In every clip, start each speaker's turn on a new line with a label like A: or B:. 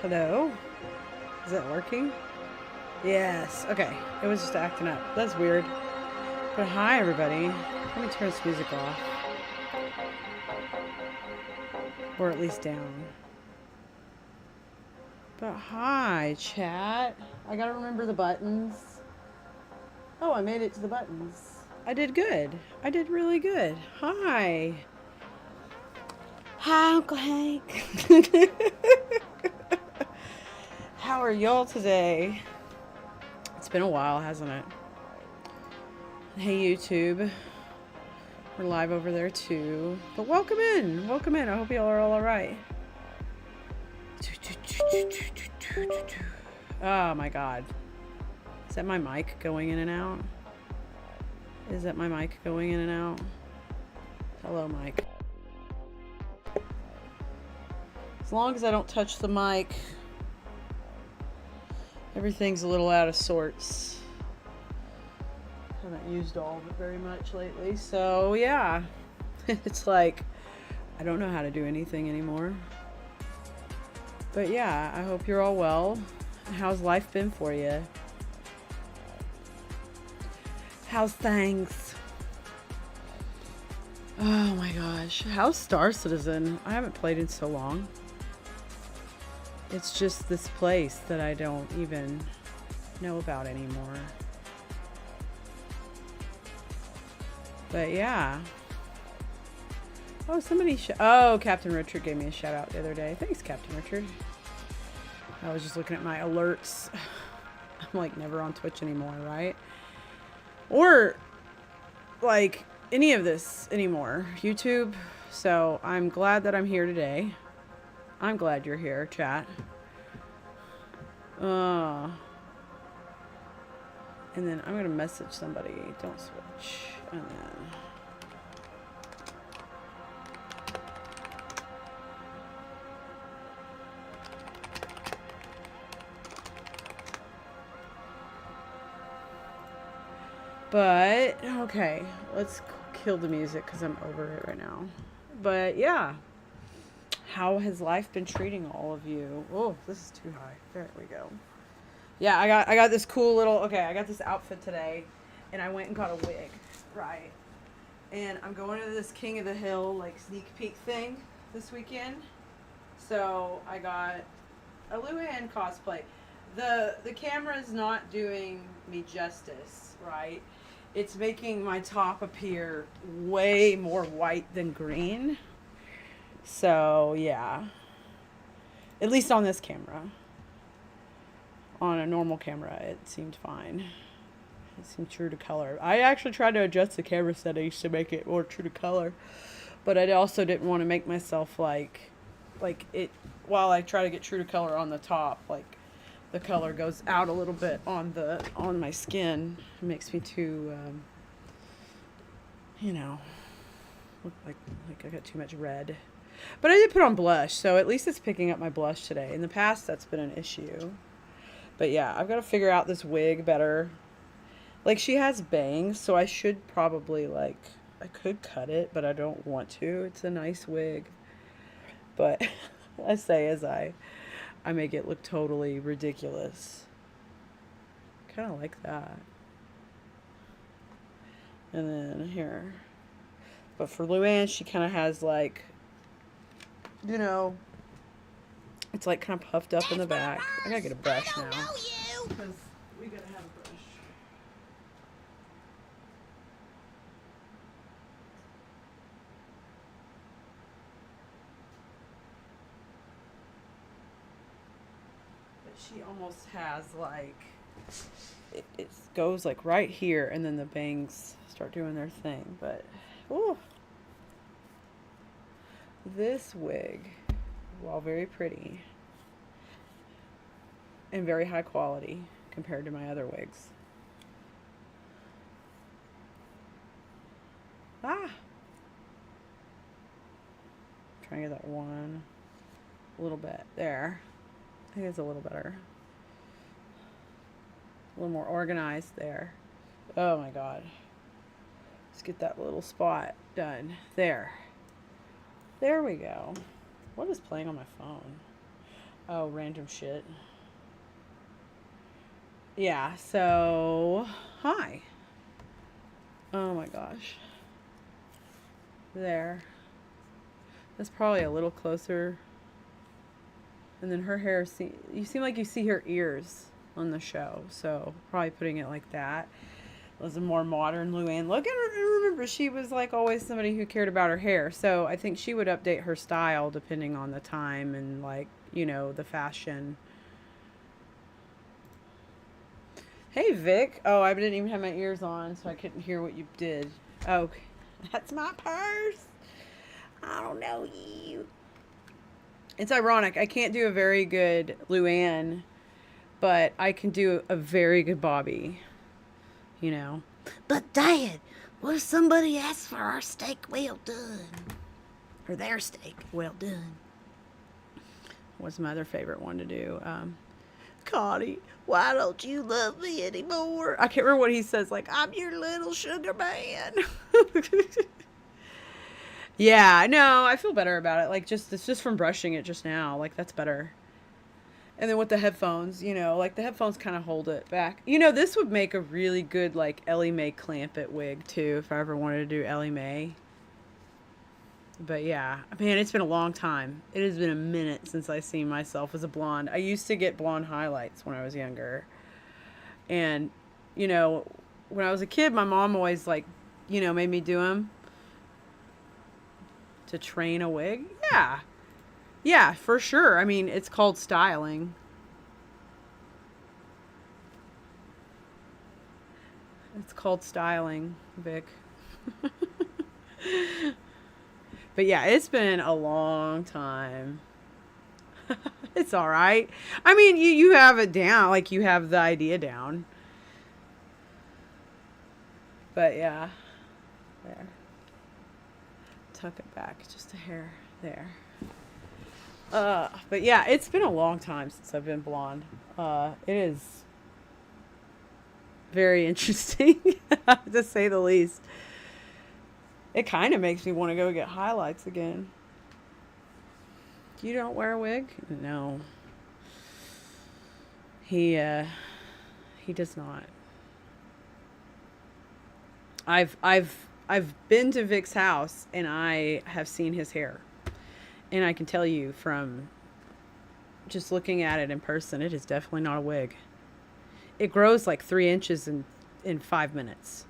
A: Hello? Is that working? Yes. Okay. It was just acting up. That's weird. But hi, everybody. Let me turn this music off. Or at least down. But hi, chat. I gotta remember the buttons. Oh, I made it to the buttons. I did good. I did really good. Hi. Hi, Uncle Hank. How are y'all today? It's been a while, hasn't it? Hey, YouTube. We're live over there too. But welcome in. Welcome in. I hope y'all are all alright. Oh my god. Is that my mic going in and out? Is that my mic going in and out? Hello, mic. As long as I don't touch the mic, everything's a little out of sorts. Haven't used all of it very much lately, so yeah. It's like, I don't know how to do anything anymore. But yeah, I hope you're all well. How's life been for you? How's things? Oh my gosh. How's Star Citizen? I haven't played in so long. It's just this place that I don't even know about anymore. But yeah. Oh, somebody oh, Captain Richard gave me a shout out the other day. Thanks, Captain Richard. I was just looking at my alerts. I'm like never on Twitch anymore, right? Or like any of this anymore. YouTube. So I'm glad that I'm here today. I'm glad you're here, chat. And then I'm gonna message somebody. Don't switch. And then but okay, let's kill the music because I'm over it right now. But yeah, how has life been treating all of you? Oh, this is too high. There we go. Yeah, I got this cool little, okay, I got this outfit today, and I went and got a wig, right? And I'm going to this King of the Hill, like, sneak peek thing this weekend. So I got a Luanne cosplay. The camera is not doing me justice, right? It's making my top appear way more white than green. So, yeah. At least on this camera. On a normal camera, it seemed fine. It seemed true to color. I actually tried to adjust the camera settings to make it more true to color. But I also didn't want to make myself like it, while I try to get true to color on the top, like the color goes out a little bit on my skin. It makes me too, you know, look like I got too much red. But I did put on blush, so at least it's picking up my blush today. In the past, that's been an issue. But yeah, I've got to figure out this wig better. Like, she has bangs, so I should probably, like, I could cut it, but I don't want to. It's a nice wig. But I say as I make it look totally ridiculous. Kind of like that. And then here. But for Luanne, she kind of has like, you know, it's like kind of puffed up in the back. I gotta get a brush now. Because we gotta have a brush. But she almost has like, it goes like right here, and then the bangs start doing their thing. But, ooh. This wig, while very pretty and very high quality compared to my other wigs. Ah! Trying to get that one a little bit there. I think it's a little better. A little more organized there. Oh my god. Let's get that little spot done. There. There we go. What is playing on my phone? Oh, random shit. Yeah, so hi. Oh my gosh. There. That's probably a little closer. And then her hair, you seem like you see her ears on the show, so probably putting it like that was a more modern Luanne look. And remember, she was like always somebody who cared about her hair, so I think she would update her style depending on the time and like, you know, the fashion. Hey, Vic. Oh, I didn't even have my ears on, so I couldn't hear what you did. Oh, that's my purse. I don't know you. It's ironic. I can't do a very good Luanne, but I can do a very good Bobby. You know.
B: But Dad, what if somebody asks for our steak well done? Or their steak well done?
A: What's my other favorite one to do?
B: Connie, why don't you love me anymore?
A: I can't remember what he says. Like, I'm your little sugar man. Yeah, no, I feel better about it. Like, it's just from brushing it just now. Like, that's better. And then with the headphones, you know, like the headphones kind of hold it back. You know, this would make a really good like Ellie Mae Clampett wig too if I ever wanted to do Ellie Mae. But yeah, man, it's been a long time. It has been a minute since I seen myself as a blonde. I used to get blonde highlights when I was younger. And, you know, when I was a kid, my mom always like, you know, made me do them to train a wig. Yeah. Yeah, for sure. I mean, it's called styling. It's called styling, Vic. But yeah, it's been a long time. It's all right. I mean, you have it down, like you have the idea down. But yeah, there. Tuck it back just a hair there. But yeah, it's been a long time since I've been blonde. It is very interesting, to say the least. It kind of makes me want to go get highlights again. You don't wear a wig? No. He does not. I've been to Vic's house and I have seen his hair. And I can tell you from just looking at it in person, it is definitely not a wig. It grows like 3 inches in 5 minutes.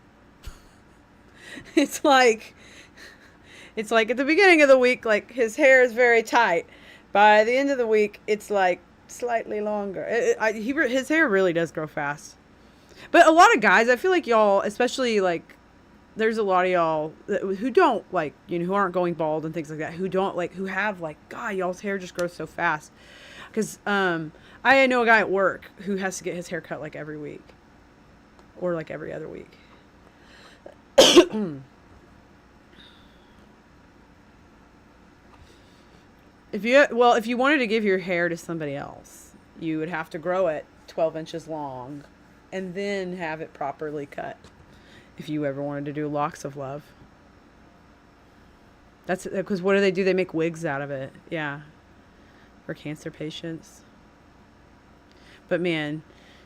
A: It's like at the beginning of the week, like his hair is very tight. By the end of the week, it's like slightly longer. His hair really does grow fast. But a lot of guys, I feel like y'all, especially like, there's a lot of y'all who don't like, you know, who aren't going bald and things like that, who don't like, who have like, God, y'all's hair just grows so fast. Because I know a guy at work who has to get his hair cut like every week or like every other week. If you wanted to give your hair to somebody else, you would have to grow it 12 inches long and then have it properly cut. If you ever wanted to do locks of love. That's because what do? They make wigs out of it. Yeah. For cancer patients. But man,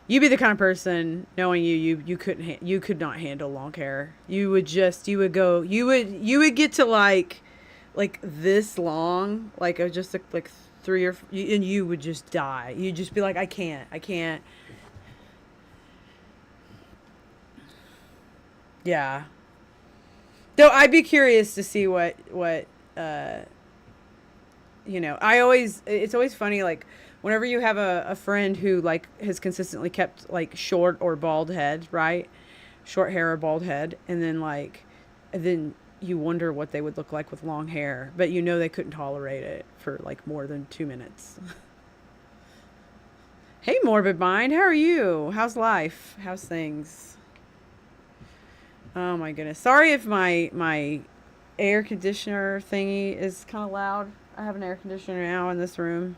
A: you'd be the kind of person, knowing you could not handle long hair. You would get to like this long, like just like 3 or and you would just die. You'd just be like, I can't. Yeah. Though I'd be curious to see what you know, it's always funny, like whenever you have a friend who like has consistently kept like short or bald head, right? Short hair or bald head, and then you wonder what they would look like with long hair, but you know they couldn't tolerate it for like more than 2 minutes. Hey, Morbid Mind, how are you? How's life? How's things? Oh my goodness. Sorry if my air conditioner thingy is kind of loud. I have an air conditioner now in this room.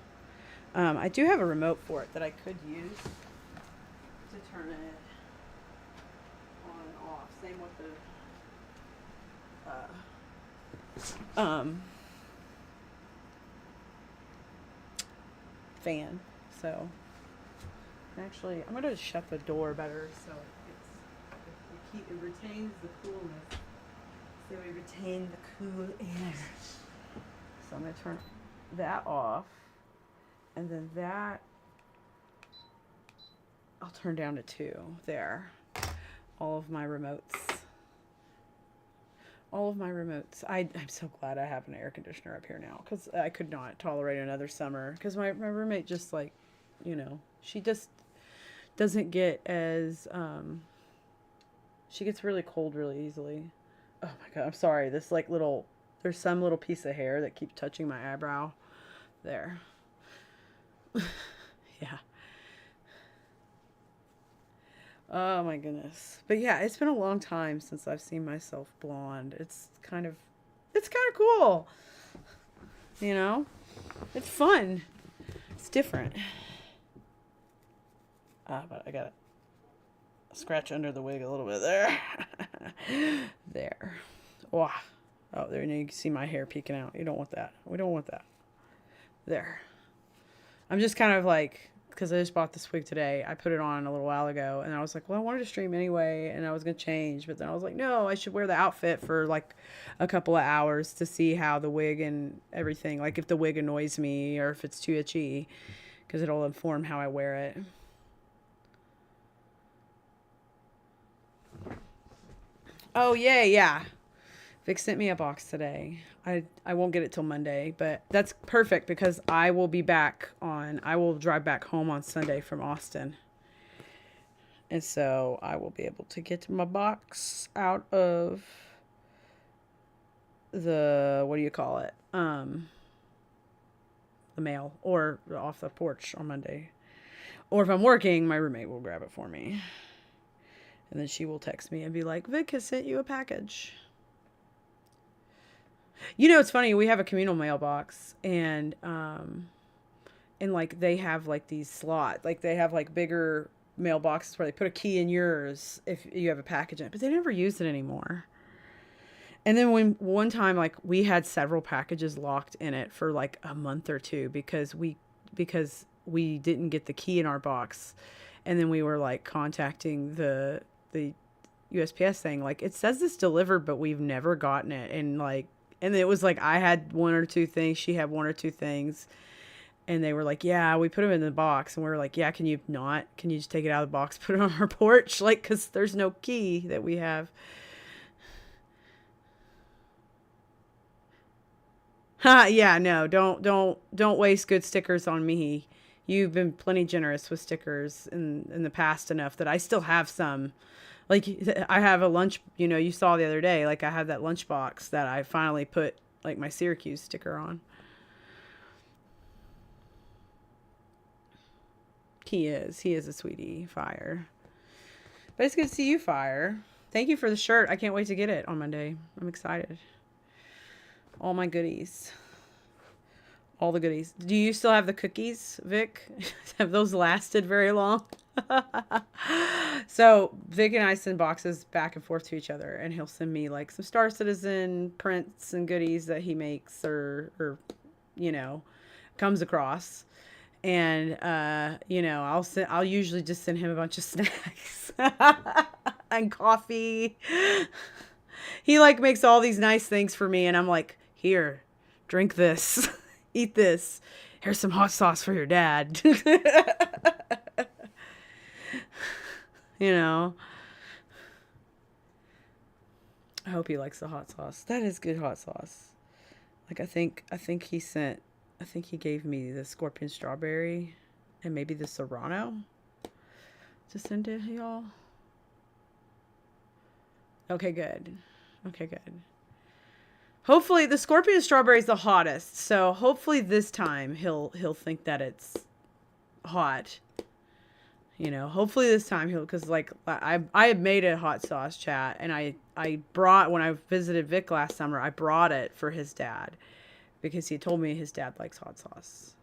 A: I do have a remote for it that I could use to turn it on and off. Same with the fan. So actually, I'm gonna shut the door better so it retains the coolness. So we retain the cool air. So I'm gonna turn that off, and then that I'll turn down to 2 there. All of my remotes. I'm so glad I have an air conditioner up here now, because I could not tolerate another summer. Because my roommate just, like, you know, she just doesn't get as, she gets really cold really easily. Oh my God, I'm sorry. This, like, there's some little piece of hair that keeps touching my eyebrow. There. Yeah. Oh my goodness. But yeah, it's been a long time since I've seen myself blonde. It's kind of cool. You know? It's fun. It's different. But I gotta scratch under the wig a little bit there. There. Oh, there, you can see my hair peeking out. You don't want that. We don't want that. There. I'm just kind of like, because I just bought this wig today. I put it on a little while ago, and I was like, well, I wanted to stream anyway, and I was going to change. But then I was like, no, I should wear the outfit for like a couple of hours to see how the wig and everything, like if the wig annoys me or if it's too itchy, because it'll inform how I wear it. Oh, yay, yeah. Vic sent me a box today. I won't get it till Monday, but that's perfect because I will drive back home on Sunday from Austin. And so I will be able to get my box out of the, what do you call it? The mail, or off the porch on Monday. Or if I'm working, my roommate will grab it for me. And then she will text me and be like, Vic has sent you a package. You know, it's funny. We have a communal mailbox, and like they have like these slots, like they have like bigger mailboxes where they put a key in yours if you have a package in it, but they never use it anymore. And then when one time, like we had several packages locked in it for like a month or two because we didn't get the key in our box, and then we were like contacting the USPS saying like, it says it's delivered, but we've never gotten it, and it was like I had 1 or 2 things, she had 1 or 2 things, and they were like, yeah, we put them in the box, and we were like, yeah, can you just take it out of the box, put it on our porch, like, because there's no key that we have. Yeah, no, don't waste good stickers on me. You've been plenty generous with stickers in the past enough that I still have some. Like, I have a lunch, you saw the other day, like I have that lunch box that I finally put like my Syracuse sticker on. He is a sweetie, Fire. But it's good to see you, Fire. Thank you for the shirt. I can't wait to get it on Monday. I'm excited. All my goodies. All the goodies. Do you still have the cookies, Vic? Have those lasted very long? So Vic and I send boxes back and forth to each other, and he'll send me like some Star Citizen prints and goodies that he makes or comes across. And I'll usually just send him a bunch of snacks and coffee. He like makes all these nice things for me, and I'm like, here, drink this. Eat this. Here's some hot sauce for your dad. I hope he likes the hot sauce. That is good hot sauce. Like I think he gave me the scorpion strawberry and maybe the serrano to send to y'all. Okay, good. Hopefully the scorpion strawberry is the hottest. So hopefully this time he'll think that it's hot. Hopefully this time because like I had made a hot sauce chat, and I brought, when I visited Vic last summer, I brought it for his dad because he told me his dad likes hot sauce.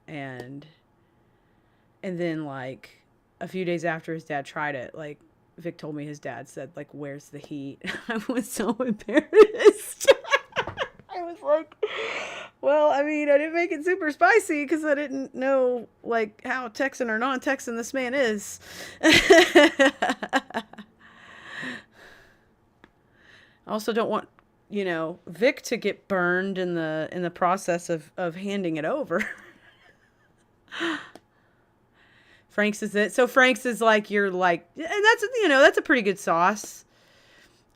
A: And then like a few days after his dad tried it, like Vic told me his dad said like, where's the heat? I was so embarrassed. I was like, Well, I mean, I didn't make it super spicy because I didn't know like how Texan or non-Texan this man is. I also don't want, Vic to get burned in the process of handing it over. Frank's is it. So Frank's is like you're like, and that's a pretty good sauce.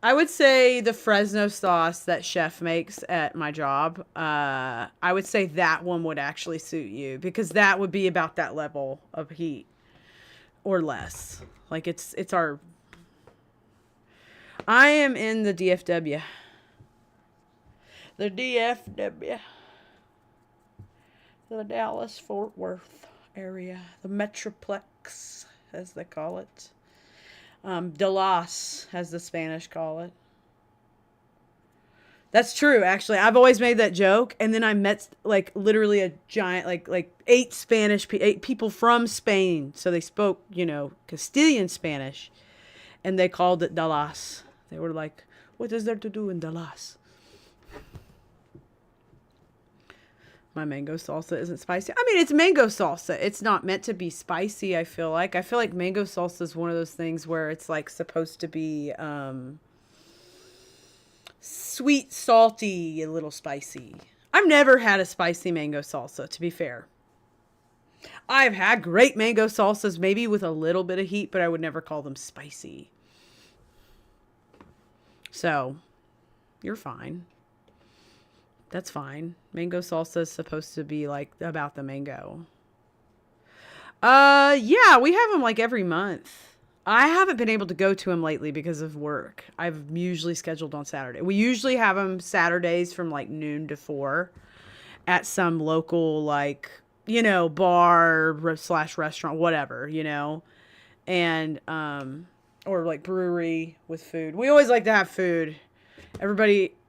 A: I would say the Fresno sauce that chef makes at my job, I would say that one would actually suit you because that would be about that level of heat or less. Like it's our, I am in the DFW. The DFW. The Dallas Fort Worth area. The Metroplex, as they call it. Dallas, as the Spanish call it. That's true, actually. I've always made that joke, and then I met like literally a giant, like eight people from Spain, so they spoke, Castilian Spanish, and they called it Dallas. They were like, "What is there to do in Dallas?" My mango salsa isn't spicy. I mean, it's mango salsa. It's not meant to be spicy, I feel like. I feel like mango salsa is one of those things where it's like supposed to be sweet, salty, a little spicy. I've never had a spicy mango salsa, to be fair. I've had great mango salsas, maybe with a little bit of heat, but I would never call them spicy. So, you're fine. That's fine. Mango salsa is supposed to be like about the mango. Yeah, we have them like every month. I haven't been able to go to them lately because of work. I've usually scheduled on Saturday. We usually have them Saturdays from like noon to 4 at some local like, bar slash restaurant, whatever, and, or like brewery with food. We always like to have food.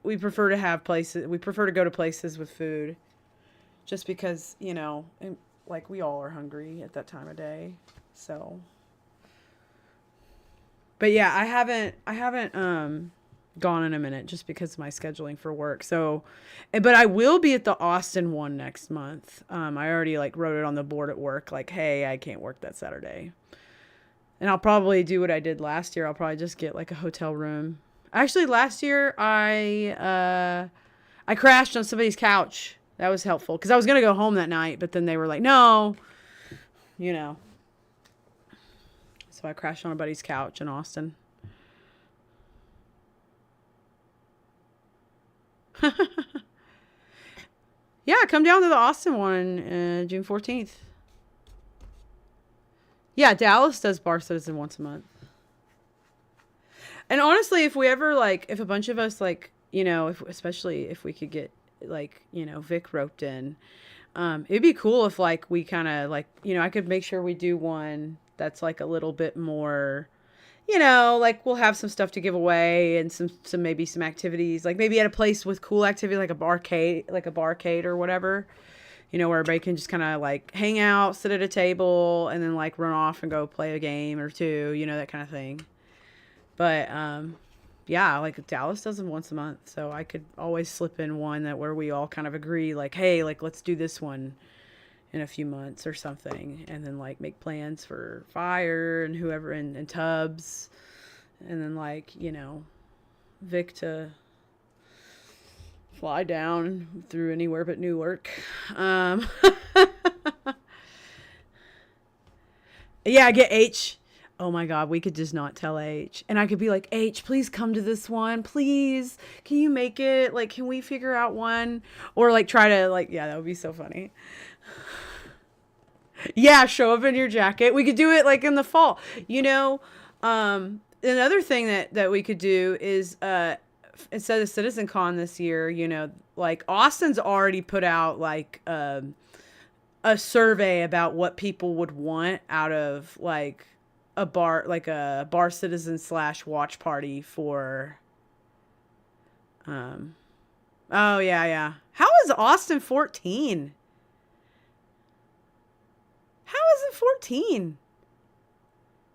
A: We prefer to go to places with food just because, like we all are hungry at that time of day. So, but yeah, I haven't gone in a minute just because of my scheduling for work. So, but I will be at the Austin one next month. I already like wrote it on the board at work, like, hey, I can't work that Saturday. And I'll probably do what I did last year. I'll probably just get like a hotel room. Actually, last year I crashed on somebody's couch. That was helpful because I was gonna go home that night, but then they were like, "No," So I crashed on a buddy's couch in Austin. Yeah, come down to the Austin one, June 14th. Yeah, Dallas does Bar Citizen once a month. And honestly, if we ever if a bunch of us especially if we could get Vic roped in, it'd be cool if we kind of I could make sure we do one that's like a little bit more, we'll have some stuff to give away and some maybe some activities, like maybe at a place with cool activity, like a barcade or whatever, where everybody can just kind of hang out, sit at a table, and then run off and go play a game or two, that kind of thing. But, yeah, Dallas does them once a month, so I could always slip in one where we all kind of agree, hey, let's do this one in a few months or something, and then, make plans for Fire and whoever, and Tubbs, and then, Vic to fly down through anywhere but Newark. Yeah, get H. Oh my God, we could just not tell H. And I could be like, H, please come to this one. Please. Can you make it? Can we figure out one? Or try to yeah, that would be so funny. Yeah, show up in your jacket. We could do it in the fall. Another thing that we could do is instead of CitizenCon this year, Austin's already put out a survey about what people would want out of a bar citizen / watch party for oh yeah. How is Austin 14? How is it 14?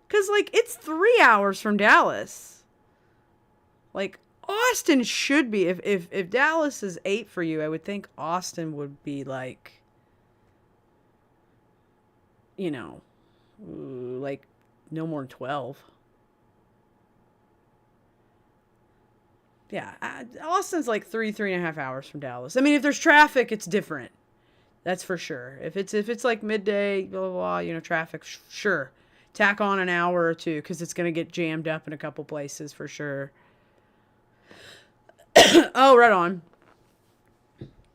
A: Cause it's 3 hours from Dallas. Austin should be. If Dallas is 8 for you, I would think Austin would be like, you know, like no more than 12. Yeah, Austin's like 3.5 hours from Dallas. I mean, if there's traffic, it's different. That's for sure. If it's like midday, blah blah blah, you know, traffic, sure, tack on an hour or two because it's gonna get jammed up in a couple places for sure. Oh, right on.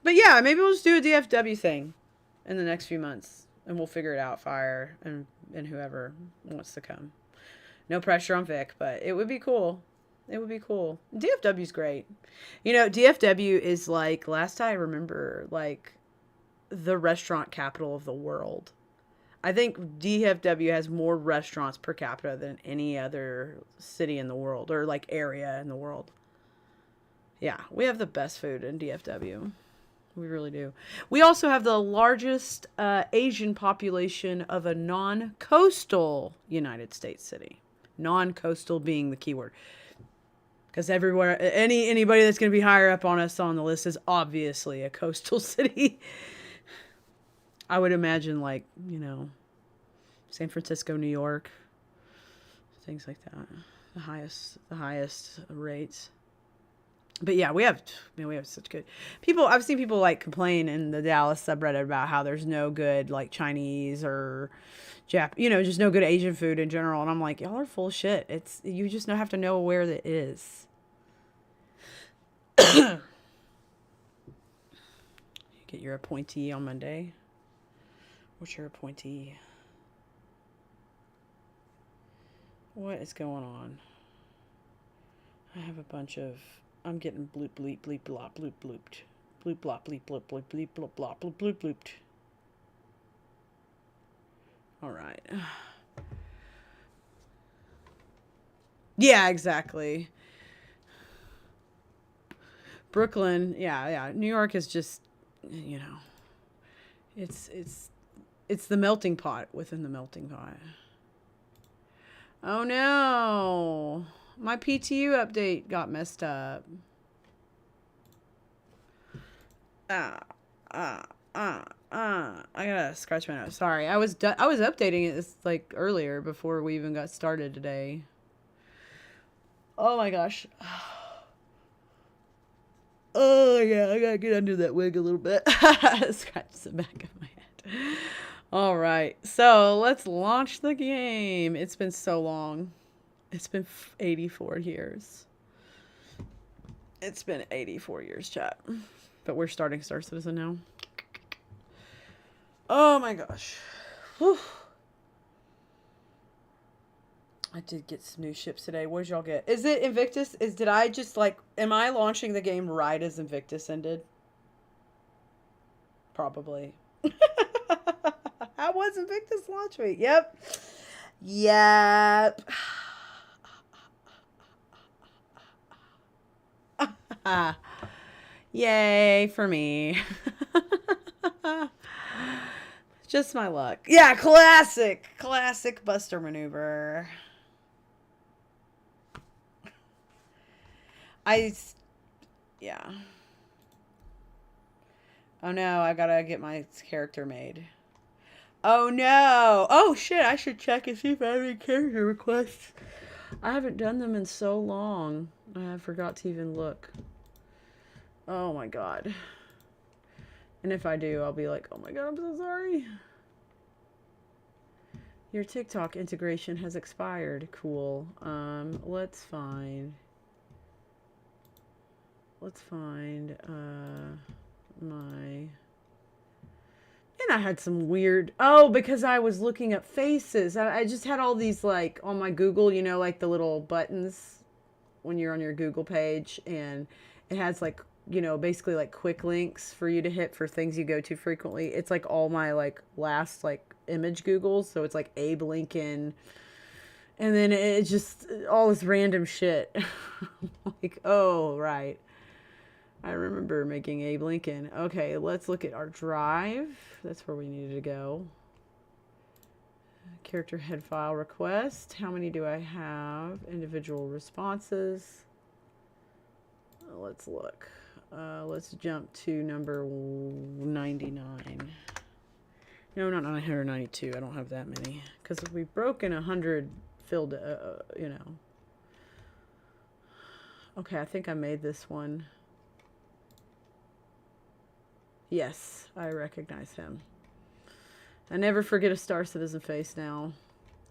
A: But yeah, maybe we'll just do a DFW thing in the next few months, and we'll figure it out. Fire and whoever wants to come. No pressure on Vic, but it would be cool. It would be cool. DFW's great. You know, DFW is like, last I remember, like the restaurant capital of the world. I think DFW has more restaurants per capita than any other city in the world or like area in the world. Yeah, we have the best food in DFW. We really do. We also have the largest Asian population of a non-coastal United States city. Non-coastal being the keyword. Because everywhere, anybody that's going to be higher up on us on the list is obviously a coastal city. I would imagine, like, you know, San Francisco, New York, things like that. The highest rates. But yeah, we have such good people. I've seen people like complain in the Dallas subreddit about how there's no good like Chinese or just no good Asian food in general. And I'm like, y'all are full of shit. You just have to know where that is. You get your appointee on Monday. What's your appointee? What is going on? I have a bunch of... I'm getting bloop, bleep, bleep, blop, bloop, blooped. Bloop, blop, bleep, bloop, bloop, bleep, bloop, blop, bloop, bloop, blooped. All right. Yeah, exactly. Brooklyn, yeah. New York is just, you know, it's the melting pot within the melting pot. Oh no. My PTU update got messed up. I gotta scratch my nose. Sorry, I was updating it like earlier before we even got started today. Oh my gosh. Oh yeah, I gotta get under that wig a little bit. Scratch the back of my head. All right, so let's launch the game. It's been so long. It's been 84 years. It's been 84 years, chat. But we're starting Star Citizen now. Oh my gosh. Whew. I did get some new ships today. What did y'all get? Is it Invictus? Did I just like... Am I launching the game right as Invictus ended? Probably. How was Invictus launch week? Yep. Yay for me. Just my luck. Yeah, classic Buster maneuver. Yeah. Oh no, I gotta get my character made. Oh no. Oh shit, I should check and see if I have any character requests. I haven't done them in so long. I forgot to even look. Oh my god. And if I do, I'll be like, oh my god, I'm so sorry. Your TikTok integration has expired. Cool. Let's find my... And I had some weird... Oh, because I was looking up faces. I just had all these, like, on my Google, you know, like the little buttons when you're on your Google page. And it has, like, you know, basically, like, quick links for you to hit for things you go to frequently. It's, like, all my, like, last, like, image Googles. So it's, like, Abe Lincoln. And then it's just all this random shit. Like, oh, right. I remember making Abe Lincoln. Okay, let's look at our drive. That's where we needed to go. Character head file request. How many do I have? Individual responses. let's look. Let's jump to number 99. No, not 992. I don't have that many. Because we've broken 100 filled, you know. Okay, I think I made this one. Yes, I recognize him. I never forget a Star Citizen face now.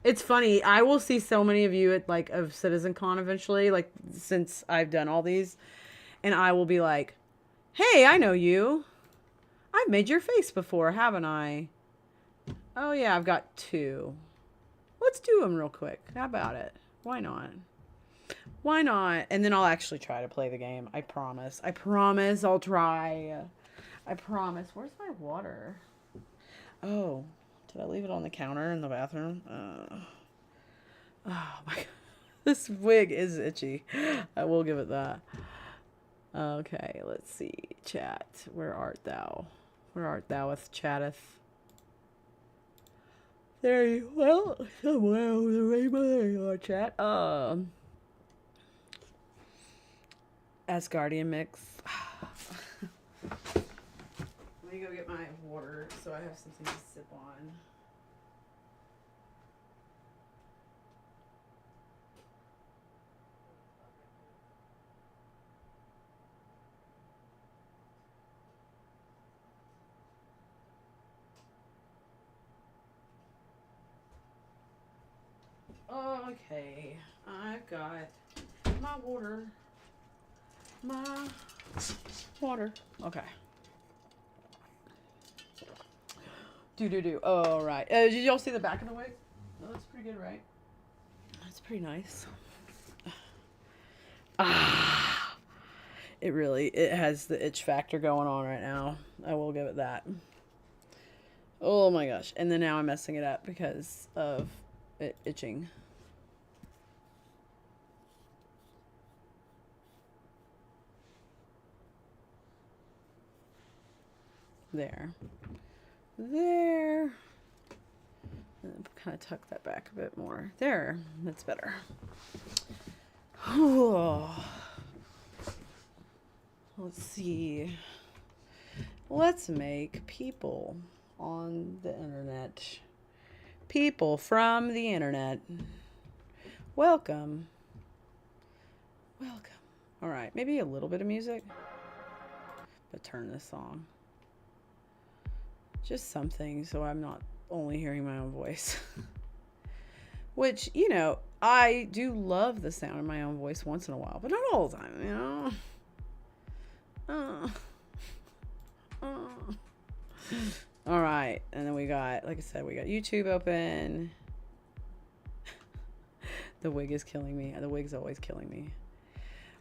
A: It's funny. I will see so many of you at, like, of CitizenCon eventually, like, since I've done all these. And I will be like, hey, I know you. I've made your face before, haven't I? Oh, yeah, I've got 2. Let's do them real quick. How about it? Why not? Why not? And then I'll actually try to play the game. I promise. I promise I'll try. I promise. Where's my water? Oh, did I leave it on the counter in the bathroom? Oh my God. This wig is itchy. I will give it that. Okay, let's see. Chat. Where art thou? Where art thou with chatteth? There you well, somewhere over the rainbow. There you are, chat. Asgardian mix. Let me go get my water so I have something to sip on. Okay, I've got my water. My water. Okay. Do. Oh, right. Did y'all see the back of the wig? Oh, that's pretty good, right? That's pretty nice. Ah, it has the itch factor going on right now. I will give it that. Oh my gosh. And then now I'm messing it up because of it itching. There. Kind of tuck that back a bit more. There. That's better. Let's see. Let's make people on the internet. People from the internet. Welcome. Welcome. All right. Maybe a little bit of music. But turn this song. Just something so I'm not only hearing my own voice. Which, you know, I do love the sound of my own voice once in a while, but not all the time, you know? All right. And then we got, like I said, we got YouTube open. The wig is killing me. The wig's always killing me.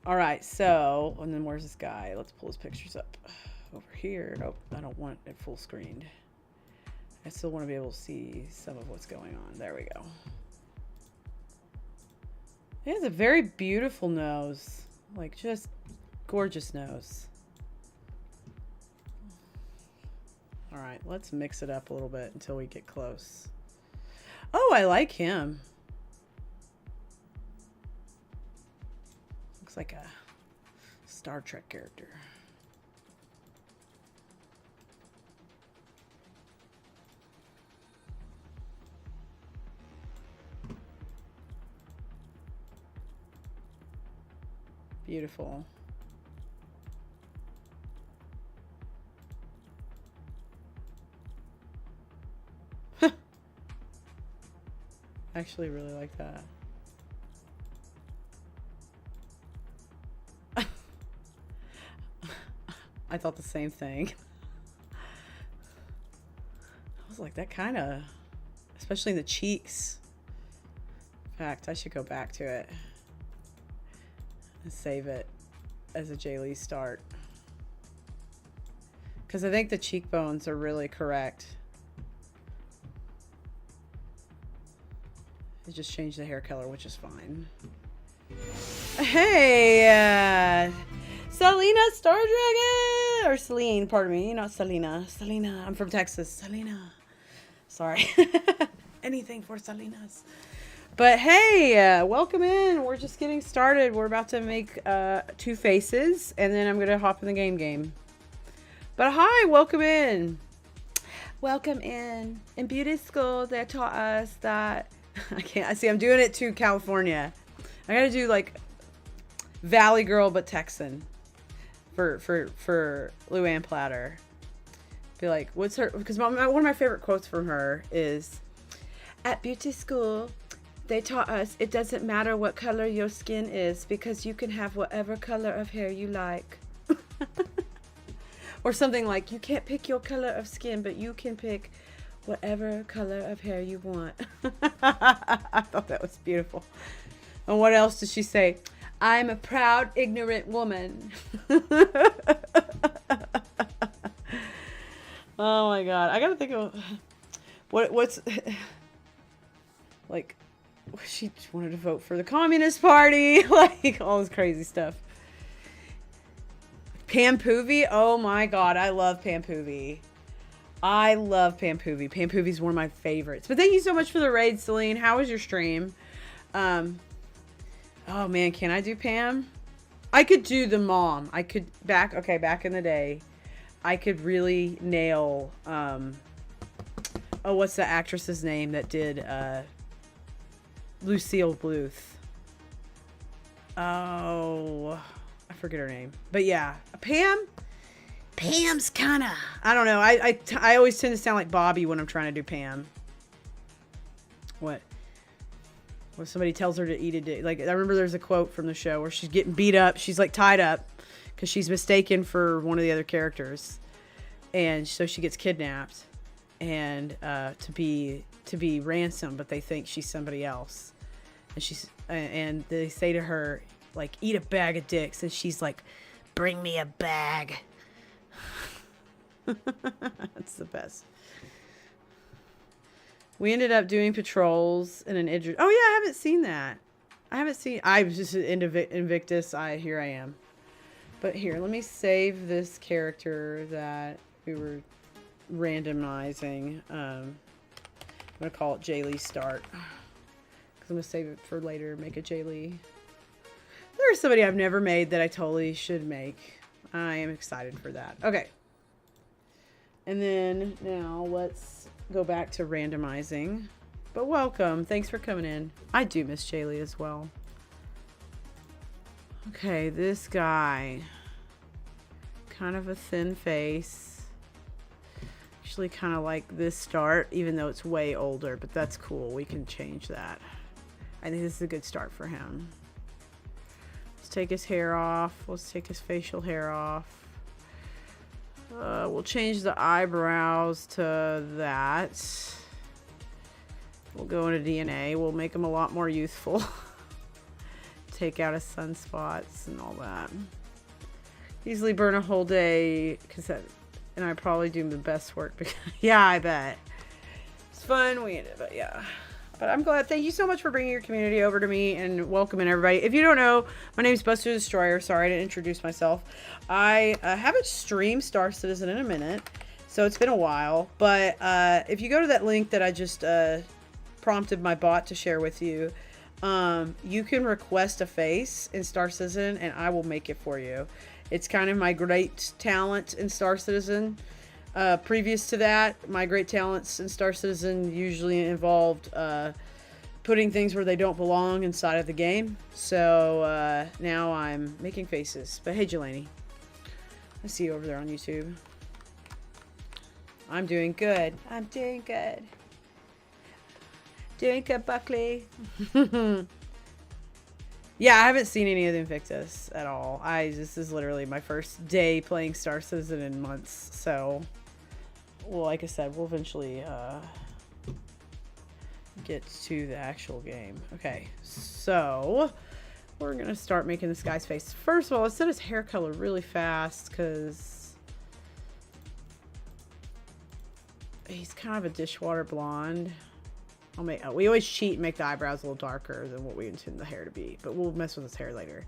A: All right. So, and then where's this guy? Let's pull his pictures up. Over here. Nope, I don't want it full screened. I still want to be able to see some of what's going on. There we go. He has a very beautiful nose. Like, just gorgeous nose. All right, let's mix it up a little bit until we get close. Oh, I like him. Looks like a Star Trek character. Beautiful. I actually really like that. I thought the same thing. I was like, that kind of, especially in the cheeks. In fact, I should go back to it and save it as a Jay Lee start. Because I think the cheekbones are really correct. I just changed the hair color, which is fine. Hey, Selena Star Dragon! Or Celine, pardon me. Not Selena. Selena. I'm from Texas. Selena. Sorry. Anything for Selenas. But hey, welcome in. We're just getting started. We're about to make 2 faces, and then I'm going to hop in the game. But hi, welcome in. Welcome in. In beauty school, they taught us that... I see, I'm doing it to California. I got to do like Valley Girl, but Texan for Luanne Platter. Be like, what's her... Because one of my favorite quotes from her is, at beauty school, they taught us it doesn't matter what color your skin is because you can have whatever color of hair you like. Or something like, you can't pick your color of skin, but you can pick whatever color of hair you want. I thought that was beautiful. And what else does she say? I'm a proud, ignorant woman. Oh my God. I gotta think of what's like, she wanted to vote for the Communist Party, like all this crazy stuff. Pam Poovey, oh my God, I love Pam Poovey. I love Pam Poovey. Pam Poovey's one of my favorites. But thank you so much for the raid, Celine. How was your stream? Oh man, can I do Pam? I could do the mom. I could back in the day, I could really nail what's the actress's name that did Lucille Bluth? Oh, I forget her name. But yeah,
B: Pam's kind of...
A: I don't know. I always tend to sound like Bobby when I'm trying to do Pam. What? When somebody tells her to eat a dick. Like, I remember there's a quote from the show where she's getting beat up. She's like tied up because she's mistaken for one of the other characters. And so she gets kidnapped and to be ransomed, but they think she's somebody else. And they say to her, like, eat a bag of dicks. And she's like,
B: Bring me a bag.
A: That's the best. We ended up doing patrols in an Idris. Oh yeah, I haven't seen that. I was just into Invictus. Here I am. But here, let me save this character that we were randomizing. I'm gonna call it Jaylee Start. Because I'm gonna save it for later. Make a Jaylee. There's somebody I've never made that I totally should make. I am excited for that. Okay. And then now let's go back to randomizing. But welcome. Thanks for coming in. I do miss Jaylee as well. Okay, this guy. Kind of a thin face. Actually kind of like this start, even though it's way older, but that's cool. We can change that. I think this is a good start for him. Let's take his hair off. Let's take his facial hair off. We'll change the eyebrows to that. We'll go into DNA. We'll make him a lot more youthful. Take out his sunspots and all that. Easily burn a whole day, and I probably do the best work. Because, yeah, I bet. It's fun. But yeah. But I'm glad. Thank you so much for bringing your community over to me and welcoming everybody. If you don't know, my name is Buster Destroyer. Sorry, I didn't introduce myself. I haven't streamed Star Citizen in a minute, so it's been a while. But if you go to that link that I just prompted my bot to share with you, you can request a face in Star Citizen, and I will make it for you. It's kind of my great talent in Star Citizen. Previous to that, my great talents in Star Citizen usually involved putting things where they don't belong inside of the game. So now I'm making faces. But hey, Jelani, I see you over there on YouTube. I'm doing good. I'm doing good. Doing good, Buckley. Yeah, I haven't seen any of the Invictus at all. This is literally my first day playing Star Citizen in months. So... well, like I said, we'll eventually get to the actual game. Okay, so we're going to start making this guy's face. First of all, let's set his hair color really fast because he's kind of a dishwater blonde. We always cheat and make the eyebrows a little darker than what we intend the hair to be, but we'll mess with his hair later.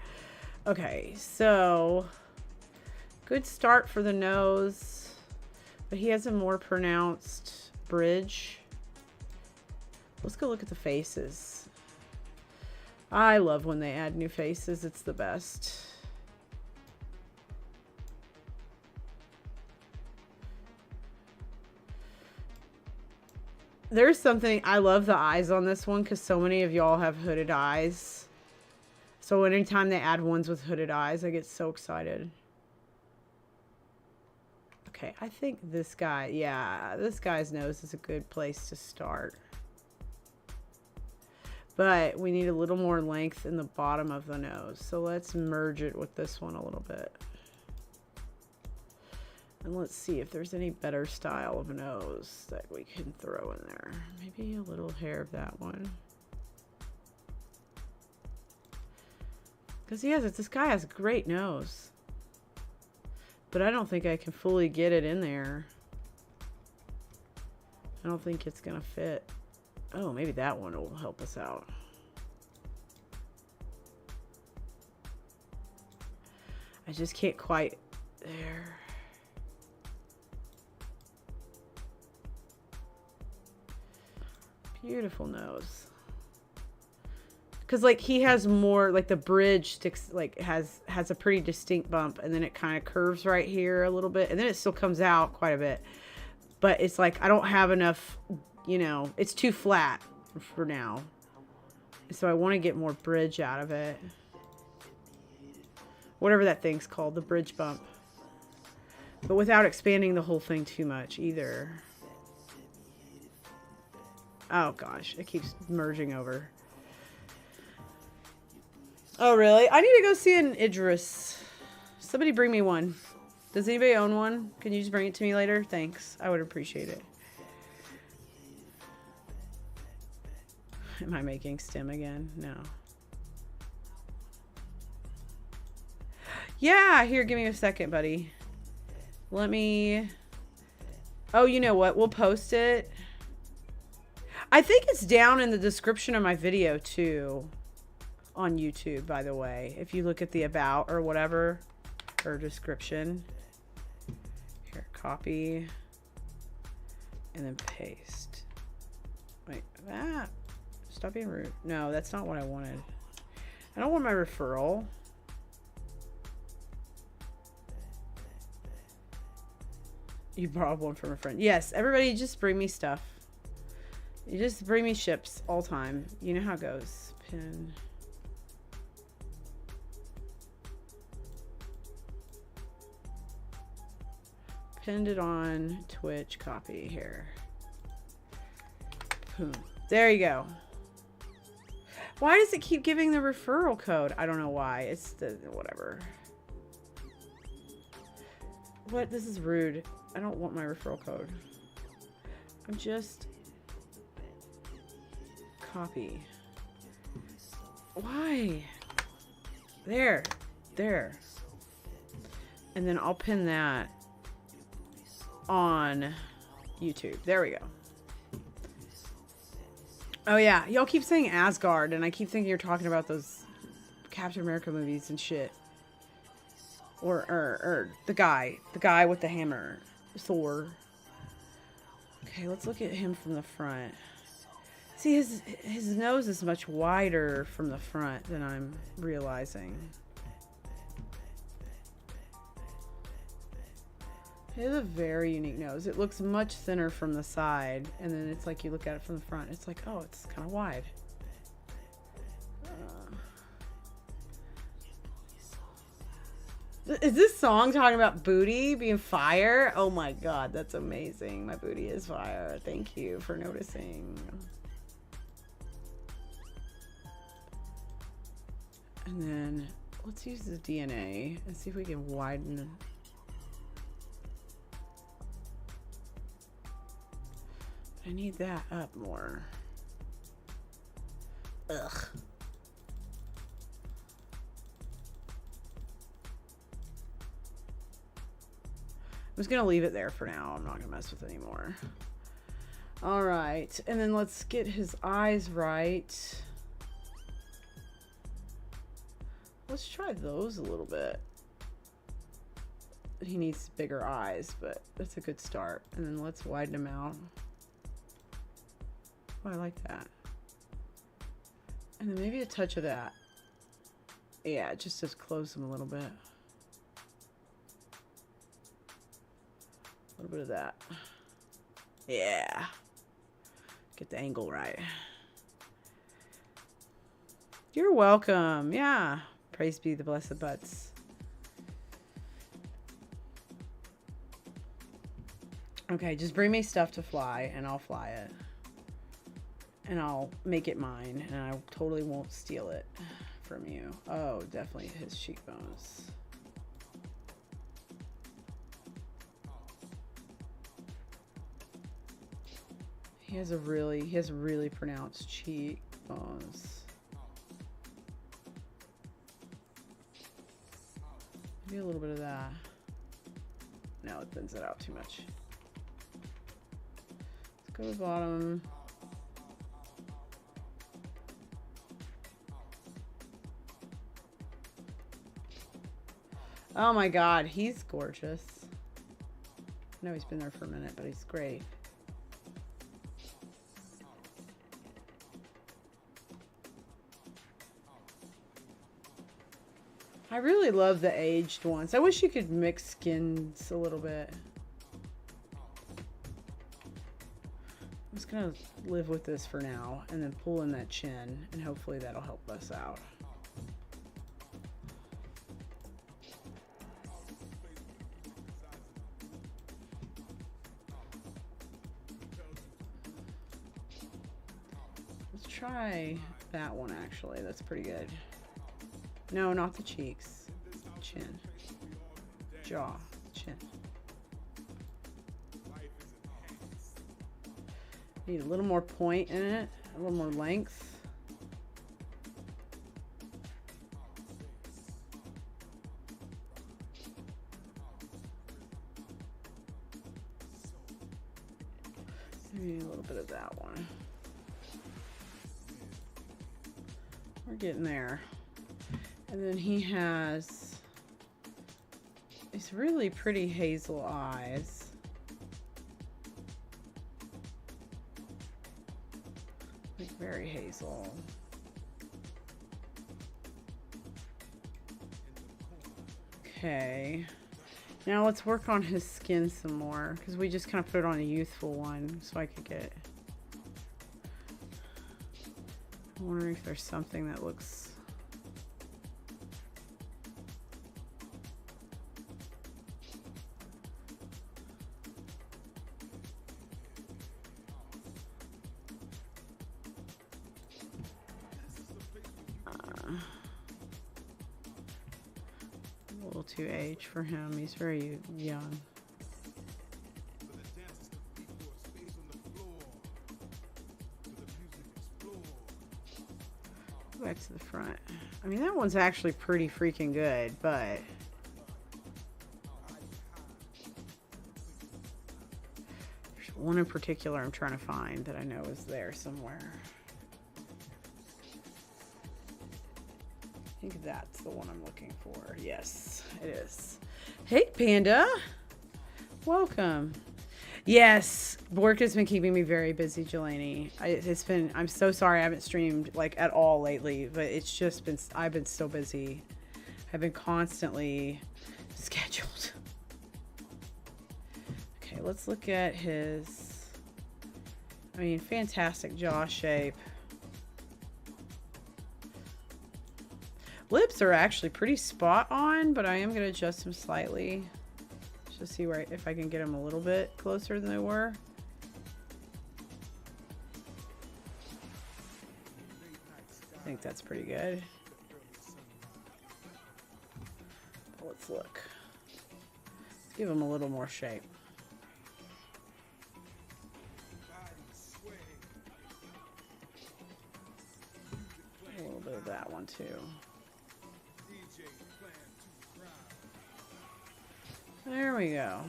A: Okay, so good start for the nose. But he has a more pronounced bridge. Let's go look at the faces. I love when they add new faces. It's the best. There's something, I love the eyes on this one because so many of y'all have hooded eyes. So anytime they add ones with hooded eyes, I get so excited. Okay, I think this guy, yeah, this guy's nose is a good place to start. But we need a little more length in the bottom of the nose. So let's merge it with this one a little bit. And let's see if there's any better style of nose that we can throw in there. Maybe a little hair of that one. Because this guy has a great nose. But I don't think I can fully get it in there. I don't think it's going to fit. Oh, maybe that one will help us out. I just can't quite there. Beautiful nose. Because like he has more, like the bridge sticks, like has a pretty distinct bump, and then it kind of curves right here a little bit, and then it still comes out quite a bit. But it's like I don't have enough, you know, it's too flat for now. So I want to get more bridge out of it. Whatever that thing's called, the bridge bump. But without expanding the whole thing too much either. Oh gosh, it keeps merging over. Oh really? I need to go see an Idris. Somebody bring me one. Does anybody own one? Can you just bring it to me later? Thanks. I would appreciate it. Am I making stem again? No. Yeah, here, give me a second, buddy. Let me... Oh, you know what? We'll post it. I think it's down in the description of my video, too. On YouTube, by the way. If you look at the about or whatever. Or description. Here, copy. And then paste. Wait, that... Stop being rude. No, that's not what I wanted. I don't want my referral. You borrowed one from a friend. Yes, everybody just bring me stuff. You just bring me ships all time. You know how it goes. Pin. Pinned it on Twitch. Copy here. Boom. There you go. Why does it keep giving the referral code? I don't know why. It's the whatever. What? This is rude. I don't want my referral code. I'm just... Copy. Why? There. There. And then I'll pin that on YouTube. There we go. Oh yeah, y'all keep saying Asgard, and I keep thinking you're talking about those Captain America movies and shit. Or the guy with the hammer, Thor. Okay, let's look at him from the front. See, his nose is much wider from the front than I'm realizing. He has a very unique nose. It looks much thinner from the side, and then it's like you look at it from the front. It's like, oh, it's kind of wide. Is this song talking about booty being fire? Oh my god, that's amazing. My booty is fire. Thank you for noticing. And then let's use the DNA and see if we can widen. I need that up more. Ugh. I'm just gonna leave it there for now. I'm not gonna mess with it anymore. All right, and then let's get his eyes right. Let's try those a little bit. He needs bigger eyes, but that's a good start. And then let's widen him out. Oh, I like that. And then maybe a touch of that. Yeah, just to close them a little bit. A little bit of that. Yeah. Get the angle right. You're welcome. Yeah. Praise be the blessed butts. Okay, just bring me stuff to fly and I'll fly it. And I'll make it mine and I totally won't steal it from you. Oh, definitely his cheekbones. He has really pronounced cheekbones. Maybe a little bit of that. No, it thins it out too much. Let's go to the bottom. Oh my god, he's gorgeous. I know he's been there for a minute, but he's great. I really love the aged ones. I wish you could mix skins a little bit. I'm just gonna live with this for now and then pull in that chin and hopefully that'll help us out. Let's try that one actually. That's pretty good. No, not the cheeks. Chin. Jaw. Chin. Need a little more point in it. A little more length. Maybe a little bit of that one. We're getting there. And then he has these really pretty hazel eyes. Like very hazel. Okay. Now let's work on his skin some more because we just kind of put it on a youthful one so I could get... I'm wondering if there's something that looks... a little too aged for him. He's very young. Go back to the front. I mean, that one's actually pretty freaking good, but there's one in particular I'm trying to find that I know is there somewhere. I think that's the one I'm looking for. Yes, it is. Hey, Panda. Welcome. Yes, work has been keeping me very busy, Jelani. I'm so sorry I haven't streamed like at all lately, but it's just been, I've been so busy. I've been constantly scheduled. Okay, let's look at his, I mean, fantastic jaw shape. Lips are actually pretty spot on, but I am going to adjust them slightly. Just to see where, if I can get them a little bit closer than they were. I think that's pretty good. Let's look. Let's give them a little more shape. A little bit of that one too. There we go.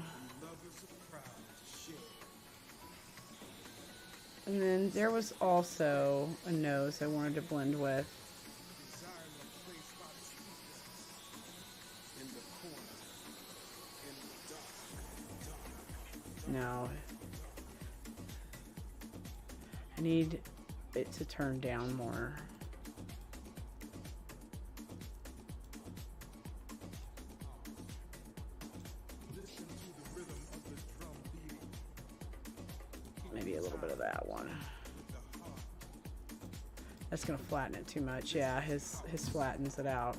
A: And then there was also a nose I wanted to blend with. No. I need it to turn down more. maybe a little bit of that one. That's gonna flatten it too much. Yeah, his flattens it out.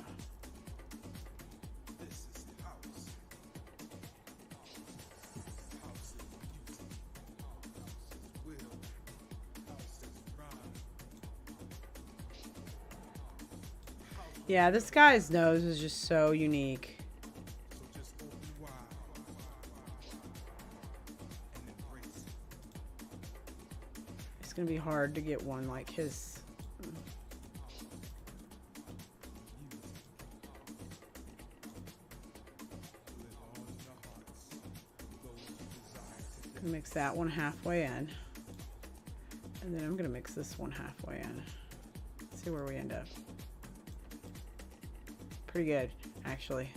A: Yeah, this guy's nose is just so unique. It's gonna be hard to get one like his. Mix that one halfway in, and then I'm gonna mix this one halfway in. See where we end up. Pretty good, actually.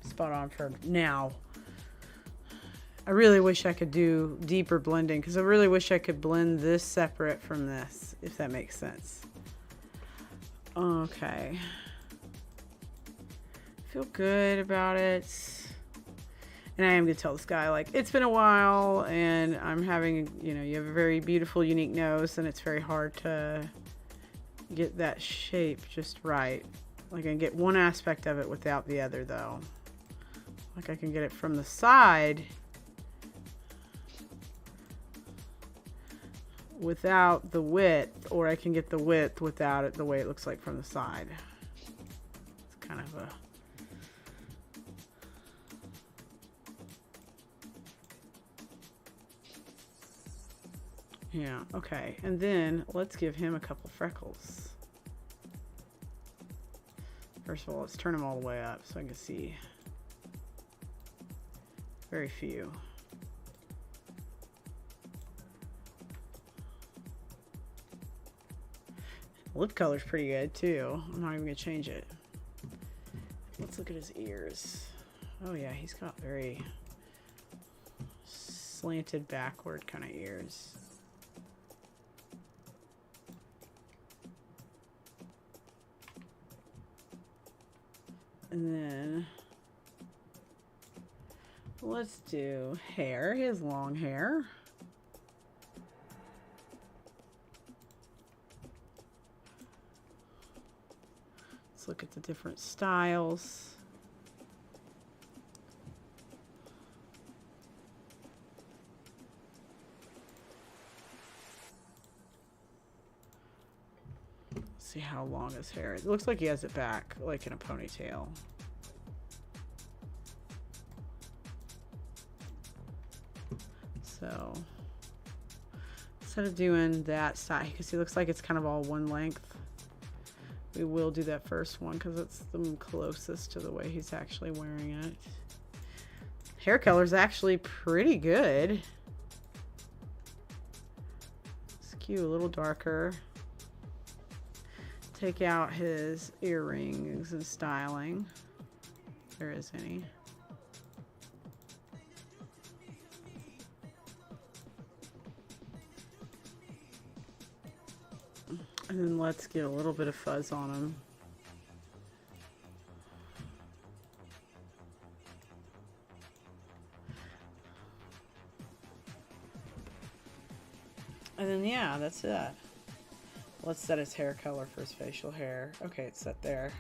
A: Spot on for now. I really wish I could do deeper blending, because I really wish I could blend this separate from this, if that makes sense. Okay. Feel good about it. And I am going to tell this guy, like, it's been a while, and I'm having, you know, you have a very beautiful, unique nose, and it's very hard to get that shape just right. Like, I can get one aspect of it without the other, though. Like, I can get it from the side without the width, or I can get the width without it the way it looks like from the side. It's kind of a... Yeah, okay. And then let's give him a couple freckles. First of all, let's turn them all the way up so I can see. Very few. Lip color's pretty good too. I'm not even gonna change it. Let's look at his ears. Oh yeah, he's got very slanted backward kind of ears. And then let's do hair. He has long hair. Let's look at the different styles. See how long his hair is. It looks like he has it back, like in a ponytail. So instead of doing that side, because he looks like it's kind of all one length, we will do that first one because it's the closest to the way he's actually wearing it. Hair color is actually pretty good. Skew a little darker. Take out his earrings and styling, if there is any. And then let's get a little bit of fuzz on him. And then, yeah, that's it. Let's set his hair color for his facial hair. Okay, it's set there.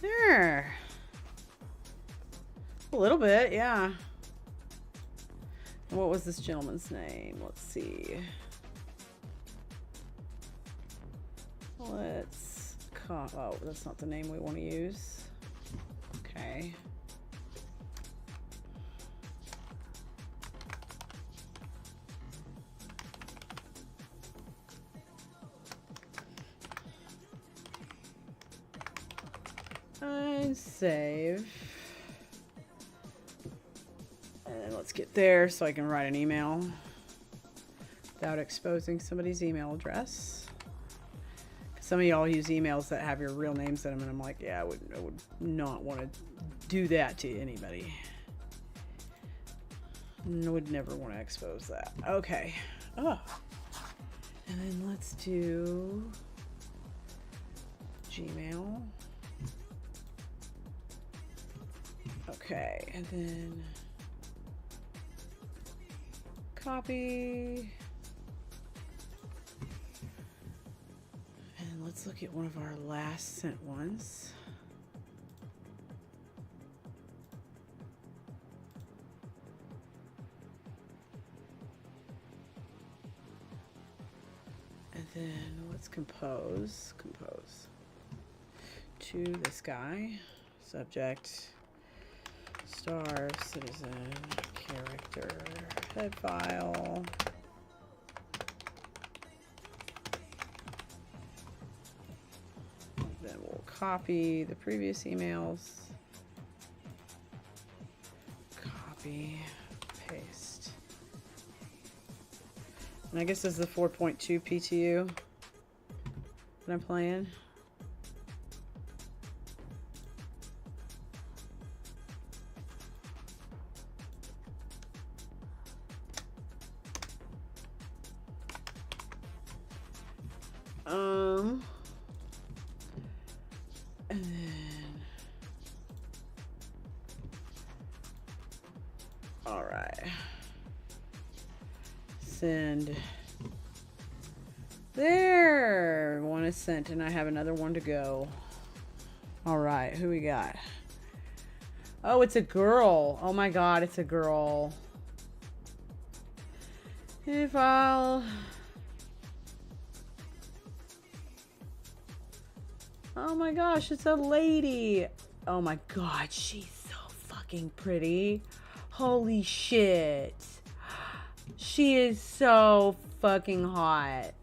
A: There. A little bit, yeah. What was this gentleman's name? Let's see. Oh, that's not the name we want to use. Okay. And save. And then let's get there so I can write an email without exposing somebody's email address. Some of y'all use emails that have your real names in them, and I'm like, yeah, I would not want to do that to anybody. I would never want to expose that. Okay. Oh. And then let's do Gmail. Okay, and then copy. And let's look at one of our last sent ones. And then let's compose to this guy. Subject, star, citizen, character, head file. Then we'll copy the previous emails. Copy, paste. And I guess this is the 4.2 PTU that I'm playing. And then, all right, send. There, one is sent, and I have another one to go. All right, who we got? Oh, it's a girl. Oh my God, it's a girl. If I'll. Oh my gosh, it's a lady. Oh my God, she's so fucking pretty. Holy shit. She is so fucking hot.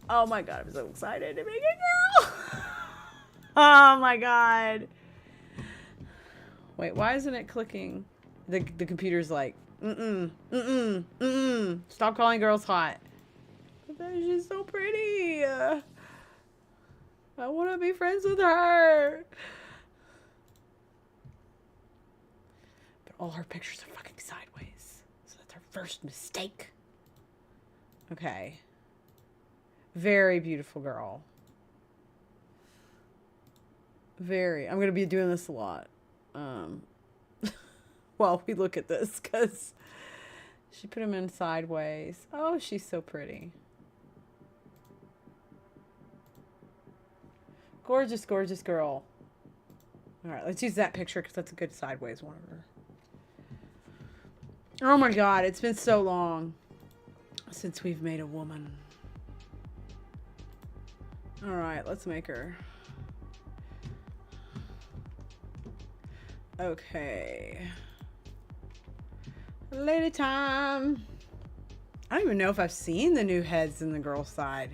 A: Oh my God, I'm so excited to make a girl. Oh my God. Wait, why isn't it clicking? The computer's like, stop calling girls hot. But she's so pretty. I want to be friends with her. But all her pictures are fucking sideways. So that's her first mistake. Okay. Very beautiful girl. Very. I'm going to be doing this a lot. While we look at this, because she put him in sideways. Oh, she's so pretty. Gorgeous, gorgeous girl. All right, let's use that picture because that's a good sideways one of her. Oh my God, it's been so long since we've made a woman. All right, let's make her. Okay. Lady time. I don't even know if I've seen the new heads in the girl side.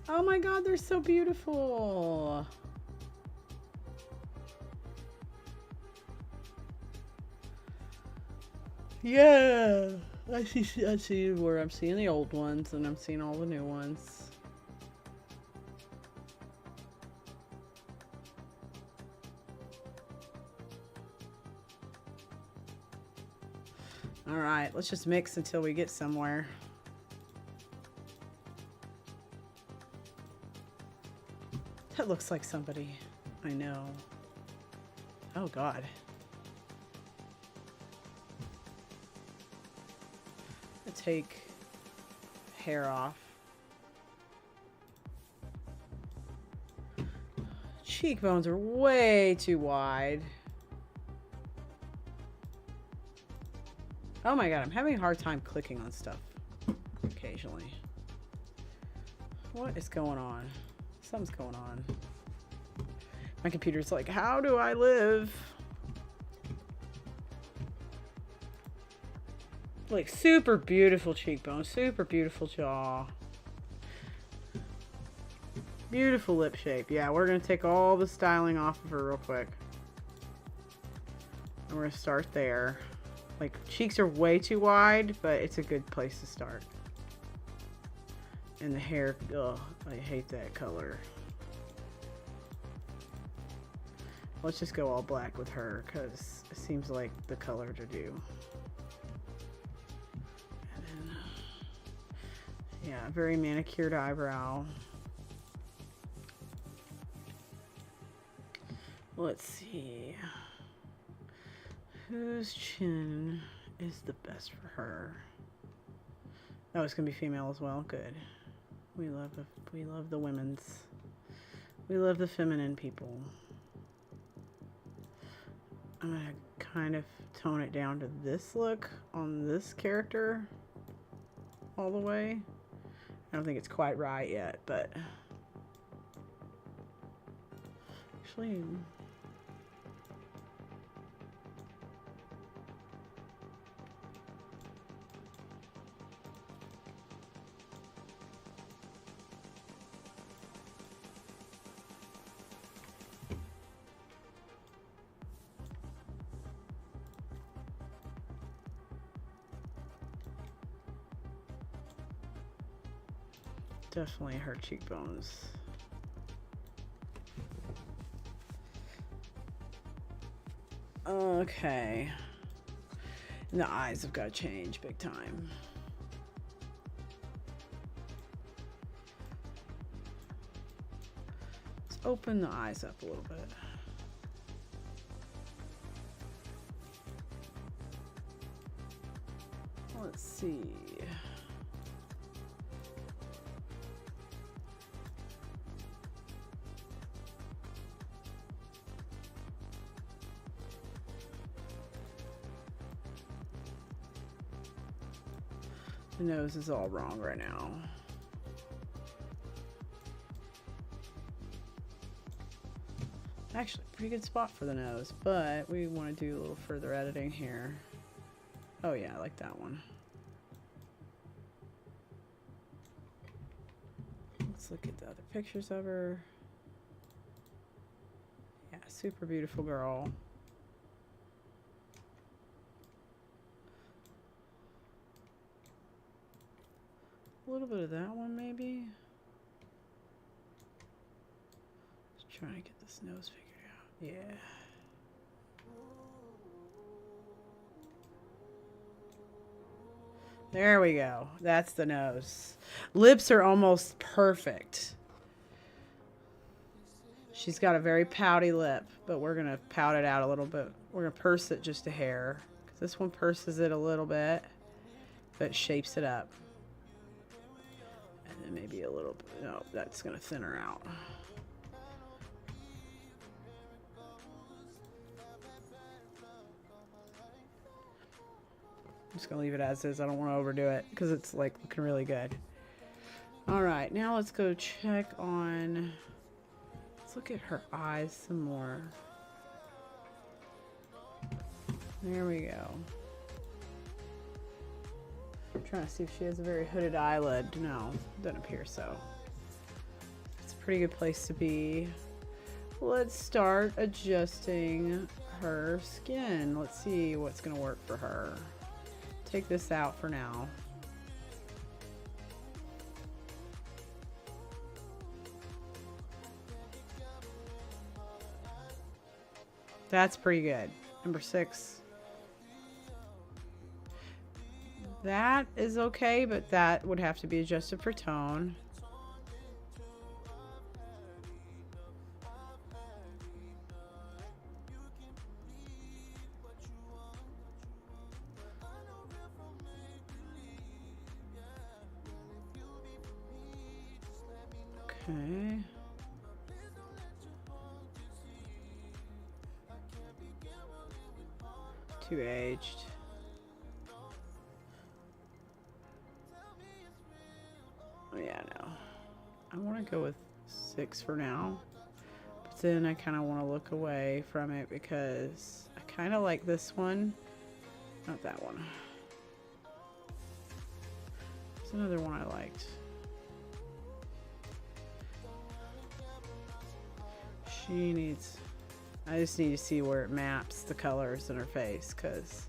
A: Oh my God, they're so beautiful. Yeah. I see where I'm seeing the old ones and I'm seeing all the new ones. All right, let's just mix until we get somewhere. That looks like somebody I know. Oh God. Let's take hair off. Cheekbones are way too wide. Oh my God, I'm having a hard time clicking on stuff occasionally. What is going on? Something's going on. My computer's like, how do I live? Like super beautiful cheekbones, super beautiful jaw. Beautiful lip shape. Yeah, we're gonna take all the styling off of her real quick. And we're gonna start there. Like, cheeks are way too wide, but it's a good place to start. And the hair, ugh, I hate that color. Let's just go all black with her, because it seems like the color to do. And then, yeah, very manicured eyebrow. Let's see. Whose chin is the best for her? Oh, it's gonna be female as well. Good. We love the women's. We love the feminine people. I'm gonna kind of tone it down to this look on this character all the way. I don't think it's quite right yet, but actually, definitely her cheekbones. Okay. And the eyes have got to change big time. Let's open the eyes up a little bit. Let's see. The nose is all wrong right now. Actually, pretty good spot for the nose, but we want to do a little further editing here. Oh yeah, I like that one. Let's look at the other pictures of her. Yeah, super beautiful girl. A little bit of that one, maybe. Just trying to get this nose figured out. Yeah. There we go. That's the nose. Lips are almost perfect. She's got a very pouty lip, but we're going to pout it out a little bit. We're going to purse it just a hair. 'Cause this one purses it a little bit, but shapes it up. And then maybe a little bit. No, that's going to thin her out. I'm just going to leave it as is. I don't want to overdo it because it's like looking really good. All right, now let's go check on... Let's look at her eyes some more. There we go. I'm trying to see if she has a very hooded eyelid. No, doesn't appear so. It's a pretty good place to be. Let's start adjusting her skin. Let's see what's going to work for her. Take this out for now. That's pretty good. Number 6. That is okay, but that would have to be adjusted for tone. Okay. Too aged. Oh yeah, no. I want to go with 6 for now. But then I kind of want to look away from it because I kind of like this one. Not that one. There's another one I liked. She needs... I just need to see where it maps the colors in her face, because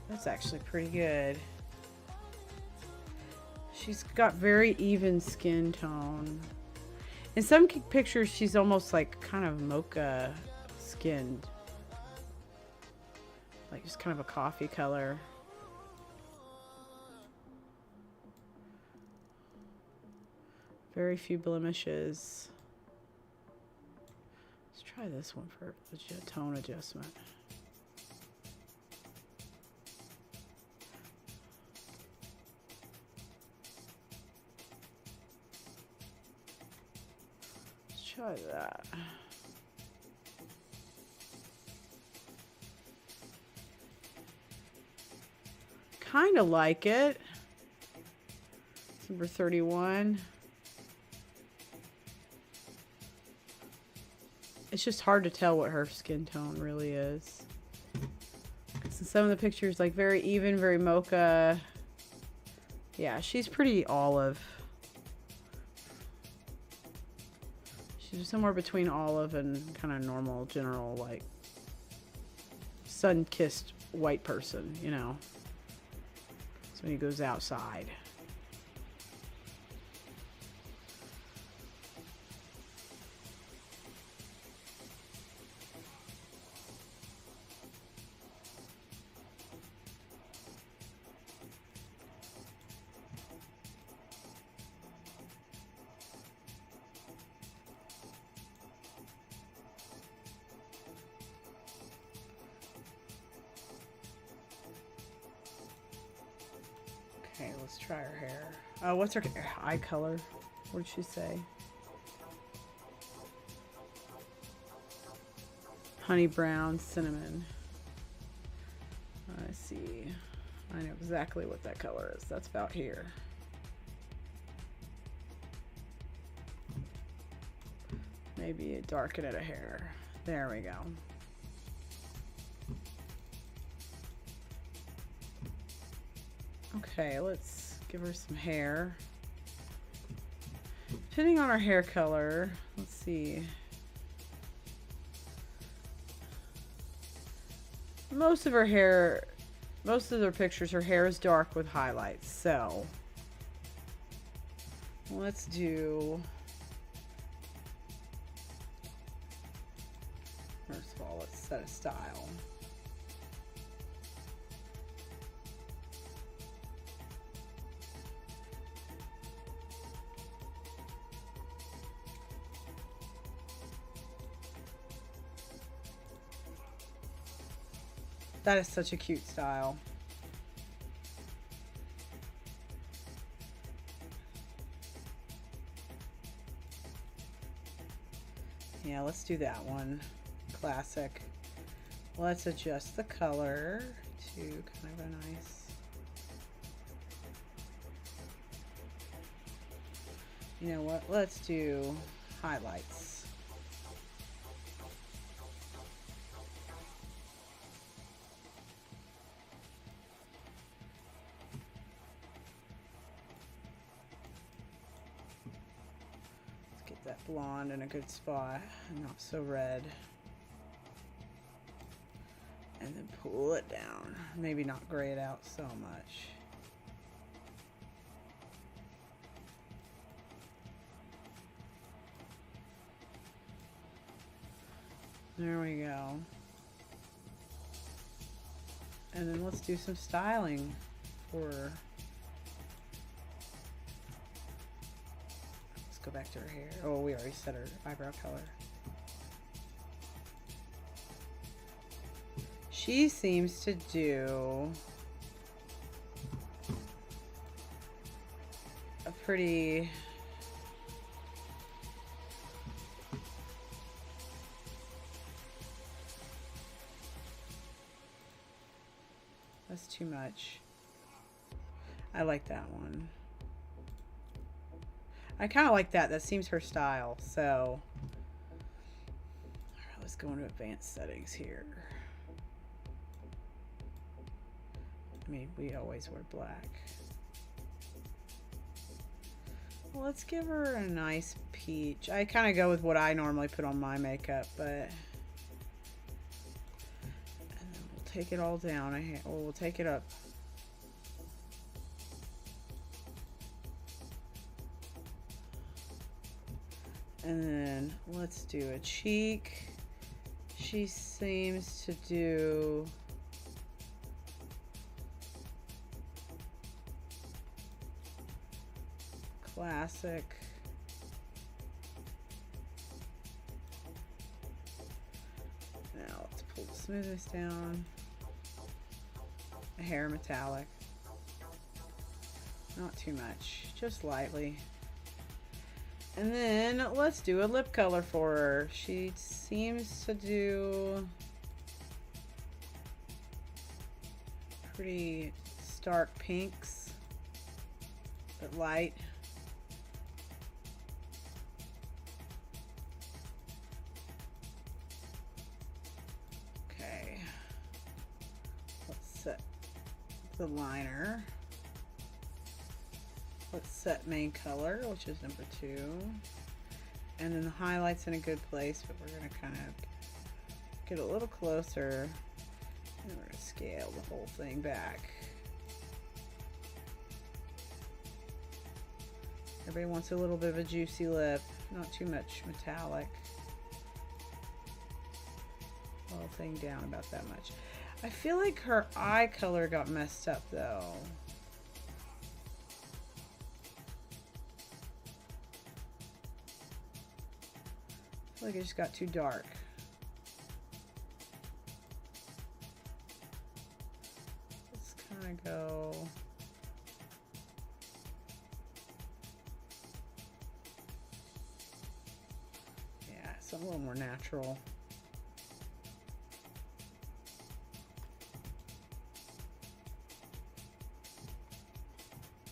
A: that's actually pretty good. She's got very even skin tone. In some pictures, she's almost like kind of mocha skinned. Like just kind of a coffee color. Very few blemishes. Try this one for the tone adjustment. Let's try that. Kind of like it. Number 31. It's just hard to tell what her skin tone really is. So some of the pictures, like very even, very mocha. Yeah, she's pretty olive. She's somewhere between olive and kind of normal, general, like sun-kissed white person, you know. So when he goes outside. Okay, let's try her hair. What's her eye color? What did she say? Honey brown, cinnamon. I see. I know exactly what that color is. That's about here. Maybe darken it a hair. There we go. Okay, let's give her some hair. Depending on her hair color, let's see. Most of her hair, most of their pictures, her hair is dark with highlights. So let's do, first of all, let's set a style. That is such a cute style. Yeah, let's do that one. Classic. Let's adjust the color to kind of a nice, you know what, let's do highlights. That blonde in a good spot and not so red, and then pull it down, maybe not gray it out so much. There we go. And then let's do some styling for, go back to her hair. Oh, we already set her eyebrow color. She seems to do a pretty, that's too much. I like that one. I kind of like that. That seems her style. So, all right, let's go into advanced settings here. I mean, we always wear black. Let's give her a nice peach. I kind of go with what I normally put on my makeup, but, and then we'll take it all down. We'll take it up. And then let's do a cheek. She seems to do classic. pull the smoothness down. A hair metallic. Not too much, just lightly. And then let's do a lip color for her. She seems to do pretty stark pinks, but light. Okay, let's set the liner. Let's set main color, which is number 2. And then the highlight's in a good place, but we're gonna kind of get a little closer. And we're gonna scale the whole thing back. Everybody wants a little bit of a juicy lip, not too much metallic. The whole thing down about that much. I feel like her eye color got messed up though. I feel like it just got too dark. Let's kind of go. Yeah, something a little more natural.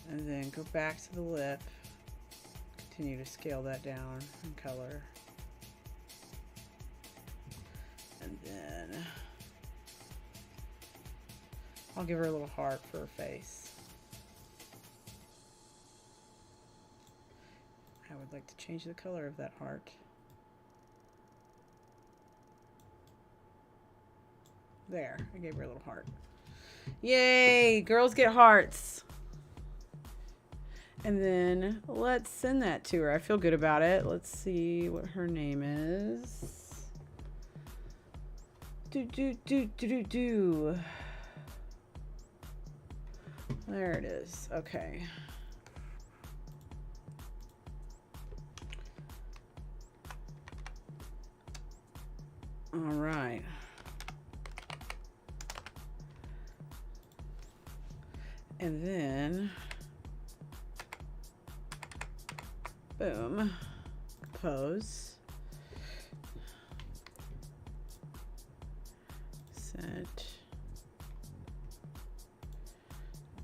A: And then go back to the lip. Continue to scale that down in color. And then I'll give her a little heart for her face. I would like to change the color of that heart. There, I gave her a little heart. Yay, girls get hearts. And then let's send that to her. I feel good about it. Let's see what her name is. There it is. Okay. All right. And then, boom, compose. Set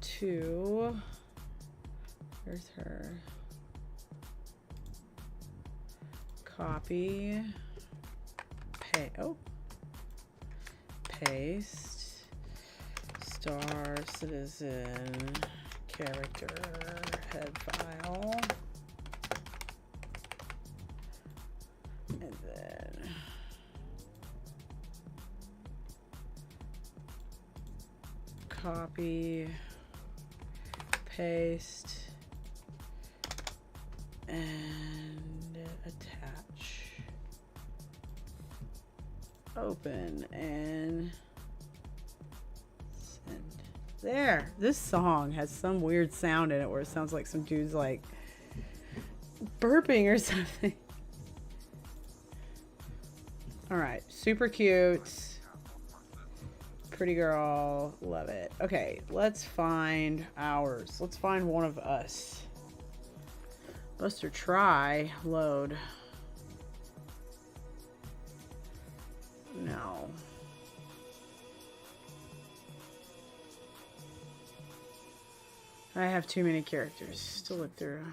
A: to, here's her, copy, paste, Star Citizen, character, head file, and then copy, paste, and attach. Open and send. There. This song has some weird sound in it where it sounds like some dude's like burping or something. All right. Super cute. Pretty girl. Love it. Okay. Let's find ours. Let's find one of us. Buster try. Load. No. I have too many characters to look through.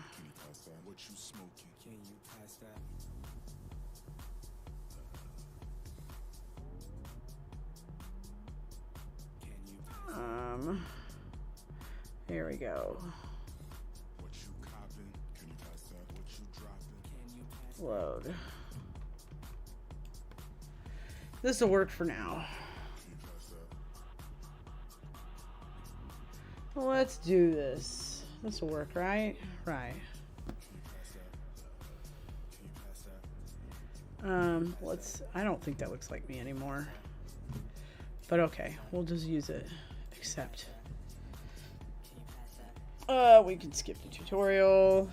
A: Here we go. Load. This will work for now. Let's do this. This will work, right? Right. I don't think that looks like me anymore. But okay, we'll just use it. Accept. We can skip the tutorial.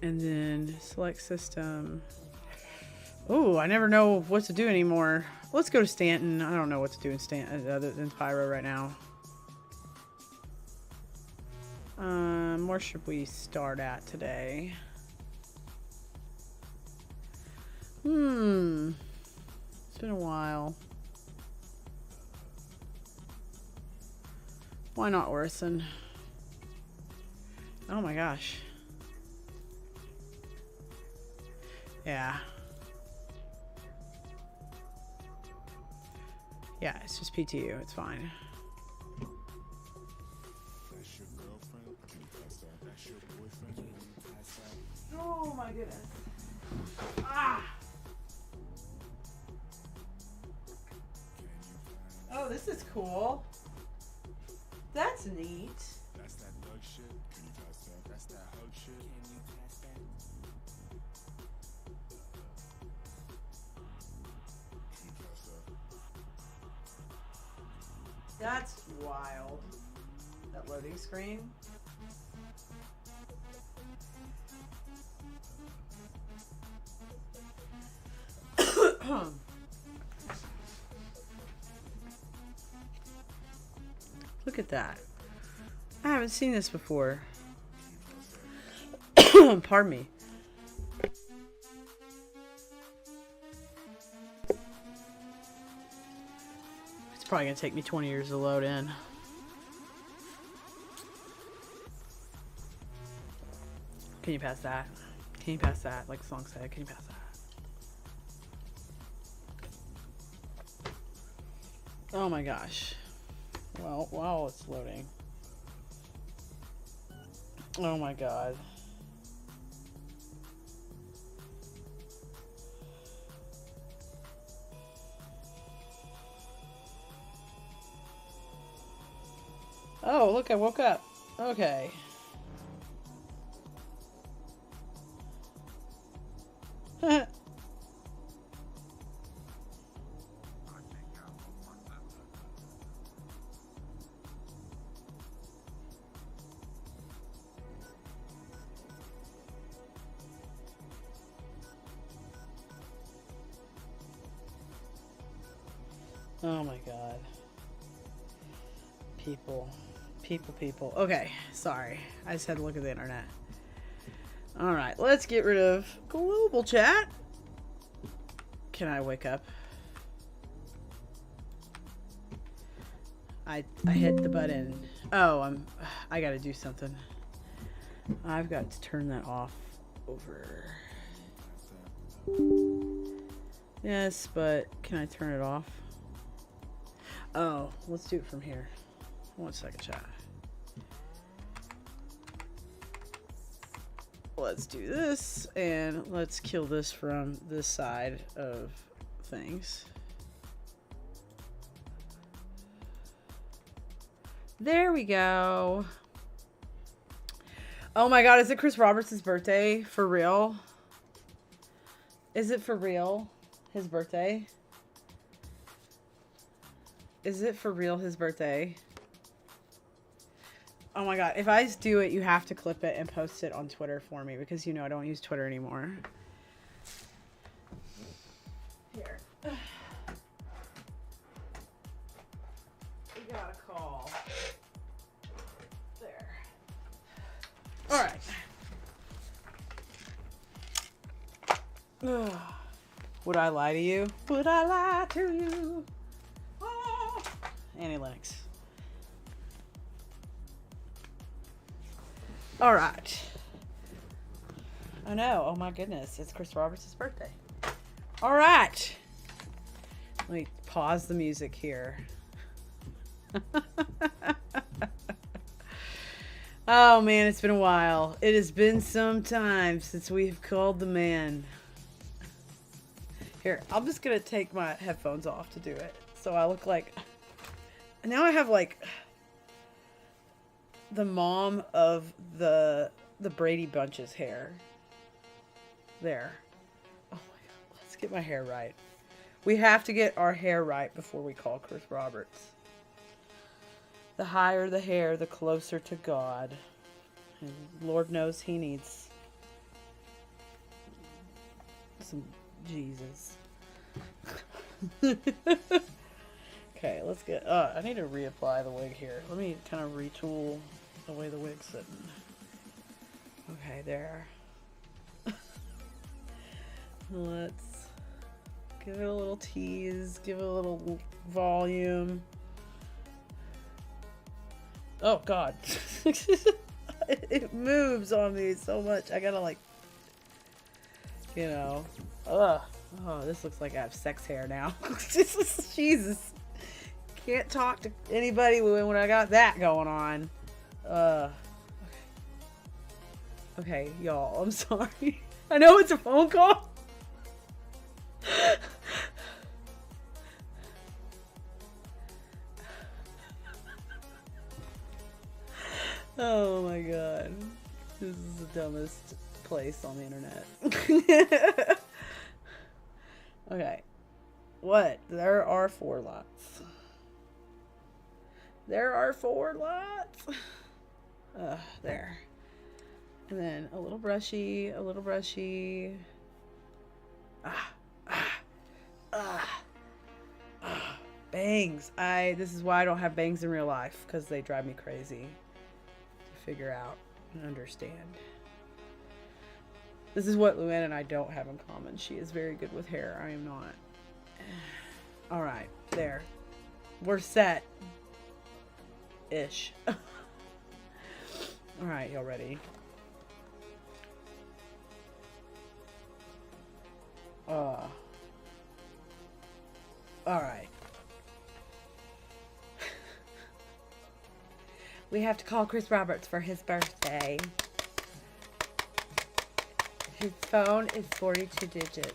A: And then select system. Ooh, I never know what to do anymore. Let's go to Stanton. I don't know what to do in Stanton other than Pyro right now. Where should we start at today? It's been a while. Why not Orison? Oh my gosh. Yeah. Yeah, it's just PTU. It's fine. Oh my goodness. Ah! Oh, this is cool. That's neat.
C: That's that Doug shit. Can you pass that? That's that hug shit. Can you pass that? Can you pass that?
A: That's wild. That loading screen. Look at that. I haven't seen this before. Pardon me. It's probably going to take me 20 years to load in. Can you pass that? Can you pass that? Like the song said, can you pass that? Oh my gosh. Well, while it's loading. Oh my god. Oh, look, I woke up. Okay. Oh my god. People. People. Okay, sorry. I just had to look at the internet. Alright, let's get rid of global chat. Can I wake up? I hit the button. Oh, I gotta do something. I've got to turn that off over. Yes, but can I turn it off? Oh, let's do it from here. 1 second, chat. Let's do this, and let's kill this from this side of things. There we go. Oh my god, is it Chris Roberts' birthday? For real? Is it for real? His birthday? Is it for real his birthday? Oh my god, if I do it, you have to clip it and post it on Twitter for me, because you know I don't use Twitter anymore. Here. We got a call. There. Alright. Would I lie to you? Would I lie to you? Oh. Annie Lennox. All right. Oh no. Oh my goodness. It's Chris Roberts' birthday. All right. Let me pause the music here. Oh man, it's been a while. It has been some time since we've called the man. Here, I'm just going to take my headphones off to do it. So I look like... Now I have like... the mom of the Brady Bunch's hair. There. Oh my god, let's get my hair right. We have to get our hair right before we call Chris Roberts. The higher the hair, the closer to God. And Lord knows he needs some Jesus. Okay, let's get... I need to reapply the wig here. Let me kind of retool the way the wig's sitting. Okay, there. Let's give it a little tease. Give it a little volume. Oh, God. It moves on me so much. I gotta, like... You know. Ugh. Oh, this looks like I have sex hair now. Jesus. Can't talk to anybody when I got that going on. Okay, y'all, I'm sorry. I know it's a phone call. Oh my god. This is the dumbest place on the internet. Okay. What? There are 4 lots. There are 4 lots. There. And then a little brushy, a little brushy. Bangs. This is why I don't have bangs in real life, because they drive me crazy to figure out and understand. This is what Luanne and I don't have in common. She is very good with hair. I am not. All right, there. We're set. Ish. All right, y'all ready? All right. We have to call Chris Roberts for his birthday. His phone is 42 digits.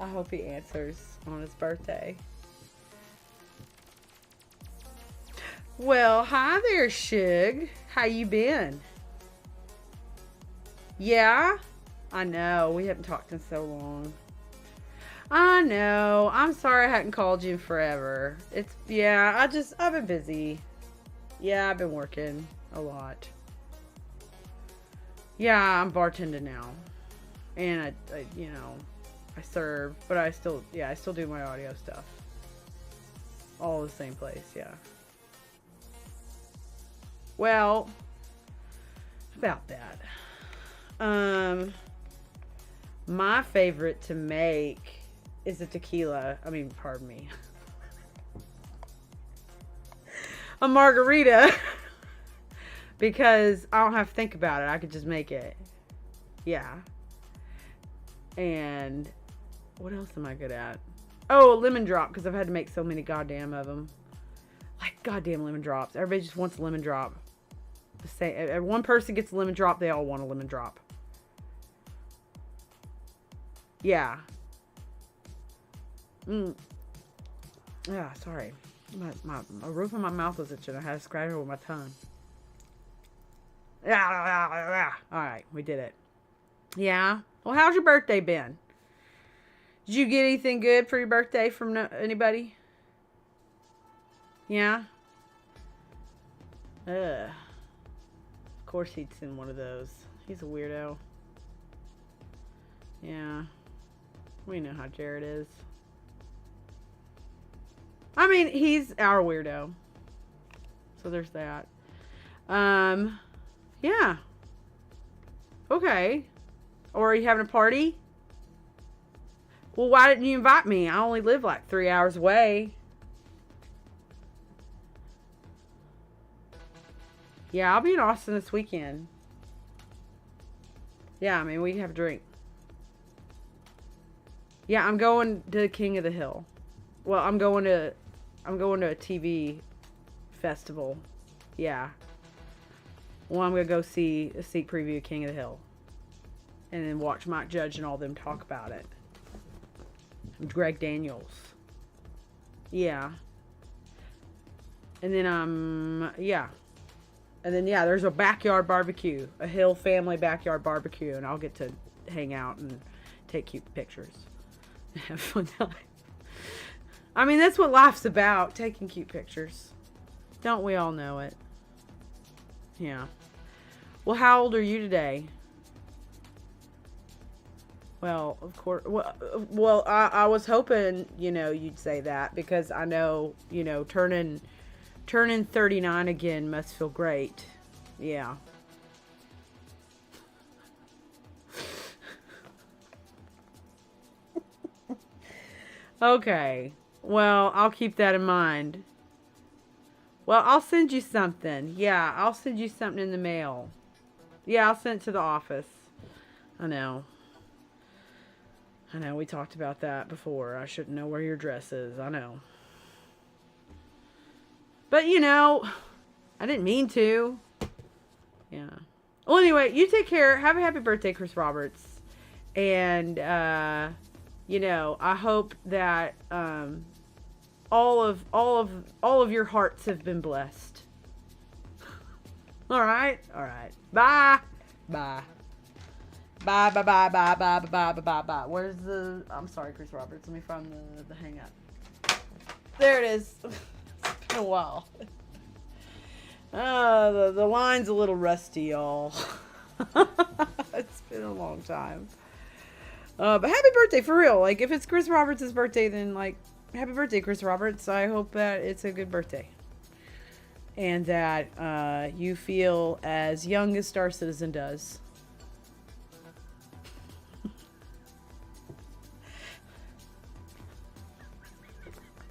A: I hope he answers on his birthday. Well, hi there, Shug. How you been? Yeah? I know. We haven't talked in so long. I know. I'm sorry I hadn't called you in forever. I've been busy. Yeah, I've been working a lot. Yeah, I'm bartending now. And I serve, but I still do my audio stuff. All the same place, yeah. Well, about that. My favorite to make is a tequila. Pardon me. A margarita. Because I don't have to think about it. I could just make it. Yeah. And what else am I good at? Oh, a lemon drop, because I've had to make so many goddamn of them. Like goddamn lemon drops. Everybody just wants a lemon drop. The same. One person gets a lemon drop, they all want a lemon drop. Yeah. Yeah, sorry. My roof of my mouth was itching. I had to scratch it with my tongue. Yeah. All right, we did it. Yeah. Well, how's your birthday been? Did you get anything good for your birthday from anybody? Yeah? Ugh. Of course he'd send one of those. He's a weirdo. Yeah. We know how Jared is. He's our weirdo. So there's that. Yeah. Okay. Or are you having a party? Well, why didn't you invite me? I only live like 3 hours away. Yeah, I'll be in Austin this weekend. Yeah, we can have a drink. Yeah, I'm going to King of the Hill. Well, I'm going to a TV festival. Yeah. Well, I'm going to go see a sneak preview of King of the Hill. And then watch Mike Judge and all them talk about it. Greg Daniels. Yeah. And then, yeah. And then, yeah, there's a backyard barbecue. A Hill family backyard barbecue. And I'll get to hang out and take cute pictures, and have fun time. I mean, that's what life's about, taking cute pictures. Don't we all know it? Yeah. Well, how old are you today? Well, of course. Well, I was hoping, you know, you'd say that, because I know, you know, turning 39 again must feel great. Yeah. Okay. Well, I'll keep that in mind. Well, I'll send you something. Yeah, I'll send you something in the mail. Yeah, I'll send it to the office. I know, we talked about that before. I shouldn't know where your dress is. I know. But, you know, I didn't mean to. Yeah. Well, anyway, you take care. Have a happy birthday, Chris Roberts. And, you know, I hope that all of your hearts have been blessed. All right? All right. Bye. Bye. Bye, bye, bye, bye, bye, bye, bye, bye, bye. Where's the... I'm sorry, Chris Roberts. Let me find the hang up. There it is. It's been a while. The line's a little rusty, y'all. It's been a long time. But happy birthday, for real. Like, if it's Chris Roberts' birthday, then, like, happy birthday, Chris Roberts. I hope that it's a good birthday. And that you feel as young as Star Citizen does.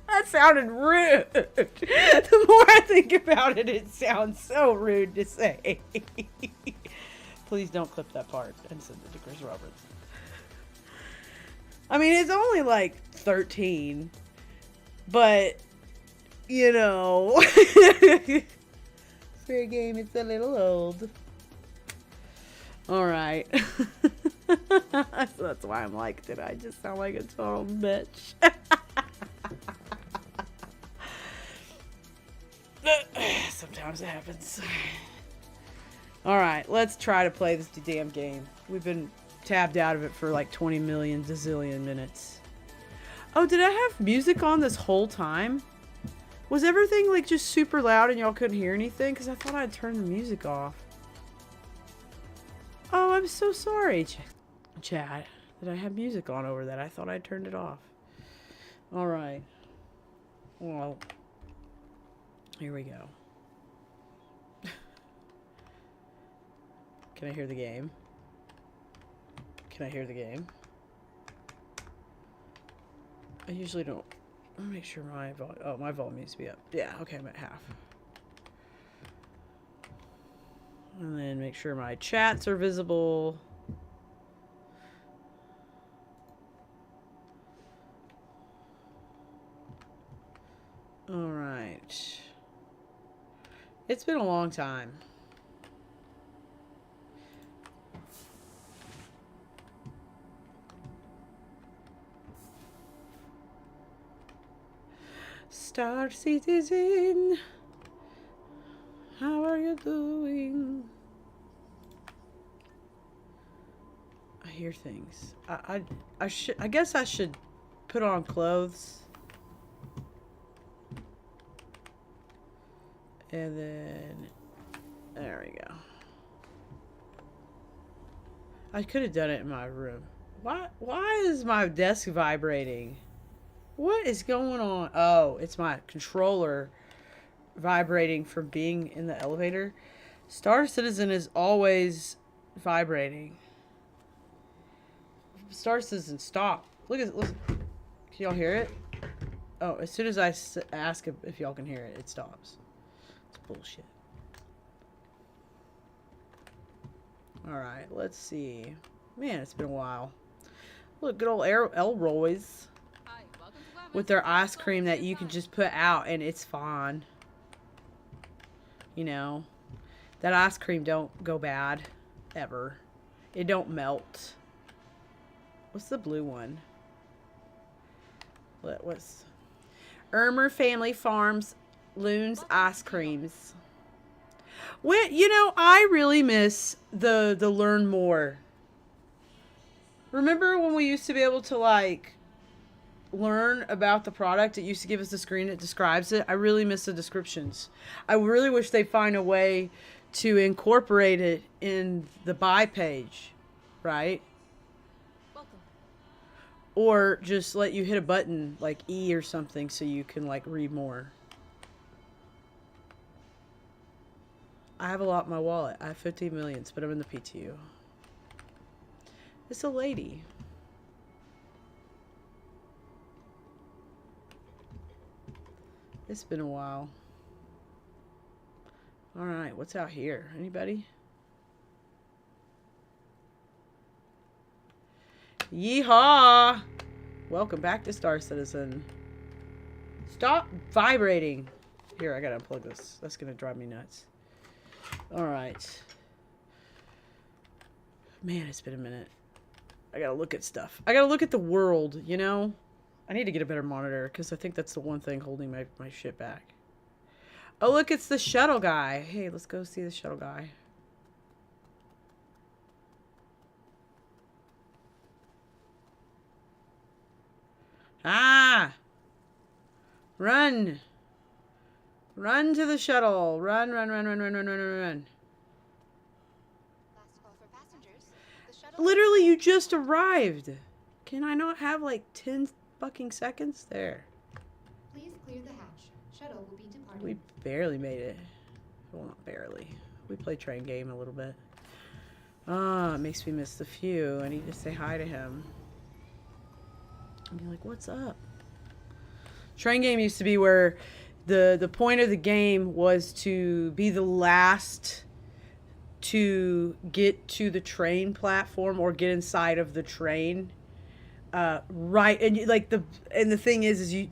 A: That sounded rude. The more I think about it, it sounds so rude to say. Please don't clip that part and send it to Chris Roberts. I mean, it's only like 13. But, you know. Fair game, it's a little old. Alright. So that's why I'm like, did I just sound like a total bitch? Sometimes it happens. Alright, let's try to play this damn game. We've been tabbed out of it for like 20 million zillion minutes. Oh, did I have music on this whole time? Was everything like just super loud and y'all couldn't hear anything? Because I thought I'd turned the music off. Oh, I'm so sorry, Chad, that I had music on over that. I thought I'd turned it off. Alright. Well, here we go. Can I hear the game? Can I hear the game? I usually don't. Let me make sure my volume. Oh, my volume needs to be up. Yeah, okay, I'm at half. And then make sure my chats are visible. All right. It's been a long time. Star Citizen, how are you doing? I hear things. I guess I should put on clothes. And then there we go. I could have done it in my room. Why is my desk vibrating? What is going on? Oh, it's my controller vibrating from being in the elevator. Star Citizen is always vibrating. Star Citizen, stop. Listen. Can y'all hear it? Oh, as soon as I ask if y'all can hear it, it stops. It's bullshit. Alright, let's see. Man, it's been a while. Look, good old Elroy's. With their ice cream that you can just put out and it's fine. You know, that ice cream don't go bad ever. It don't melt. What's the blue one? What's Ermer Family Farms Loon's ice creams. When, you know, I really miss the Learn More. Remember when we used to be able to, like, learn about the product? It used to give us the screen that describes it. I really miss the descriptions. I really wish they find a way to incorporate it in the buy page, right?
D: Welcome.
A: Or just let you hit a button like E or something so you can like read more. I have a lot in my wallet. I have 15 millions, but I'm in the PTU. It's a lady. It's been a while. All right, what's out here? Anybody? Yeehaw! Welcome back to Star Citizen. Stop vibrating. Here, I gotta unplug this. That's gonna drive me nuts. All right. Man, it's been a minute. I gotta look at stuff. I gotta look at the world, you know? I need to get a better monitor, because I think that's the one thing holding my shit back. Oh, look, it's the shuttle guy. Hey, let's go see the shuttle guy. Ah! Run! Run to the shuttle. Run, run, run, run, run, run, run, run, run.
D: Last call for passengers. The shuttle.
A: Literally, you just arrived. Can I not have like 10 fucking seconds? There.
D: Please clear the hatch. Shuttle will be departing.
A: We barely made it. Well, not barely. We played train game a little bit. Ah, it makes me miss the few. I need to say hi to him. And be like, what's up? Train game used to be where the point of the game was to be the last to get to the train platform or get inside of the train. Right, and the thing is you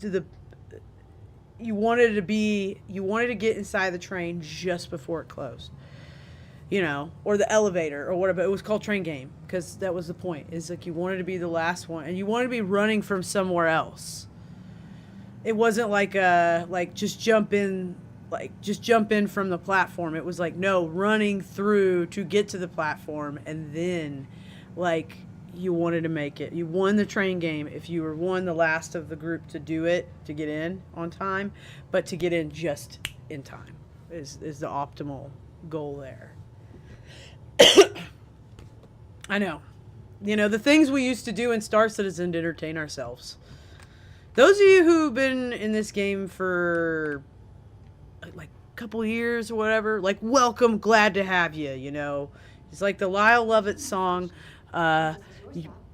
A: wanted to get inside the train just before it closed, you know, or the elevator or whatever. It was called train game because that was the point. Is like you wanted to be the last one, and you wanted to be running from somewhere else. It wasn't like just jump in from the platform. It was like no, running through to get to the platform, and then like you wanted to make it. You won the train game if you were the last of the group to do it, to get in on time, but to get in just in time is the optimal goal there. I know. You know, the things we used to do in Star Citizen to entertain ourselves. Those of you who've been in this game for like a couple years or whatever, like welcome, glad to have you, you know. It's like the Lyle Lovett song,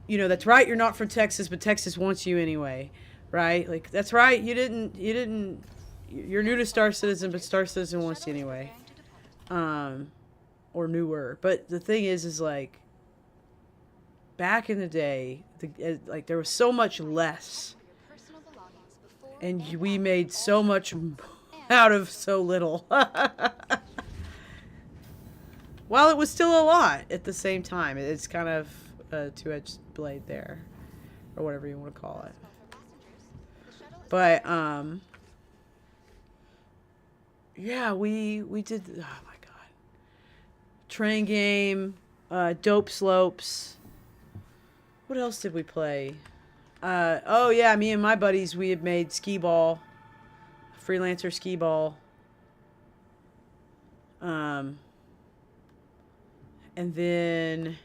A: you know, that's right, you're not from Texas, but Texas wants you anyway, right? Like, that's right, you're new to Star Citizen, but Star Citizen wants you anyway. Or newer. But the thing is like, back in the day, like, there was so much less, and we made so much out of so little. While it was still a lot at the same time. It's kind of a two-edged blade there, or whatever you want to call it. But yeah, we did. Oh my god, train game, dope slopes. What else did we play? Oh yeah, me and my buddies, we had made skee ball, freelancer skee ball. And then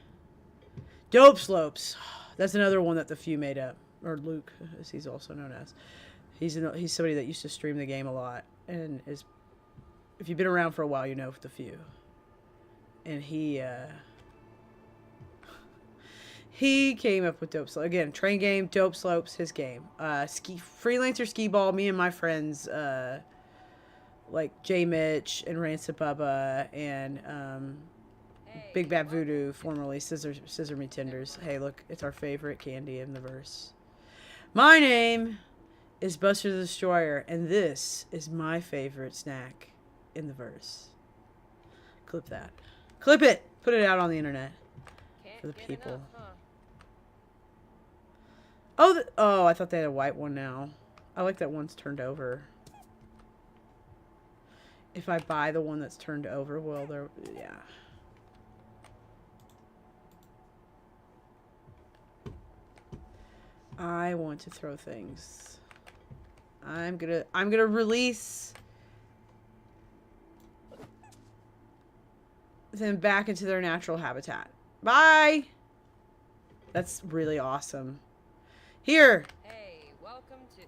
A: dope slopes. That's another one that the few made up, or Luke, as he's also known as. He's somebody that used to stream the game a lot, and is, if you've been around for a while, you know the few. And he came up with dope slopes again. Train game, dope slopes, his game. Freelancer skee ball. Me and my friends, like J Mitch and Rancid Bubba and Big Bad Voodoo, formerly Scissor Me Tenders. Hey, look, it's our favorite candy in the verse. My name is Buster the Destroyer, and this is my favorite snack in the verse. Clip that. Clip it! Put it out on the internet for the people. Oh, I thought they had a white one now. I like that one's turned over. If I buy the one that's turned over, well, yeah. I want to throw things. I'm gonna release them back into their natural habitat. Bye! That's really awesome. Here!
E: Hey, welcome to...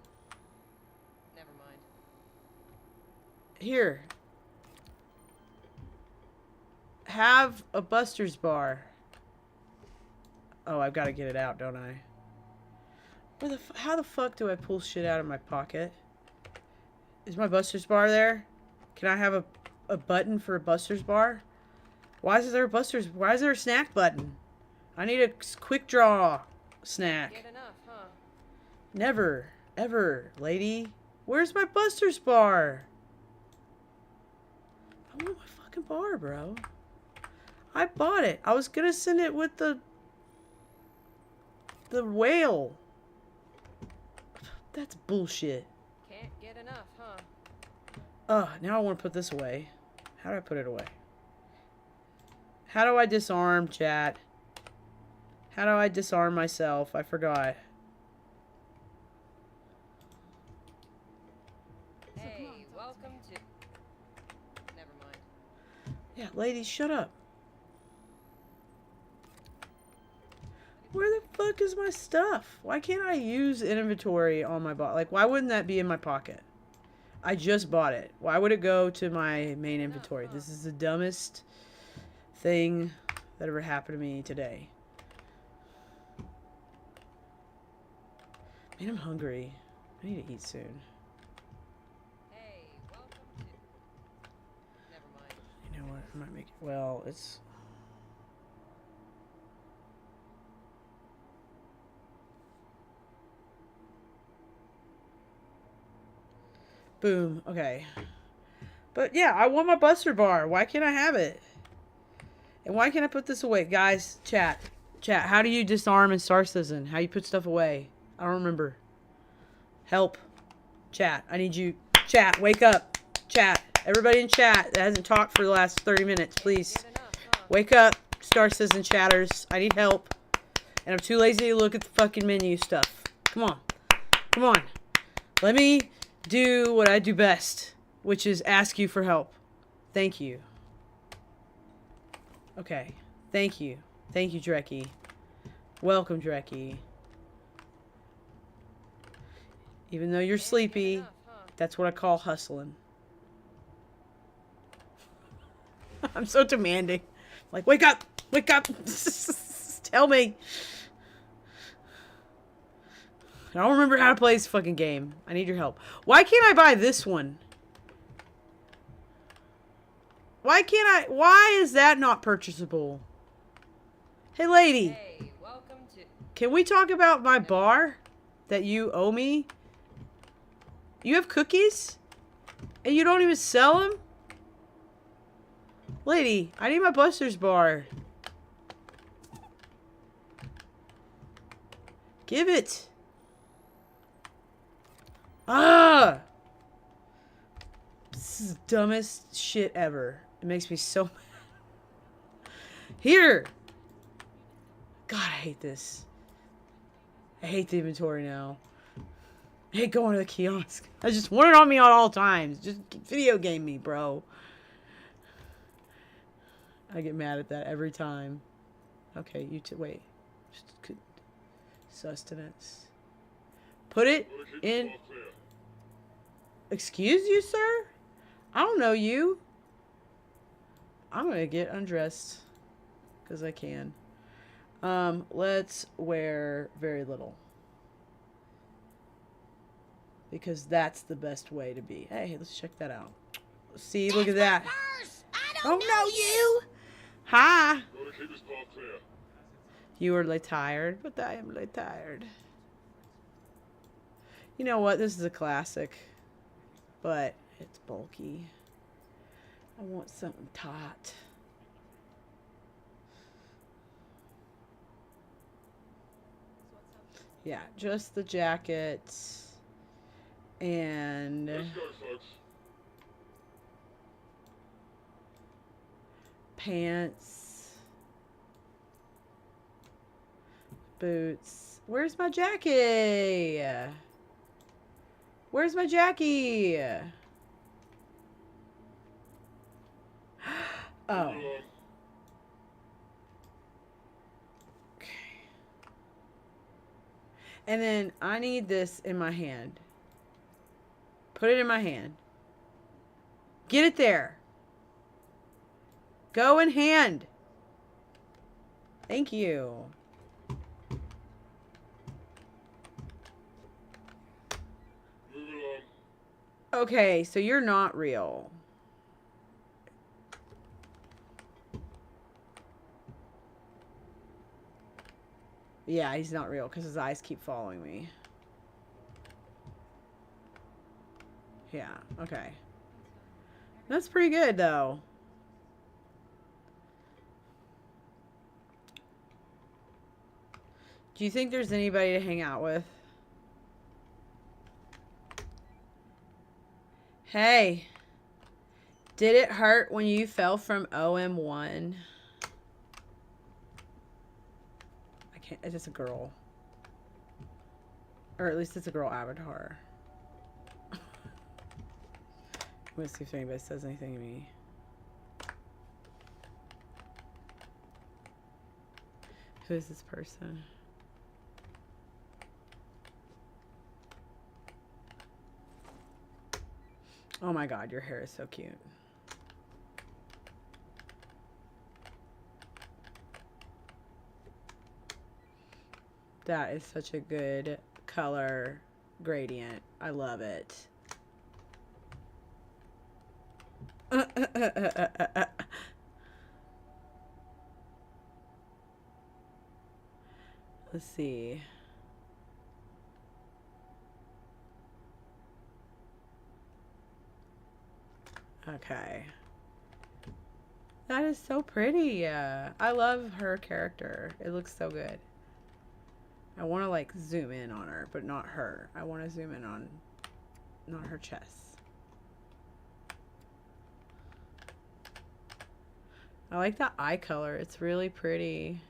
E: Never mind.
A: Here. Have a Buster's bar. Oh, I've got to get it out, don't I? How the fuck do I pull shit out of my pocket? Is my Buster's bar there? Can I have a button for a Buster's bar? Why is there a snack button? I need a quick draw snack.
E: Get enough, huh?
A: Never. Ever, lady. Where's my Buster's bar? I want my fucking bar, bro. I bought it. I was gonna send it with the whale. That's bullshit.
E: Can't get enough, huh?
A: Ugh, now I want to put this away. How do I put it away? How do I disarm, chat? How do I disarm myself? I forgot.
E: Hey, welcome to... Never mind.
A: Yeah, ladies, shut up. Where the fuck is my stuff? Why can't I use inventory on my bot? Like, why wouldn't that be in my pocket? I just bought it. Why would it go to my main inventory? This is the dumbest thing that ever happened to me today. Man, I'm hungry. I need to eat soon.
E: Hey, welcome to... Never mind.
A: You know what? I might make it. Well, it's... Boom. Okay. But yeah, I want my Buster bar. Why can't I have it? And why can't I put this away? Guys, chat. Chat, how do you disarm in Star Citizen? How you put stuff away? I don't remember. Help. Chat, I need you. Chat, wake up. Chat. Everybody in chat that hasn't talked for the last 30 minutes, please.
E: Get enough, huh?
A: Wake up, Star Citizen chatters. I need help. And I'm too lazy to look at the fucking menu stuff. Come on. Come on. Let me do what I do best, which is ask you for help. Thank you. Okay. Thank you. Thank you, Drekkie. Welcome, Drekkie. Even though you're sleepy,
E: Enough, huh?
A: that's what I call hustling. I'm so demanding. Like, wake up! Wake up! Tell me! I don't remember how to play this fucking game. I need your help. Why can't I buy this one? Why can't I... Why is that not purchasable? Hey, lady.
E: Hey, welcome to...
A: Can we talk about my bar that you owe me? You have cookies? And you don't even sell them? Lady, I need my Buster's bar. Give it. Ah! This is the dumbest shit ever. It makes me so mad. Here! God, I hate this. I hate the inventory now. I hate going to the kiosk. I just want it on me at all times. Just video game me, bro. I get mad at that every time. Okay, wait. Sustenance. Put it in... Excuse you, sir? I don't know you. I'm gonna get undressed. Because I can. Let's wear very little. Because that's the best way to be. Hey, let's check that out. See, look at that.
B: I don't know you.
A: Hi. You are like tired, but I am like tired. You know what? This is a classic. But it's bulky. I want something taut. Yeah, just the jacket and pants, boots. Where's my Jackie? Where's my Jackie? Oh. Okay. And then I need this in my hand. Put it in my hand. Get it there. Go in hand. Thank you. Okay, so you're not real. Yeah, he's not real because his eyes keep following me. Yeah, okay. That's pretty good, though. Do you think there's anybody to hang out with? Hey. Did it hurt when you fell from OM1? I can't. It's just a girl. Or at least it's a girl avatar. I'm gonna see if anybody says anything to me. Who is this person? Oh my god, your hair is so cute. That is such a good color gradient. I love it. Let's see. Okay. That is so pretty. I love her character. It looks so good. I want to like zoom in on her, but not her. I want to zoom in on not her chest. I like the eye color. It's really pretty.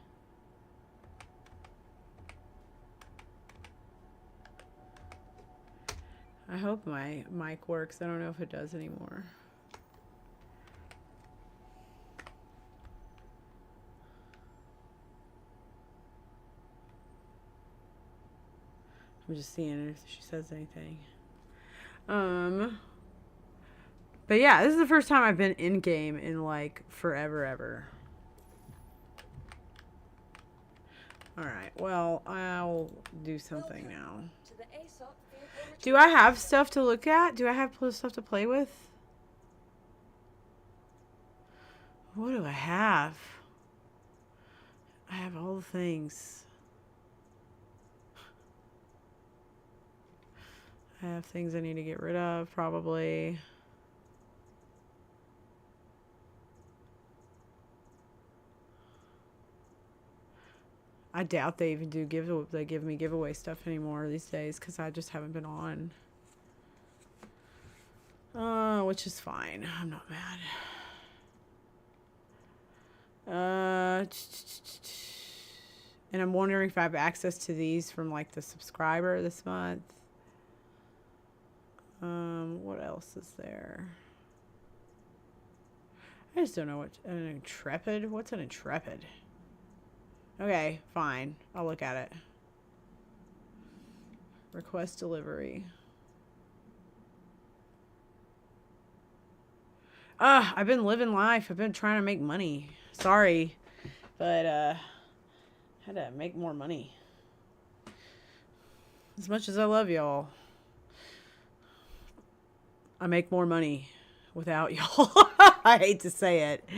A: I hope my mic works. I don't know if it does anymore. I'm just seeing if she says anything. But yeah, this is the first time I've been in game in like forever ever. Alright, well, I'll do something now. Do I have stuff to look at? Do I have stuff to play with? What do I have? I have all the things. I have things I need to get rid of, probably. I doubt they even do give me giveaway stuff anymore these days because I just haven't been on. Which is fine. I'm not mad. And I'm wondering if I have access to these from like the subscriber this month. What else is there? I just don't know what an intrepid. What's an intrepid? Okay, fine. I'll look at it. Request delivery. I've been living life. I've been trying to make money. Sorry, but had to make more money. As much as I love y'all, I make more money without y'all. I hate to say it.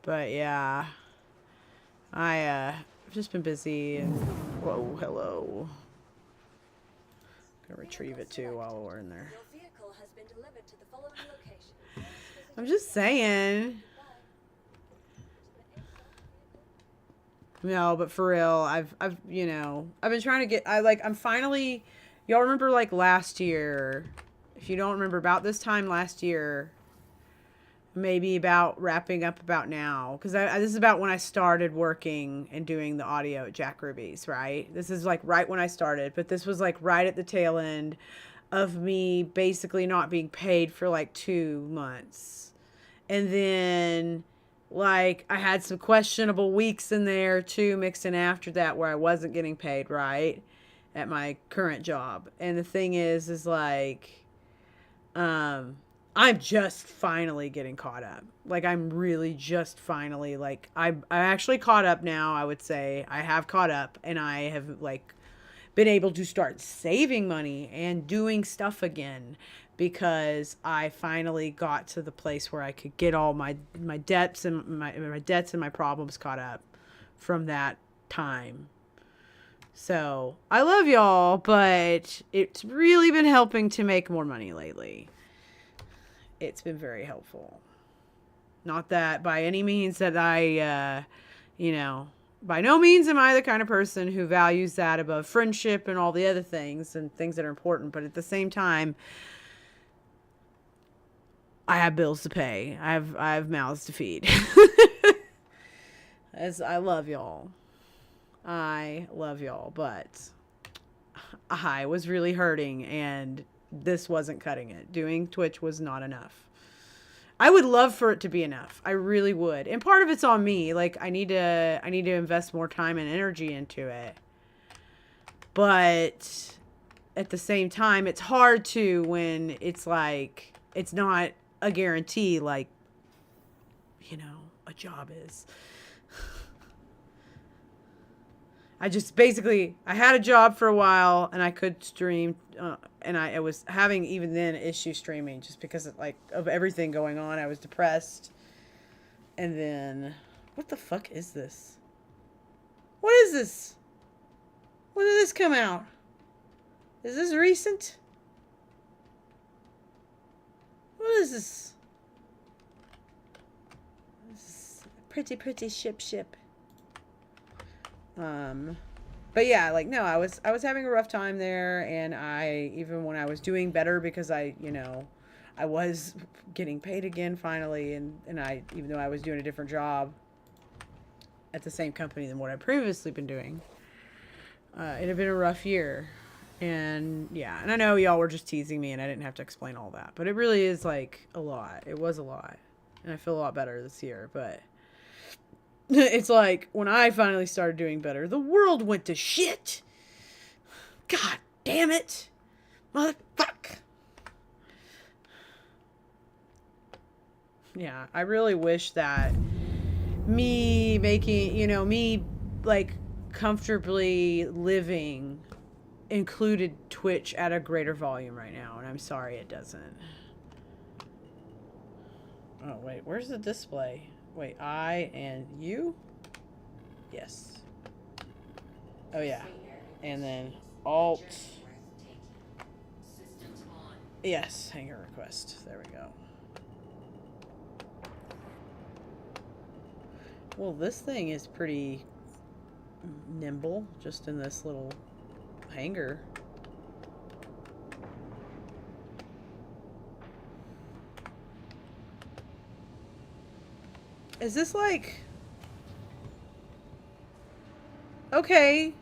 A: But yeah, I've just been busy and whoa, hello. Gonna retrieve it too while we're in there.
E: Your vehicle has been delivered to the following location.
A: I'm just saying. No, but for real, I've you know, I've been trying to get I'm finally, y'all remember like last year, if you don't remember, about this time last year, maybe about wrapping up about now, because this is about when I started working and doing the audio at Jack Ruby's, right? This is like right when I started, but this was like right at the tail end of me basically not being paid for like 2 months. And then like I had some questionable weeks in there too, mixed in after that, where I wasn't getting paid right at my current job. And the thing is like, I'm just finally getting caught up. Like, I'm really just finally, like, I'm actually caught up now, I would say. I have caught up, and I have, like, been able to start saving money and doing stuff again, because I finally got to the place where I could get all my debts and my debts and my problems caught up from that time. So, I love y'all, but it's really been helping to make more money lately. It's been very helpful. Not that by any means that I, by no means am I the kind of person who values that above friendship and all the other things and things that are important. But at the same time, I have bills to pay. I have mouths to feed. As I love y'all. I love y'all, but I was really hurting, and this wasn't cutting it. Doing Twitch was not enough. I would love for it to be enough. I really would. And part of it's on me. Like, I need to invest more time and energy into it. But at the same time, it's hard to when it's like, it's not a guarantee like, a job is. I just basically, I had a job for a while and I could stream, and I was having even then issue streaming just because of everything going on. I was depressed. And then, what the fuck is this? What is this? When did this come out? Is this recent? What is this? This is pretty ship. But yeah, like, no, I was having a rough time there, and even when I was doing better, because I was getting paid again finally, and even though I was doing a different job at the same company than what I'd previously been doing, it had been a rough year. And yeah, and I know y'all were just teasing me and I didn't have to explain all that, but it really is like a lot. It was a lot, and I feel a lot better this year, but it's like, when I finally started doing better, the world went to shit. God damn it. Motherfuck. Yeah, I really wish that me making, me, like, comfortably living included Twitch at a greater volume right now, and I'm sorry it doesn't. Oh, wait, where's the display? Wait, I and you? Yes. Oh, yeah. And then Alt. Yes, hanger request. There we go. Well, this thing is pretty nimble, just in this little hanger. Is this like... Okay.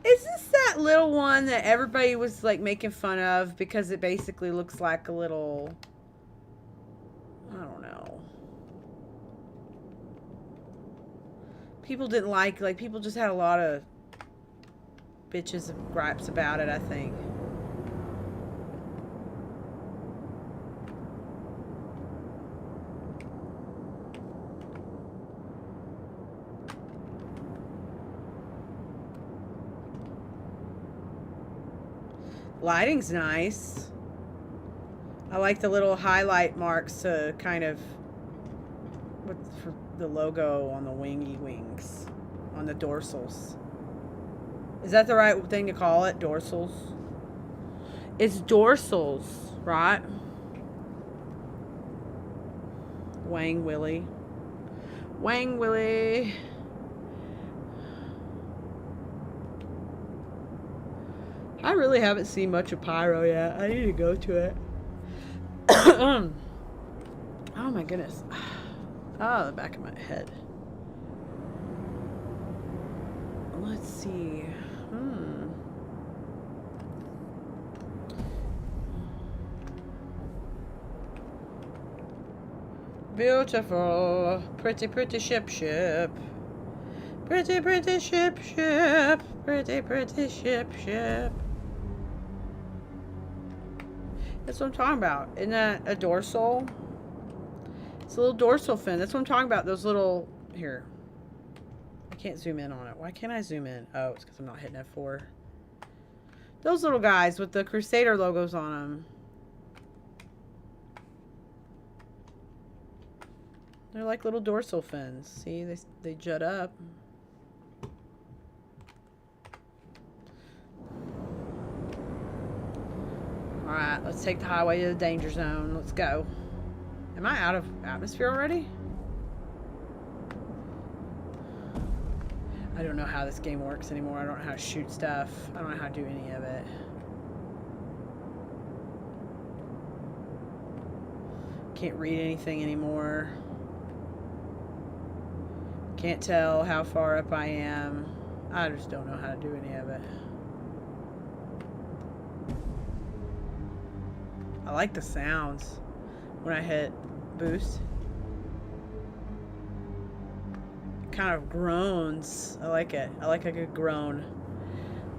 A: Is this that little one that everybody was like making fun of because it basically looks like a little... I don't know. People didn't like people just had a lot of bitches and gripes about it, I think. Lighting's nice. I like the little highlight marks to kind of, for the logo on the wings, on the dorsals. Is that the right thing to call it? Dorsals? It's dorsals, right? Wang Willie. Wang Willie. I really haven't seen much of Pyro yet. I need to go to it. Oh my goodness. Oh, the back of my head. Let's see. Beautiful. Pretty, pretty ship. Pretty, pretty ship. Pretty, pretty ship. That's what I'm talking about. Isn't that a dorsal? It's a little dorsal fin. That's what I'm talking about. Those little... Here. I can't zoom in on it. Why can't I zoom in? Oh, it's because I'm not hitting F4. Those little guys with the Crusader logos on them. They're like little dorsal fins. See? They jut up. Alright, let's take the highway to the danger zone. Let's go. Am I out of atmosphere already? I don't know how this game works anymore. I don't know how to shoot stuff. I don't know how to do any of it. Can't read anything anymore. Can't tell how far up I am. I just don't know how to do any of it. I like the sounds when I hit boost. It kind of groans. I like it. I like a good groan.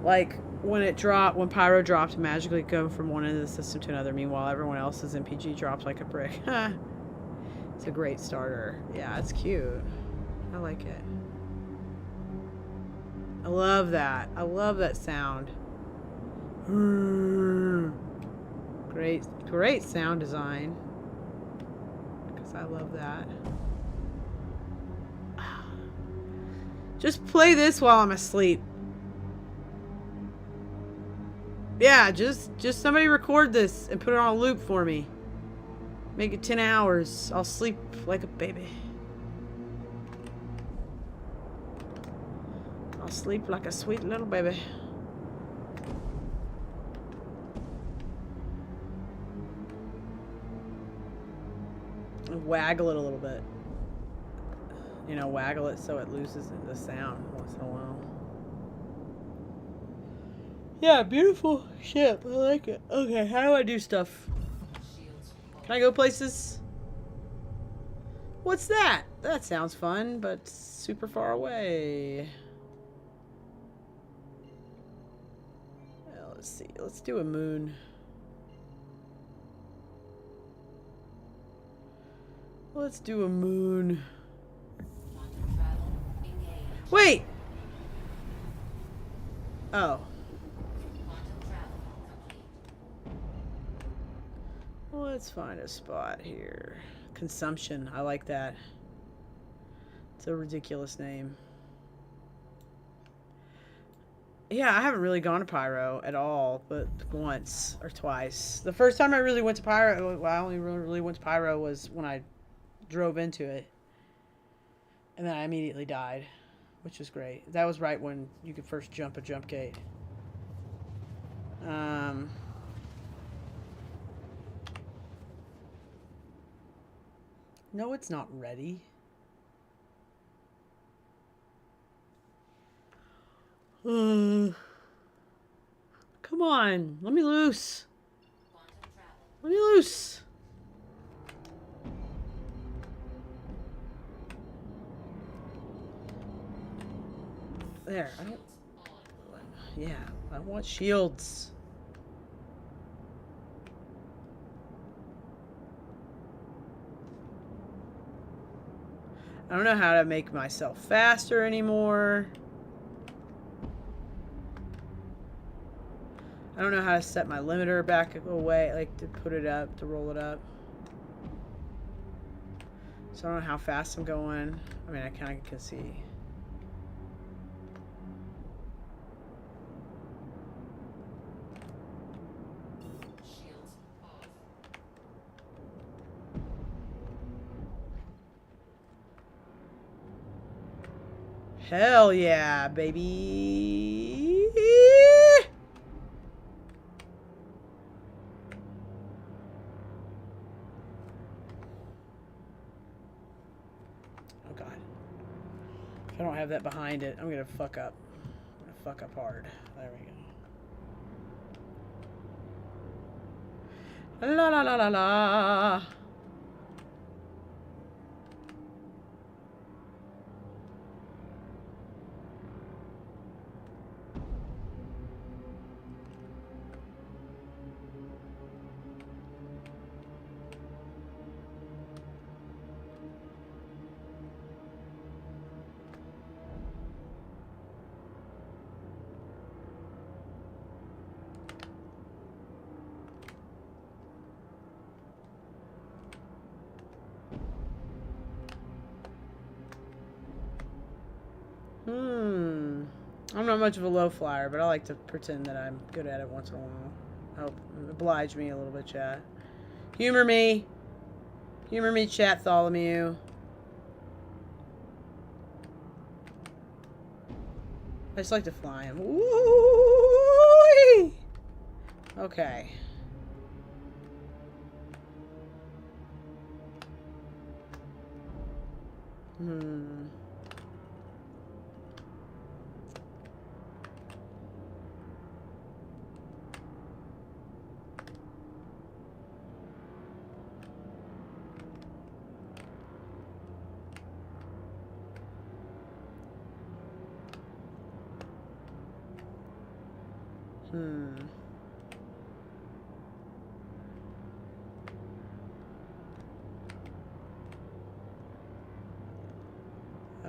A: Like when when Pyro dropped, magically go from one end of the system to another. Meanwhile, everyone else's MPG drops like a brick. It's a great starter. Yeah, it's cute. I like it. I love that. I love that sound. Great sound design. Because I love that. Just play this while I'm asleep. Yeah, just somebody record this and put it on a loop for me. Make it 10 hours. I'll sleep like a baby. I'll sleep like a sweet little baby. Waggle it a little bit. You know, waggle it so it loses the sound once in a while. Yeah, beautiful ship. I like it. Okay, how do I do stuff? Can I go places? What's that? That sounds fun, but super far away. Well, let's see. Let's do a moon. Let's do a moon. Wait! Oh. Let's find a spot here. Consumption. I like that. It's a ridiculous name. Yeah, I haven't really gone to Pyro at all, but once or twice. The first time I really went to Pyro, well, I only really went to Pyro was when I drove into it. And then I immediately died, which was great. That was right when you could first jump a jump gate. No, it's not ready. Come on, let me loose. Let me loose. There, I don't... Yeah, I want shields. I don't know how to make myself faster anymore. I don't know how to set my limiter back away, like to put it up, to roll it up. So I don't know how fast I'm going. I mean, I kind of can see. Hell yeah, baby. God. If I don't have that behind it, I'm gonna fuck up. I'm gonna fuck up hard. There we go. La la la la la. I'm not much of a low flyer, but I like to pretend that I'm good at it once in a while. Help oblige me a little bit, chat. Humor me. Humor me, chat Tholomew. I just like to fly him. Woo-wee! Okay.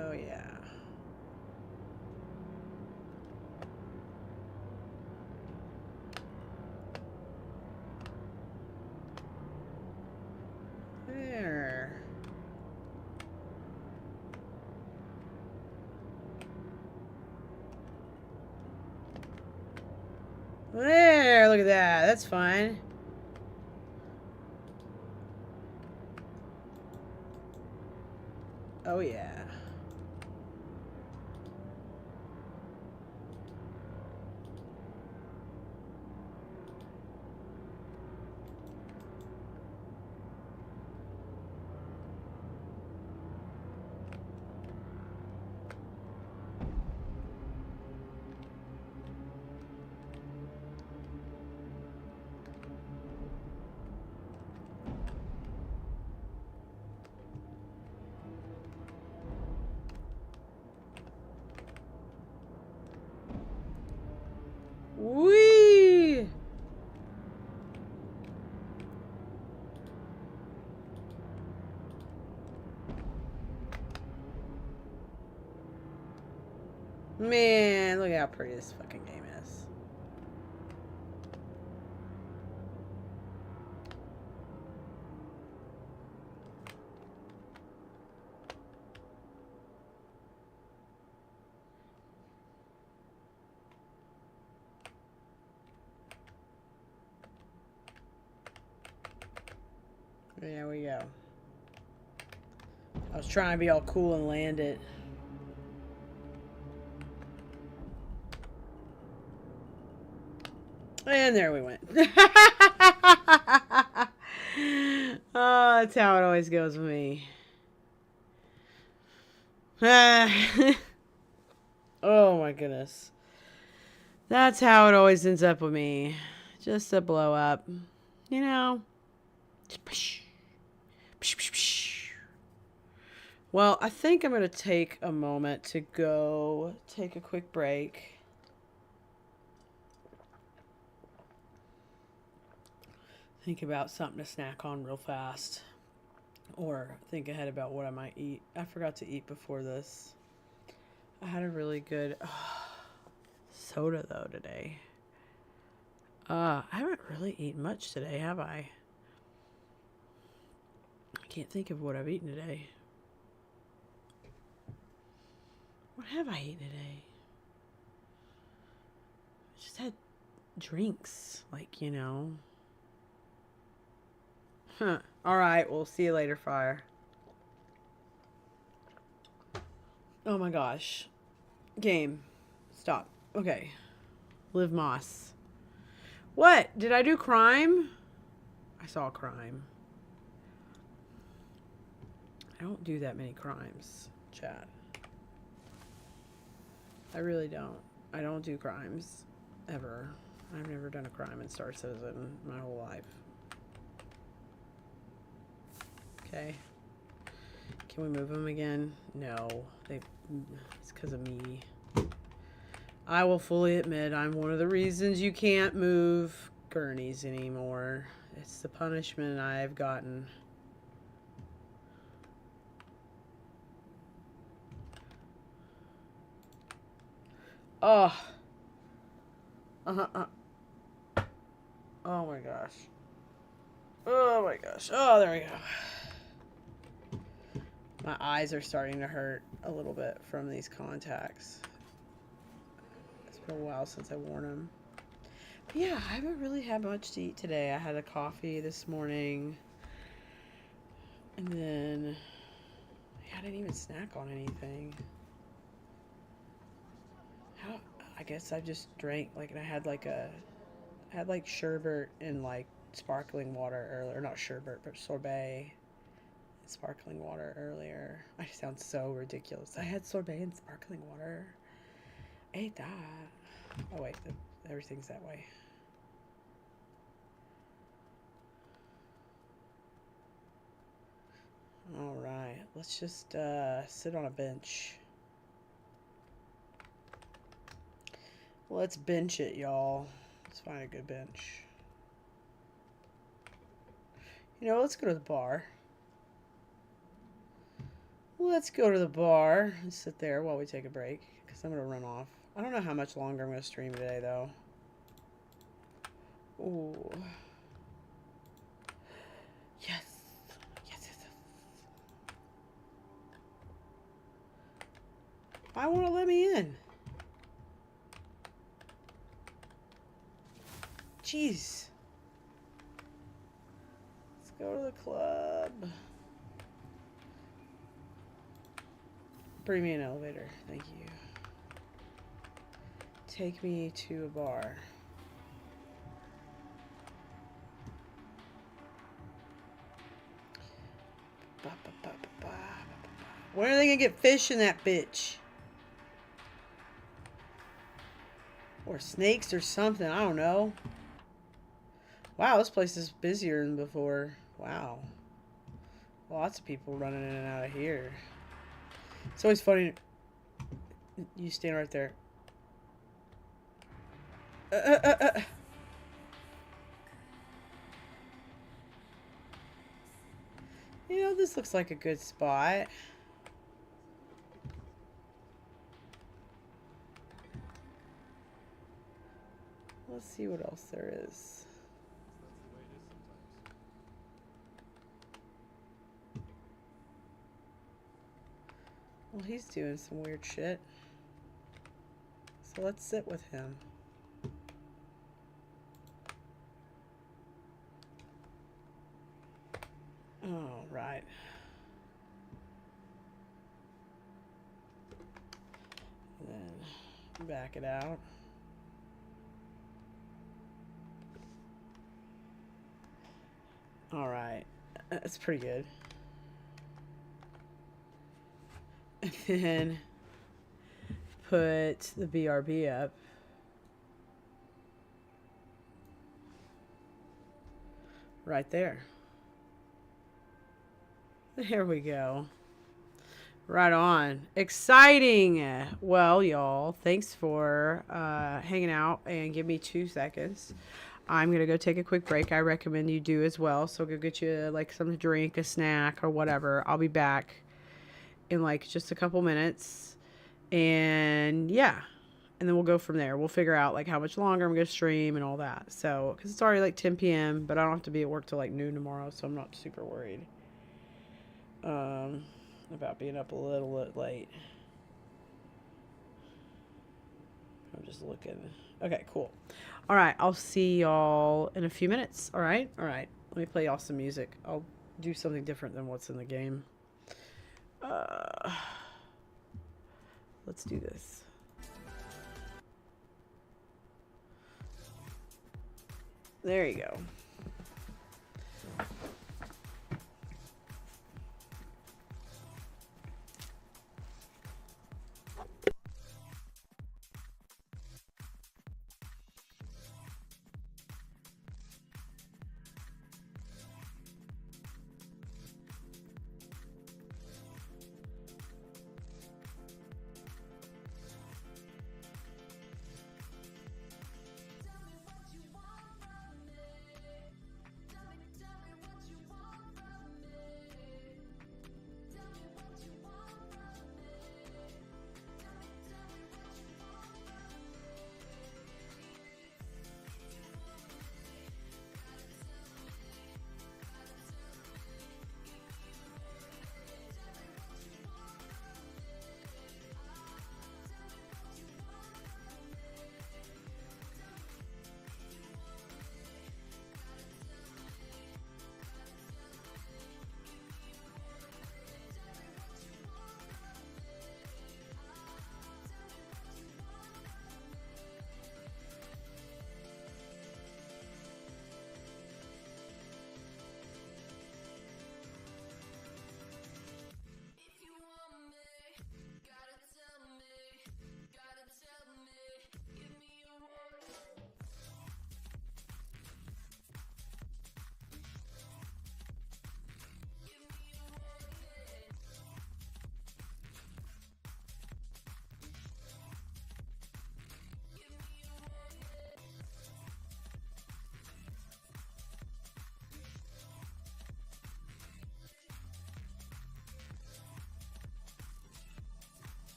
A: Oh, yeah. There. There, look at that. That's fine. Oh, yeah. Whee! Man, look how pretty this fucking game is. There we go. I was trying to be all cool and land it. And there we went. Oh, that's how it always goes with me. Oh my goodness. That's how it always ends up with me. Just a blow up. You know? Well, I think I'm going to take a moment to go take a quick break. Think about something to snack on real fast. Or think ahead about what I might eat. I forgot to eat before this. I had a really good soda, though, today. I haven't really eaten much today, have I? I can't think of what I've eaten today. What have I eaten today? I just had drinks, like, you know. Huh. Alright, we'll see you later, Fire. Oh my gosh. Game. Stop. Okay. Liv Moss. What? Did I do crime? I saw a crime. I don't do that many crimes. chat. I really don't. I don't do crimes. Ever. I've never done a crime in Star Citizen my whole life. Okay. Can we move them again? No. It's because of me. I will fully admit I'm one of the reasons you can't move gurneys anymore. It's the punishment I've gotten. Oh. Oh my gosh. Oh my gosh. Oh, there we go. My eyes are starting to hurt a little bit from these contacts. It's been a while since I worn them. But yeah, I haven't really had much to eat today. I had a coffee this morning. And then I didn't even snack on anything. I guess I just drank like, and I had like sherbet and like sparkling water earlier. Not sherbet, but sorbet and sparkling water earlier. I sound so ridiculous. I had sorbet and sparkling water. I ate that. Oh wait, everything's that way. All right, let's just sit on a bench. Let's bench it, y'all. Let's find a good bench. You know, let's go to the bar. Let's go to the bar and sit there while we take a break, because I'm going to run off. I don't know how much longer I'm going to stream today, though. Ooh. Yes. Yes, yes, yes. Why won't it let me in? Jeez. Let's go to the club. Bring me an elevator. Thank you. Take me to a bar. When are they gonna get fish in that bitch? Or snakes or something. I don't know. Wow, this place is busier than before. Wow. Lots of people running in and out of here. It's always funny. You stand right there. You know, this looks like a good spot. Let's see what else there is. Well, he's doing some weird shit. So let's sit with him. All right. And then back it out. All right. That's pretty good. And then put the BRB up. Right there. There we go. Right on. Exciting. Well, y'all, thanks for hanging out, and give me 2 seconds. I'm going to go take a quick break. I recommend you do as well. So go get you like something to drink, a snack, or whatever. I'll be back in like just a couple minutes. And yeah. And then we'll go from there. We'll figure out like how much longer I'm going to stream and all that. So, because it's already like 10 p.m., but I don't have to be at work till like noon tomorrow. So I'm not super worried about being up a little bit late. I'm just looking. Okay, cool. All right, I'll see y'all in a few minutes. All right? All right. Let me play y'all some music. I'll do something different than what's in the game. Let's do this. There you go.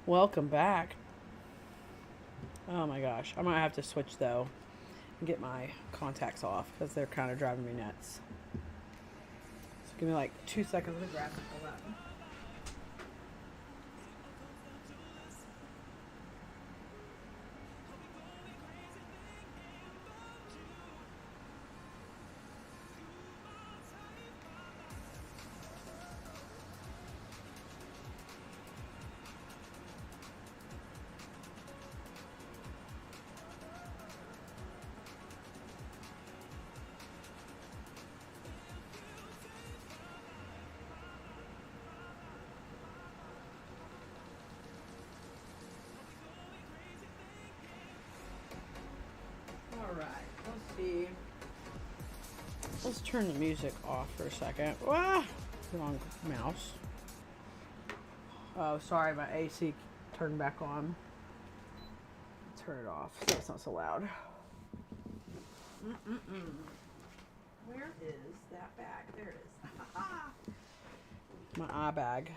A: Welcome back. Oh my gosh. I might have to switch though and get my contacts off because they're kind of driving me nuts. So give me like 2 seconds to grab all that. Alright, let's see. Let's turn the music off for a second. Ah, wrong mouse. Oh, sorry, my AC turned back on. Turn it off so it's not so loud. Where is that bag? There it is. My eye bag.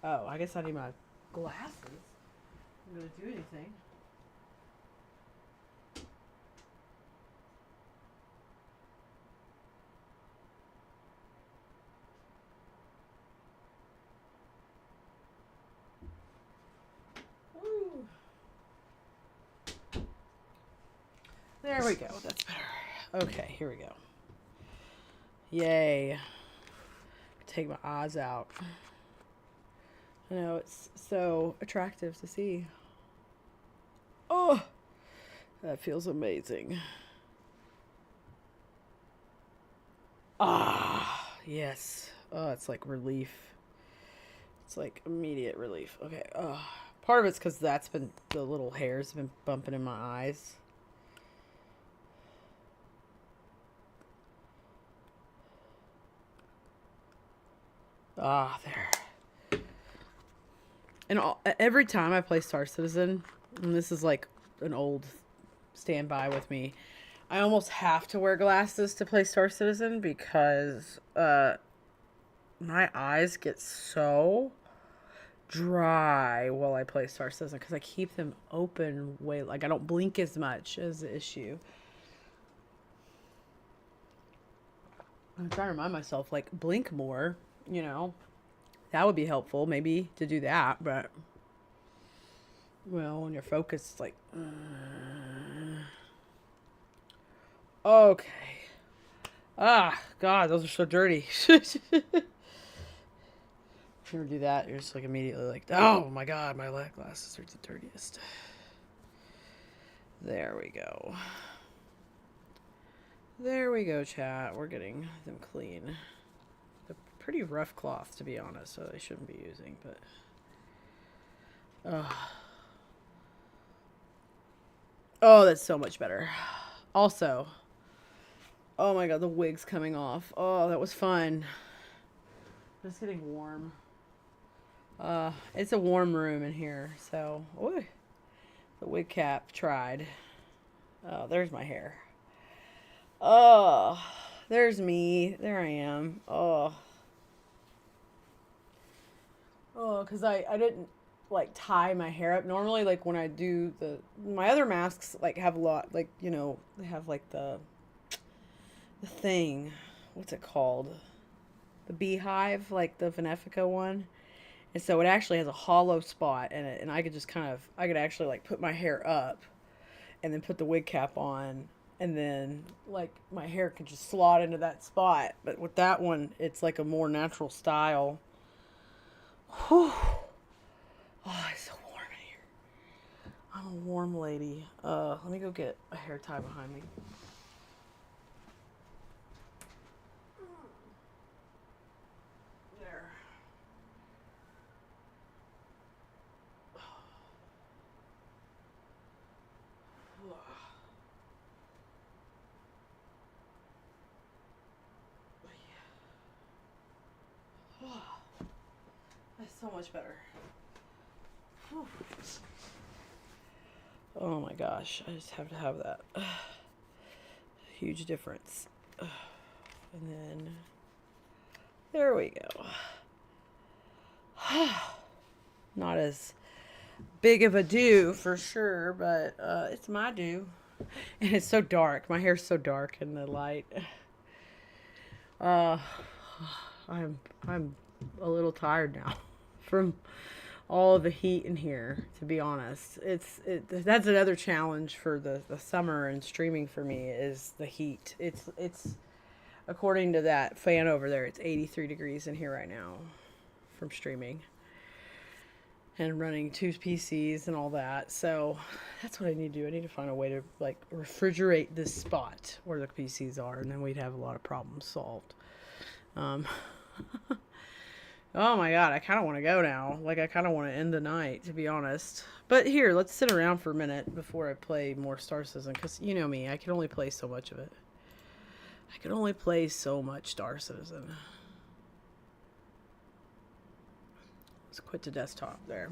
A: Oh, I guess I need my glasses. I'm gonna do anything. Woo. There we go. That's better. Okay, here we go. Yay. Take my eyes out. I know, it's so attractive to see. Oh, that feels amazing. Ah, yes. Oh, it's like relief. It's like immediate relief. Okay. Oh, part of it's because that's been, the little hairs have been bumping in my eyes. Ah, there. And every time I play Star Citizen, and this is like an old standby with me, I almost have to wear glasses to play Star Citizen because my eyes get so dry while I play Star Citizen because I keep them open way, like I don't blink as much as the issue. I'm trying to remind myself, like, blink more, you know. That would be helpful, maybe, to do that, but, well, when you're focused, it's like, okay. Ah, God, those are so dirty. If you ever do that, you're just, like, immediately like, oh, my God, my glasses are the dirtiest. There we go. There we go, chat. We're getting them clean. They're pretty rough cloth, to be honest, so they shouldn't be using, but... Oh, that's so much better. Also, oh my God, the wig's coming off. Oh, that was fun. Just getting warm. It's a warm room in here, so... Ooh, the wig cap tried. Oh, there's my hair. Oh, there's me. There I am. Oh. Oh, because I didn't like tie my hair up. Normally, like when I do my other masks, like have a lot, like, you know, they have like the thing, what's it called? The beehive, like the Venefica one. And so it actually has a hollow spot in it. And I could just I could actually like put my hair up and then put the wig cap on. And then like my hair could just slot into that spot. But with that one, it's like a more natural style. Whew. Oh, it's so warm in here. I'm a warm lady. Let me go get a hair tie behind me. There. That's so much better. Whew. Oh my gosh, I just have to have that. Huge difference. And then, there we go. Not as big of a do for sure, but it's my do. And it's so dark. My hair's so dark in the light. I'm a little tired now from all of the heat in here, to be honest. That's another challenge for the summer and streaming for me is the heat. It's according to that fan over there, it's 83 degrees in here right now from streaming and running 2 PCs and all that. So that's what I need to do. I need to find a way to like refrigerate this spot where the PCs are, and then we'd have a lot of problems solved. Oh my god, I kind of want to go now. Like, I kind of want to end the night, to be honest. But here, let's sit around for a minute before I play more Star Citizen, because you know me, I can only play so much of it. I can only play so much Star Citizen. Let's quit the desktop there.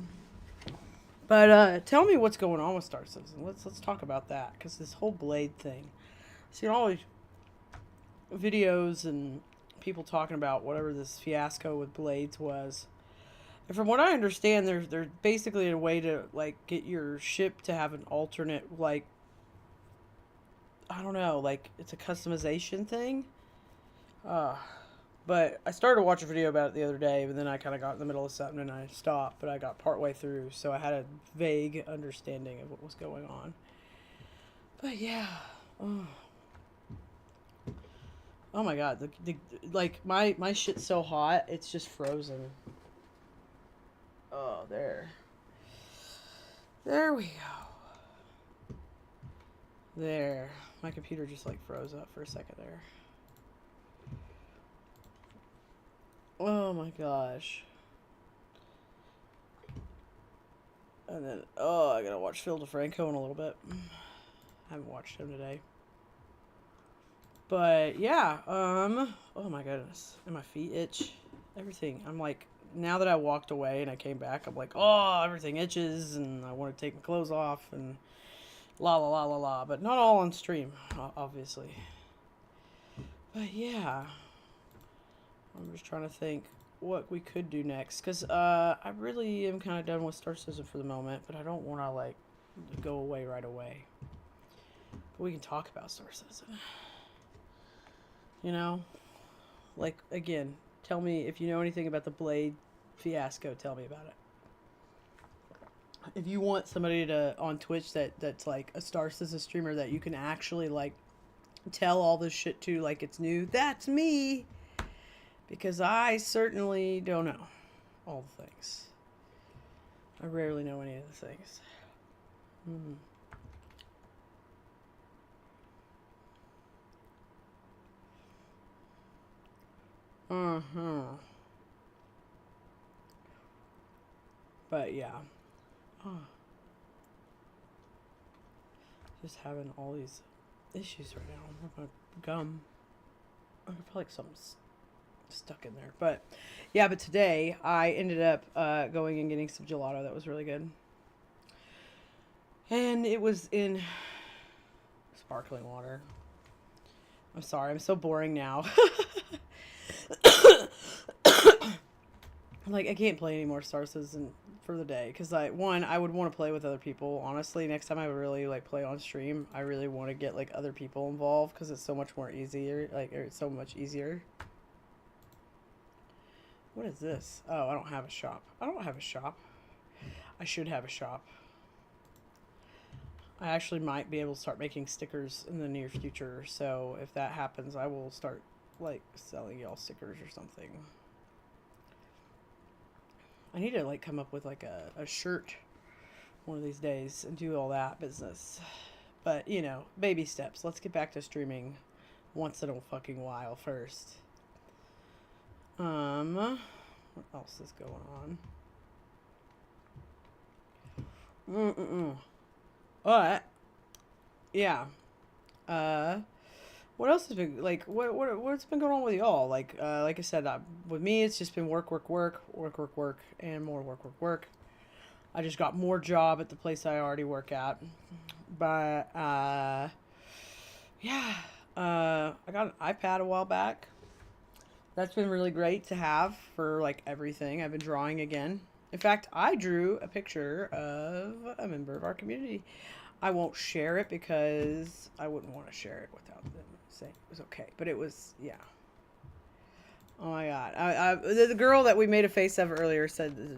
A: But tell me what's going on with Star Citizen. Let's talk about that, because this whole Blade thing. See all these videos and people talking about whatever this fiasco with Blades was. And from what I understand, there's basically a way to like get your ship to have an alternate, like, I don't know, like it's a customization thing. But I started to watch a video about it the other day, but then I kind of got in the middle of something and I stopped, but I got partway through, so I had a vague understanding of what was going on. But yeah. Oh my god, like my shit's so hot, it's just frozen. Oh, there. There we go. There. My computer just like froze up for a second there. Oh my gosh. And then, I gotta watch Phil DeFranco in a little bit. I haven't watched him today. But yeah, oh my goodness, and my feet itch, everything. I'm like, now that I walked away and I came back, I'm like, oh, everything itches, and I want to take my clothes off, and la la la la la. But not all on stream, obviously. But yeah, I'm just trying to think what we could do next, because I really am kind of done with Star Citizen for the moment, but I don't want to like go away right away. But we can talk about Star Citizen. You know, like, again, tell me if you know anything about the Blade fiasco, tell me about it. If you want somebody on Twitch that's like a Star Citizen streamer that you can actually like tell all this shit to like it's new, that's me. Because I certainly don't know all the things. I rarely know any of the things. But yeah. Just having all these issues right now. I'm my gum. I feel like something's stuck in there. But yeah, but today I ended up going and getting some gelato that was really good. And it was in sparkling water. I'm sorry, I'm so boring now. Like, I can't play any more Star Citizen for the day because I would want to play with other people. Honestly, next time I would really like play on stream. I really want to get like other people involved because it's so much more easier. Like, it's so much easier. What is this? Oh, I don't have a shop. I don't have a shop. I should have a shop. I actually might be able to start making stickers in the near future. So if that happens, I will start like selling y'all stickers or something. I need to like come up with like a shirt one of these days and do all that business. But, you know, baby steps. Let's get back to streaming once in a fucking while first. What else is going on? But yeah. What else has been like? What's been going on with y'all? Like I said, with me, it's just been work, and more work. I just got more job at the place I already work at, but yeah, I got an iPad a while back. That's been really great to have for like everything. I've been drawing again. In fact, I drew a picture of a member of our community. I won't share it because I wouldn't want to share it without them saying it was okay. But it was, yeah. Oh my God. The girl that we made a face of earlier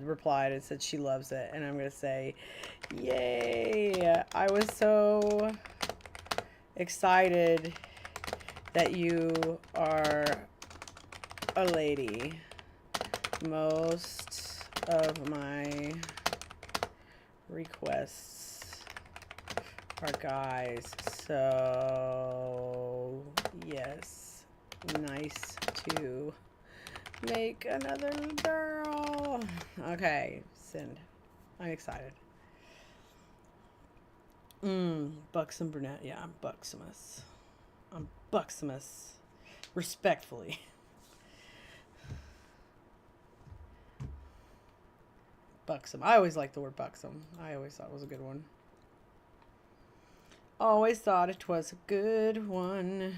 A: replied and said she loves it. And I'm going to say, yay. I was so excited that you are a lady. Most of my requests are guys, so yes, nice to make another girl. Okay, send. I'm excited. Buxom brunette. Yeah, I'm buxomous. I'm buxomous. Respectfully. Buxom. I always liked the word buxom. I always thought it was a good one. Always thought it was a good one.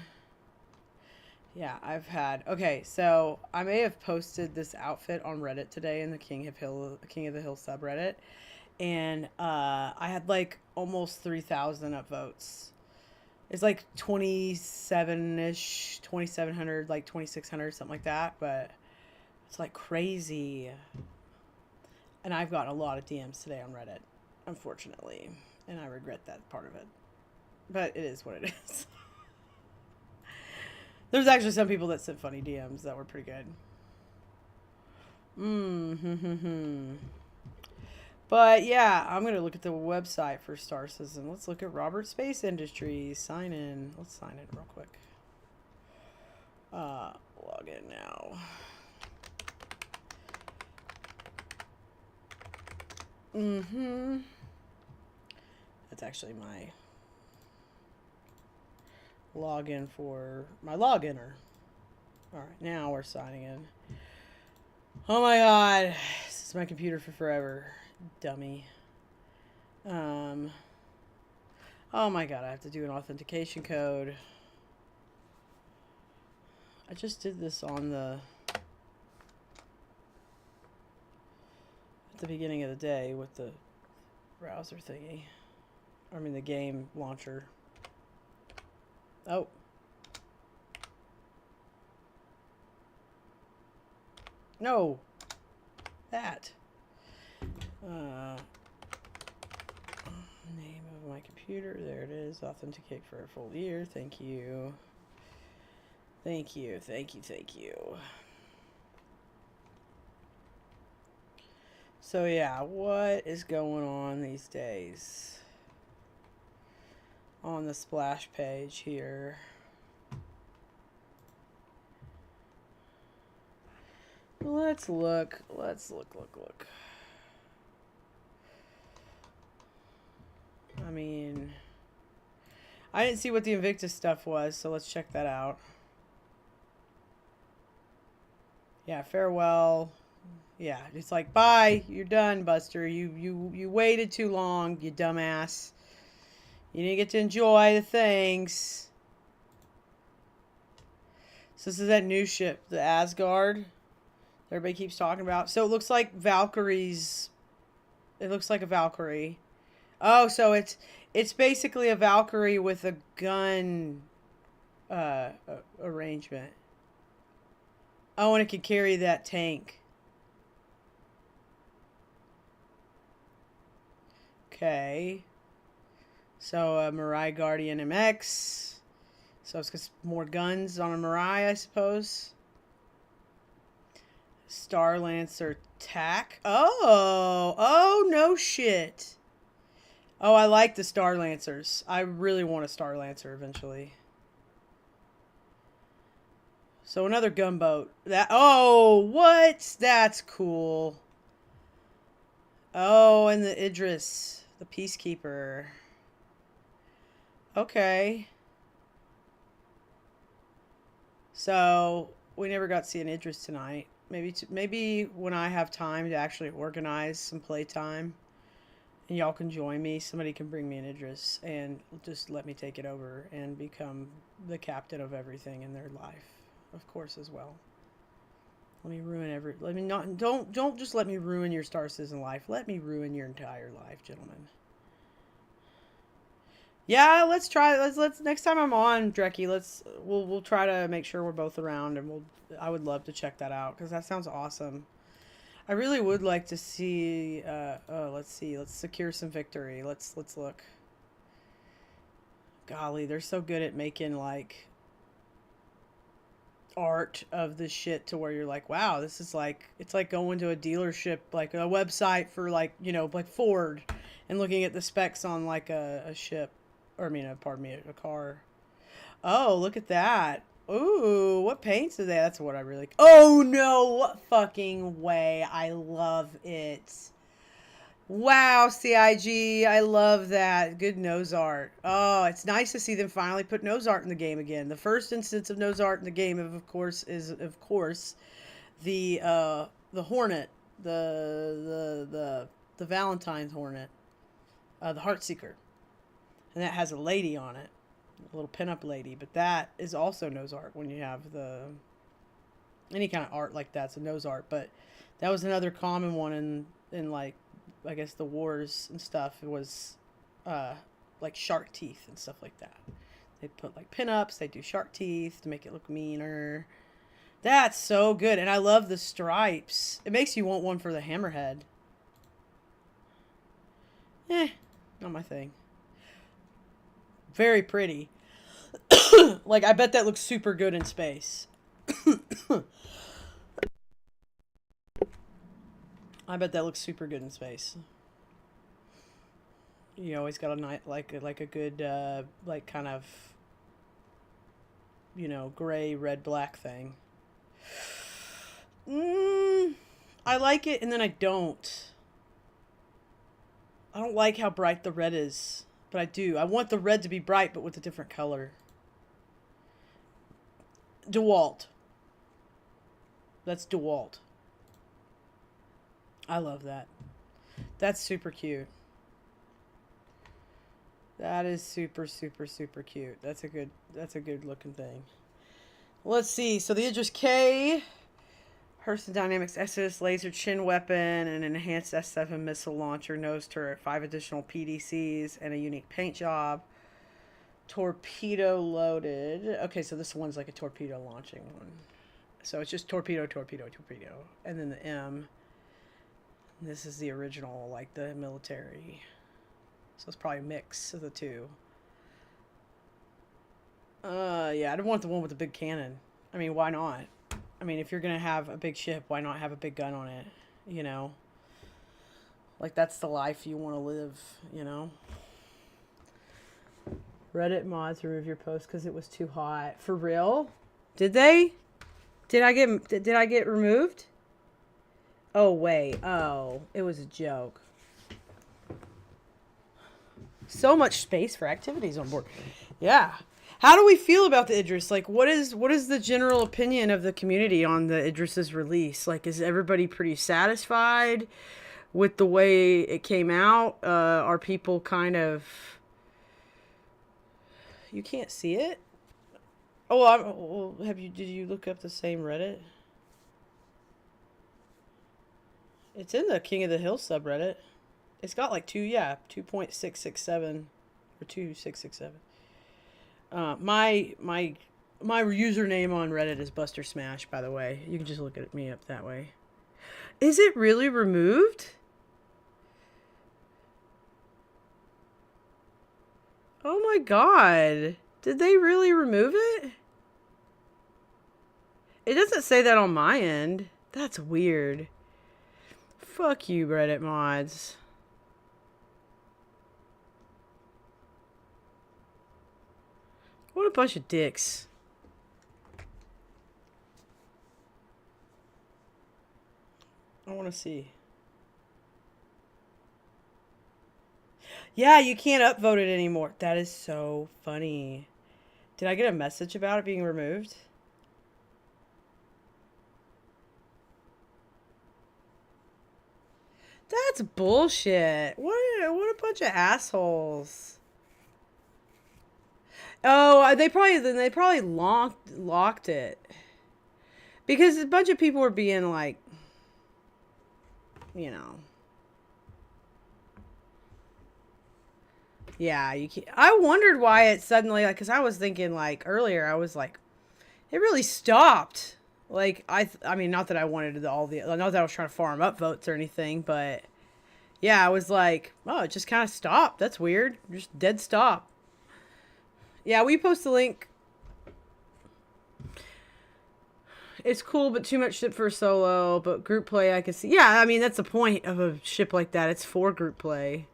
A: Yeah, I've had... Okay, so I may have posted this outfit on Reddit today in the King of the Hill subreddit. And I had like almost 3,000 upvotes. It's like 27-ish, 2,700, like 2,600, something like that. But it's like crazy. And I've gotten a lot of DMs today on Reddit, unfortunately. And I regret that part of it. But it is what it is. There's actually some people that sent funny DMs that were pretty good. But yeah, I'm going to look at the website for Star Citizen. Let's look at Robert Space Industries. Sign in. Let's sign in real quick. Log in now. That's actually my login for my loginer. Alright, now we're signing in. Oh my God. This is my computer for forever. Dummy. Oh my God, I have to do an authentication code. I just did this on the beginning of the day with the browser thingy. I mean the game launcher. Oh. No. That. Name of my computer. There it is. Authenticate for a full year. Thank you. Thank you. Thank you. Thank you. So yeah, what is going on these days? On the splash page here. Let's look. Look. I mean, I didn't see what the Invictus stuff was, so let's check that out. Yeah, farewell. Yeah, it's like, bye, you're done, Buster. You waited too long, you dumbass. You didn't get to enjoy the things. So this is that new ship, the Asgard. Everybody keeps talking about. So it looks like Valkyries. It looks like a Valkyrie. Oh, so it's basically a Valkyrie with a gun arrangement. Oh, and it can carry that tank. Okay. So a Mirai Guardian MX. So it's got more guns on a Mirai, I suppose. Star Lancer TAC. Oh, no shit. Oh, I like the Star Lancers. I really want a Star Lancer eventually. So another gunboat. What? That's cool. Oh, and the Idris, the Peacekeeper. Okay. So we never got to see an Idris tonight. Maybe when I have time to actually organize some playtime and y'all can join me, somebody can bring me an Idris and just let me take it over and become the captain of everything in their life, of course, as well. Let me don't just let me ruin your Star Citizen life. Let me ruin your entire life, gentlemen. Yeah, let's try. Let's next time I'm on, Drecky, we'll try to make sure we're both around, and I would love to check that out because that sounds awesome. I really would like to see. Let's see. Let's secure some victory. Let's look. Golly, they're so good at making like art of the shit to where you're like, wow, this is like, it's like going to a dealership, like a website for like, you know, like Ford, and looking at the specs on like a ship. Or, I mean, pardon me, a car. Oh, look at that. Ooh, what paints are they? That's what I really... Oh, no. What fucking way. I love it. Wow, CIG. I love that. Good nose art. Oh, it's nice to see them finally put nose art in the game again. The first instance of nose art in the game, of course, is, the Hornet. The Valentine's Hornet. The Heartseeker. And that has a lady on it. A little pinup lady. But that is also nose art when you have any kind of art like that's a nose art. But that was another common one in like, I guess, the wars and stuff. It was like shark teeth and stuff like that. They put like pinups. They do shark teeth to make it look meaner. That's so good. And I love the stripes. It makes you want one for the hammerhead. Not my thing. Very pretty. Like, I bet that looks super good in space. I bet that looks super good in space. You always got a night like a good like kind of, you know, gray, red, black thing. I like it, and then I don't. I don't like how bright the red is. But I do. I want the red to be bright, but with a different color. DeWalt. That's DeWalt. I love that. That's super cute. That is super, super, super cute. That's a good looking thing. Let's see. So the Idris K, Hurston Dynamics SS laser chin weapon, an enhanced S7 missile launcher, nose turret, 5 additional PDCs, and a unique paint job. Torpedo loaded. Okay, so this one's like a torpedo launching one. So it's just torpedo, torpedo, torpedo. And then the M. This is the original, like the military. So it's probably a mix of the two. Yeah, I don't want the one with the big cannon. I mean, why not? I mean, if you're going to have a big ship, why not have a big gun on it? You know? Like, that's the life you want to live, you know? Reddit mods remove your post because it was too hot. For real? Did they? Did I get removed? Oh, wait. Oh, it was a joke. So much space for activities on board. Yeah. How do we feel about the Idris? Like, what is the general opinion of the community on the Idris's release? Like, is everybody pretty satisfied with the way it came out? Are people kind of, You can't see it? Oh, did you look up the same Reddit? It's in the King of the Hill subreddit. It's got like 2.667 or 2667. My username on Reddit is Buster Smash, by the way. You can just look at me up that way. Is it really removed? Oh my god. Did they really remove it? It doesn't say that on my end. That's weird. Fuck you, Reddit mods. What a bunch of dicks. I want to see. Yeah, you can't upvote it anymore. That is so funny. Did I get a message about it being removed? That's bullshit. What a bunch of assholes. Oh, they probably locked it. Because a bunch of people were being like, you know. Yeah, you can't. I wondered why it suddenly, like, because I was thinking, like, earlier, I was like, it really stopped. Like, I mean, not that I wanted not that I was trying to farm up votes or anything, but yeah, I was like, oh, it just kind of stopped. That's weird. Just dead stop. Yeah, we post the link. It's cool, but too much ship for solo, but group play I can see. Yeah, I mean, that's the point of a ship like that. It's for group play.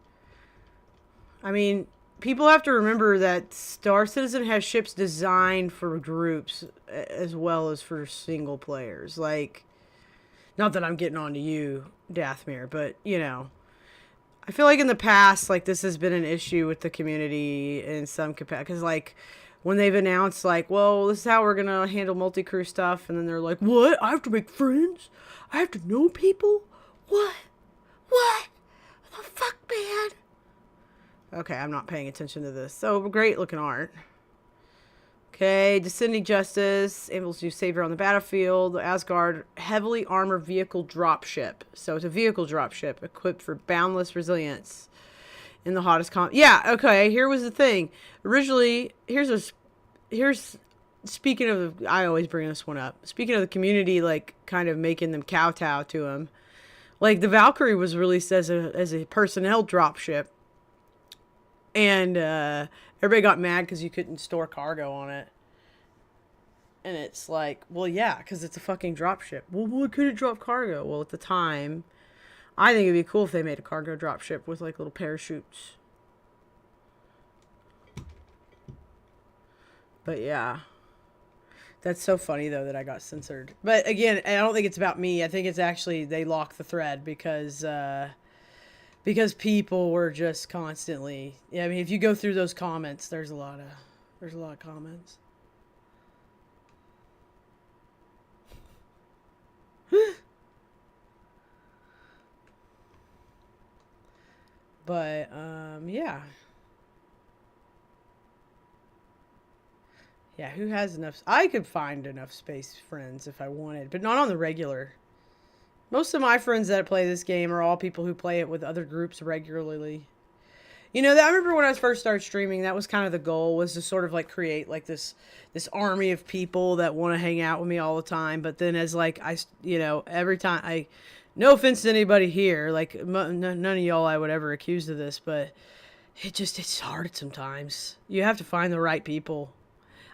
A: I mean, people have to remember that Star Citizen has ships designed for groups as well as for single players. Like, not that I'm getting on to you, Dathmir, but, you know. I feel like in the past, like, this has been an issue with the community in some capacity. Because, like, when they've announced, like, well, this is how we're going to handle multi-crew stuff. And then they're like, what? I have to make friends? I have to know people? What? What the fuck, man? Okay, I'm not paying attention to this. So, great looking art. Okay, Descending Justice, able to Savior on the battlefield, Asgard, heavily armored vehicle dropship. So it's a vehicle dropship equipped for boundless resilience in the hottest yeah, okay, here was the thing. Originally, here's speaking of, I always bring this one up. Speaking of the community, like, kind of making them kowtow to him. Like, the Valkyrie was released as a personnel dropship. And everybody got mad because you couldn't store cargo on it. And it's like, well, yeah, because it's a fucking dropship. Well, why couldn't it drop cargo? Well, at the time, I think it'd be cool if they made a cargo dropship with, like, little parachutes. But, yeah. That's so funny, though, that I got censored. But, again, I don't think it's about me. I think it's actually they locked the thread because people were just constantly, yeah, I mean, if you go through those comments, there's a lot of comments. But yeah. Yeah, who has enough? I could find enough space friends if I wanted, but not on the regular. Most of my friends that play this game are all people who play it with other groups regularly. You know, I remember when I first started streaming, that was kind of the goal, was to sort of, like, create, like, this army of people that want to hang out with me all the time. But then as, like, you know, every time no offense to anybody here, like, none of y'all I would ever accuse of this, but it's hard sometimes. You have to find the right people.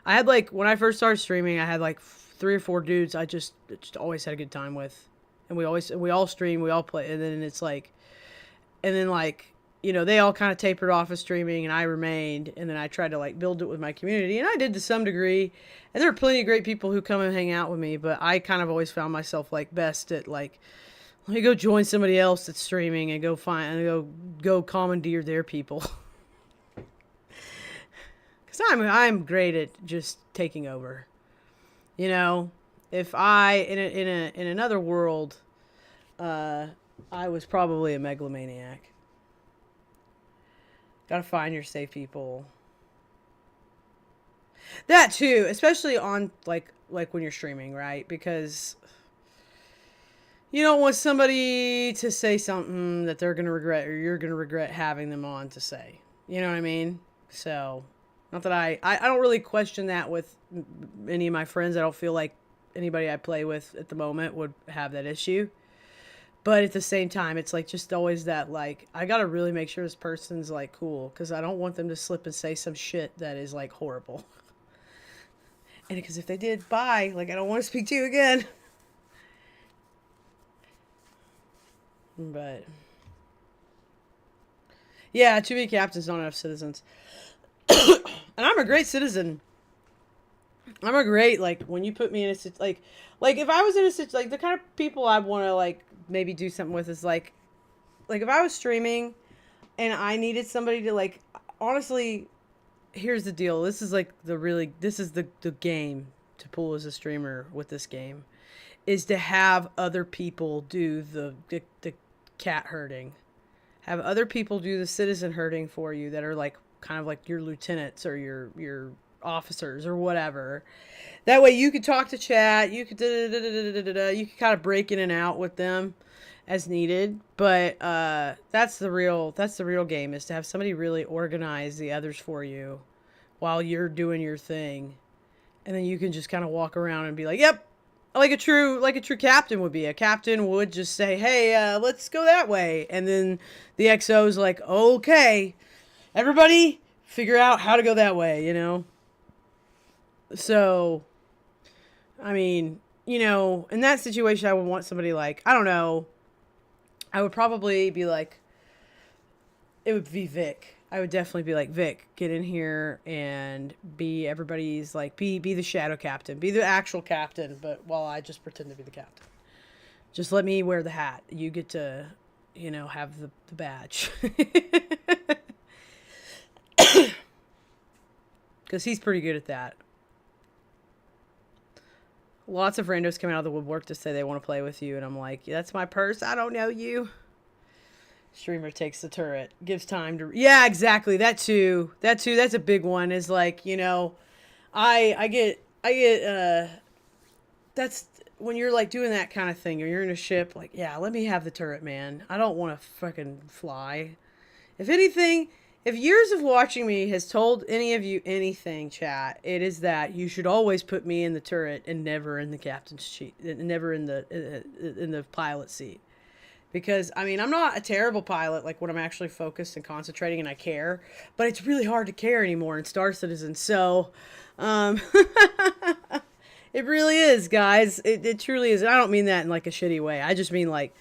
A: I had, like, when I first started streaming, I had, like, 3 or 4 dudes I just always had a good time with. And we all stream, we all play, and then it's like, you know, they all kind of tapered off of streaming, and I remained, and then I tried to, like, build it with my community, and I did to some degree, and there are plenty of great people who come and hang out with me, but I kind of always found myself, like, best at, like, let me go join somebody else that's streaming and go commandeer their people. Because I'm great at just taking over, you know. If in another world, I was probably a megalomaniac. Gotta find your safe people. That too, especially on like when you're streaming, right? Because you don't want somebody to say something that they're going to regret or you're going to regret having them on to say. You know what I mean? So, not that I don't really question that with any of my friends. I don't feel like anybody I play with at the moment would have that issue. But at the same time, it's like just always that like, I got to really make sure this person's like cool because I don't want them to slip and say some shit that is like horrible. And because if they did, bye. Like, I don't want to speak to you again. But yeah, too many captains, not enough citizens. And I'm a great citizen. I'm a great, like, when you put me in a like if I was in a situation, like the kind of people I want to like maybe do something with is like if I was streaming and I needed somebody to like, honestly, here's the deal. This is like this is the game to pull as a streamer with this game is to have other people do the cat herding. Have other people do the citizen herding for you that are like kind of like your lieutenants or your officers or whatever. That way you could talk to chat, you could you could kind of break in and out with them as needed. But that's the real game, is to have somebody really organize the others for you while you're doing your thing. And then you can just kind of walk around and be like, "Yep, like a true captain would be. A captain would just say, "Hey, let's go that way." And then the XO's like, "Okay, everybody figure out how to go that way," you know? So, I mean, you know, in that situation, I would want somebody like, I don't know, I would probably be like, it would be Vic. I would definitely be like, Vic, get in here and be everybody's, like, be the shadow captain. Be the actual captain, but while I just pretend to be the captain. Just let me wear the hat. You get to, you know, have the badge. Because he's pretty good at that. Lots of randos come out of the woodwork to say they want to play with you, and I'm like, that's my purse. I don't know you. Streamer takes the turret. Gives time to... Yeah, exactly. That too. That's a big one. Is like, you know, I get that's when you're like doing that kind of thing, or you're in a ship, like, yeah, let me have the turret, man. I don't want to fucking fly. If anything, if years of watching me has told any of you anything, chat, it is that you should always put me in the turret and never in the captain's seat, never in the pilot seat. Because, I mean, I'm not a terrible pilot, like, when I'm actually focused and concentrating and I care. But it's really hard to care anymore in Star Citizen. So, it really is, guys. It truly is. And I don't mean that in, like, a shitty way. I just mean, like,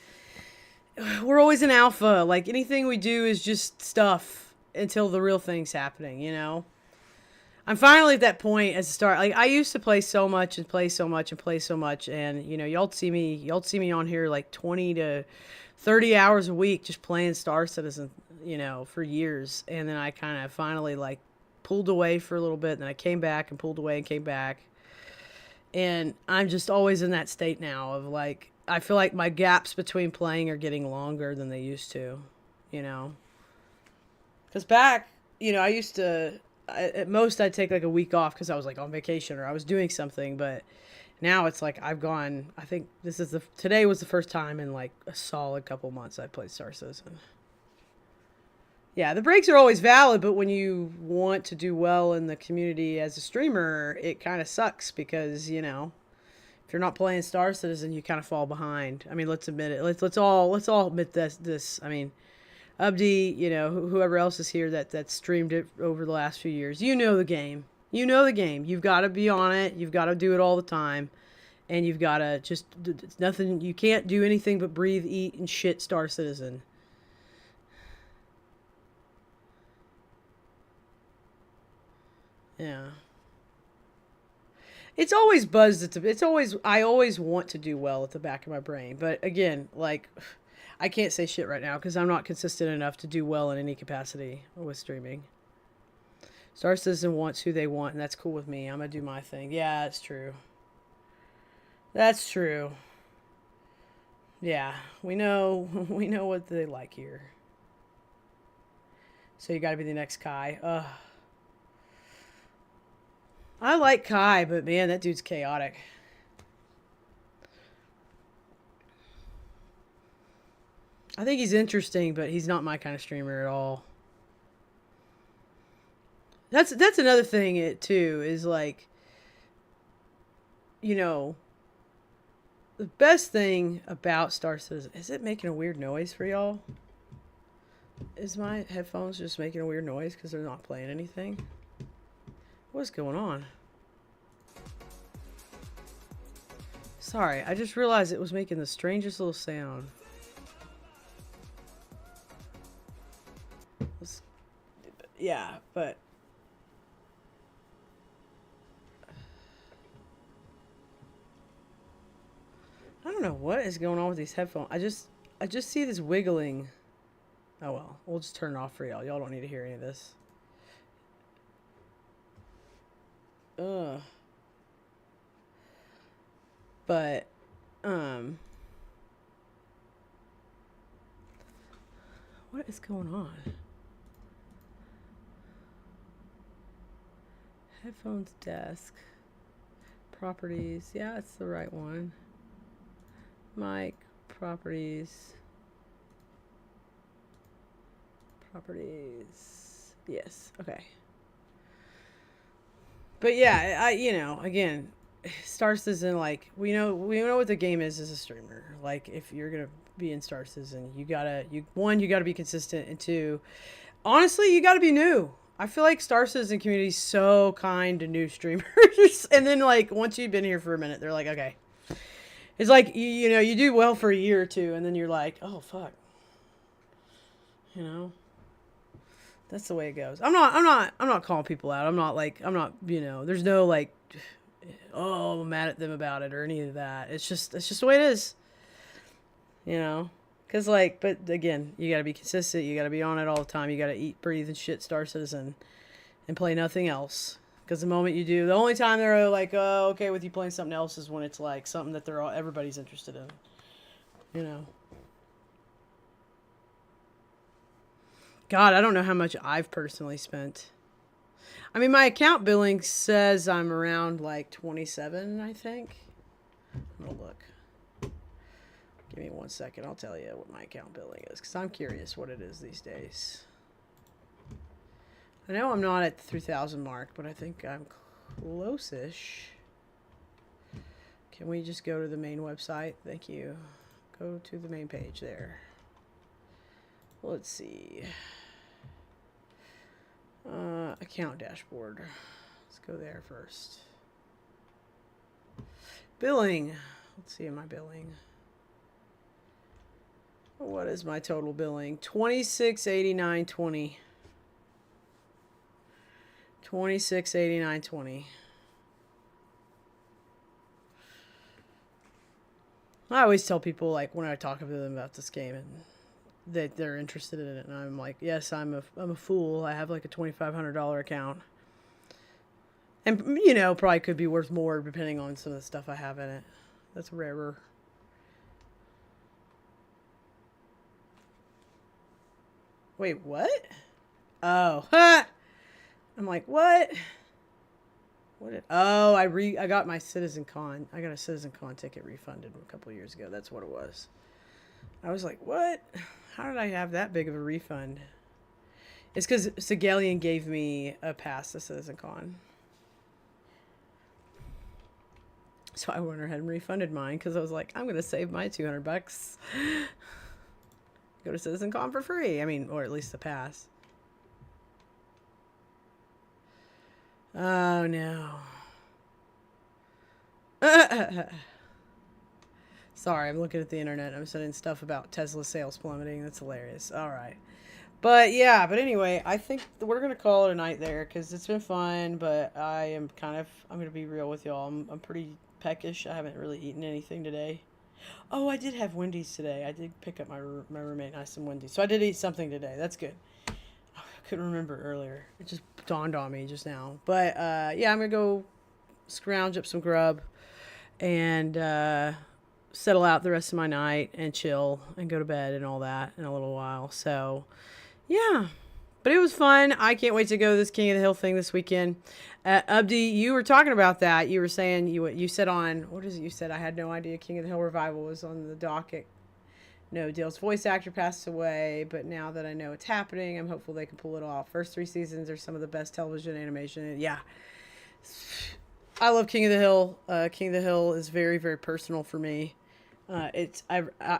A: we're always in alpha. Like, anything we do is just stuff until the real thing's happening, you know? I'm finally at that point as a start. Like, I used to play so much and play so much and play so much. And, you know, y'all see me on here, like, 20 to 30 hours a week just playing Star Citizen, you know, for years. And then I kind of finally, like, pulled away for a little bit. And then I came back and pulled away and came back. And I'm just always in that state now of, like, I feel like my gaps between playing are getting longer than they used to, you know. Because back, you know, I used to... at most I'd take like a week off because I was like on vacation or I was doing something, but now it's like I've gone, I think today was the first time in like a solid couple months I played Star Citizen. Yeah, the breaks are always valid, but when you want to do well in the community as a streamer, it kind of sucks because, you know, if you're not playing Star Citizen, you kind of fall behind. I mean, let's admit it. Let's all admit this. I mean, Ubdi, you know, whoever else is here that streamed it over the last few years, you know the game. You know the game. You've got to be on it. You've got to do it all the time. And you've got to just, it's nothing, you can't do anything but breathe, eat, and shit Star Citizen. Yeah. It's always buzzed. I always want to do well at the back of my brain. But again, like... I can't say shit right now because I'm not consistent enough to do well in any capacity with streaming. Star Citizen wants who they want, and that's cool with me. I'm going to do my thing. Yeah, that's true. That's true. Yeah, we know what they like here. So you got to be the next Kai. I like Kai, but man, that dude's chaotic. I think he's interesting, but he's not my kind of streamer at all. That's another thing too, is like, you know, the best thing about Star Citizen, is it making a weird noise for y'all? Is my headphones just making a weird noise because they're not playing anything? What's going on? Sorry, I just realized it was making the strangest little sound. Yeah, but I don't know what is going on with these headphones. I just see this wiggling. Oh well, we'll just turn it off for y'all. Y'all don't need to hear any of this. Ugh. But what is going on? Headphones, desk, properties. Yeah, it's the right one. Mic, properties. Properties. Yes. Okay. But yeah, you know, again, Star Citizen, like, we know what the game is as a streamer. Like, if you're gonna be in Star Citizen, you gotta be consistent, and two, honestly, you gotta be new. I feel like Star Citizen community is so kind to new streamers, and then like once you've been here for a minute, they're like, okay. It's like you know, you do well for a year or two, and then you're like, oh fuck. You know. That's the way it goes. I'm not calling people out. I'm not, you know, there's no like, oh, I'm mad at them about it or any of that. It's just the way it is. You know? Cause like, but again, you gotta be consistent. You gotta be on it all the time. You gotta eat, breathe, and shit Star Citizen and play nothing else. Cause the moment you do, the only time they're like, oh, okay with you playing something else is when it's like something that everybody's interested in. You know? God, I don't know how much I've personally spent. I mean, my account billing says I'm around like 27, I think. I'm gonna look. Give me 1 second. I'll tell you what my account billing is, because I'm curious what it is these days. I know I'm not at the 3,000 mark, but I think I'm close-ish. Can we just go to the main website? Thank you. Go to the main page there. Let's see. Account dashboard. Let's go there first. Billing. Let's see my billing. What is my total billing? 2689.20. 2689.20. I always tell people, like, when I talk to them about this game and that they're interested in it, and I'm like, yes, I'm a fool. I have like a $2,500 account, and you know, probably could be worth more depending on some of the stuff I have in it. That's rarer. Wait, what? Oh, ha! I'm like, what? Oh, I got my CitizenCon. I got a CitizenCon ticket refunded a couple of years ago. That's what it was. I was like, what? How did I have that big of a refund? It's because Segalian gave me a pass to CitizenCon. So I went ahead and refunded mine because I was like, I'm going to save my $200. Go to CitizenCon for free. I mean, or at least the pass. Oh, no. Sorry, I'm looking at the internet. I'm sending stuff about Tesla sales plummeting. That's hilarious. All right. But yeah, but anyway, I think we're going to call it a night there because it's been fun, but I'm going to be real with y'all. I'm pretty peckish. I haven't really eaten anything today. Oh, I did have Wendy's today. I did pick up my roommate and I some Wendy's. So I did eat something today. That's good. I couldn't remember earlier. It just dawned on me just now. But yeah, I'm going to go scrounge up some grub and settle out the rest of my night and chill and go to bed and all that in a little while. So, yeah. But it was fun. I can't wait to go to this King of the Hill thing this weekend. Abdi, you were talking about that. You were saying you said on, what is it? You said I had no idea King of the Hill revival was on the docket. No, Dale's voice actor passed away, but now that I know it's happening, I'm hopeful they can pull it off. First 3 seasons are some of the best television animation. Yeah, I love King of the Hill. King of the Hill is very, very personal for me.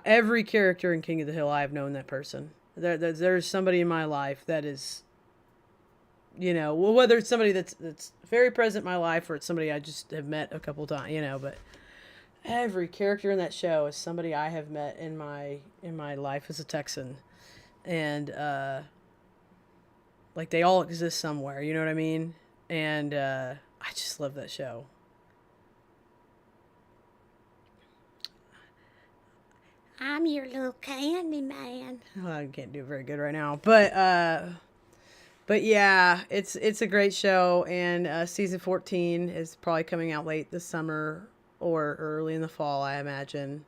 A: Every character in King of the Hill, I have known that person. There's somebody in my life that is, well, whether it's somebody that's very present in my life or it's somebody I just have met a couple times, but every character in that show is somebody I have met in my life as a Texan. And like they all exist somewhere, you know what I mean? And I just love that show.
B: I'm your little candy man.
A: Well, I can't do it very good right now, but yeah, it's a great show, and season 14 is probably coming out late this summer or early in the fall, I imagine.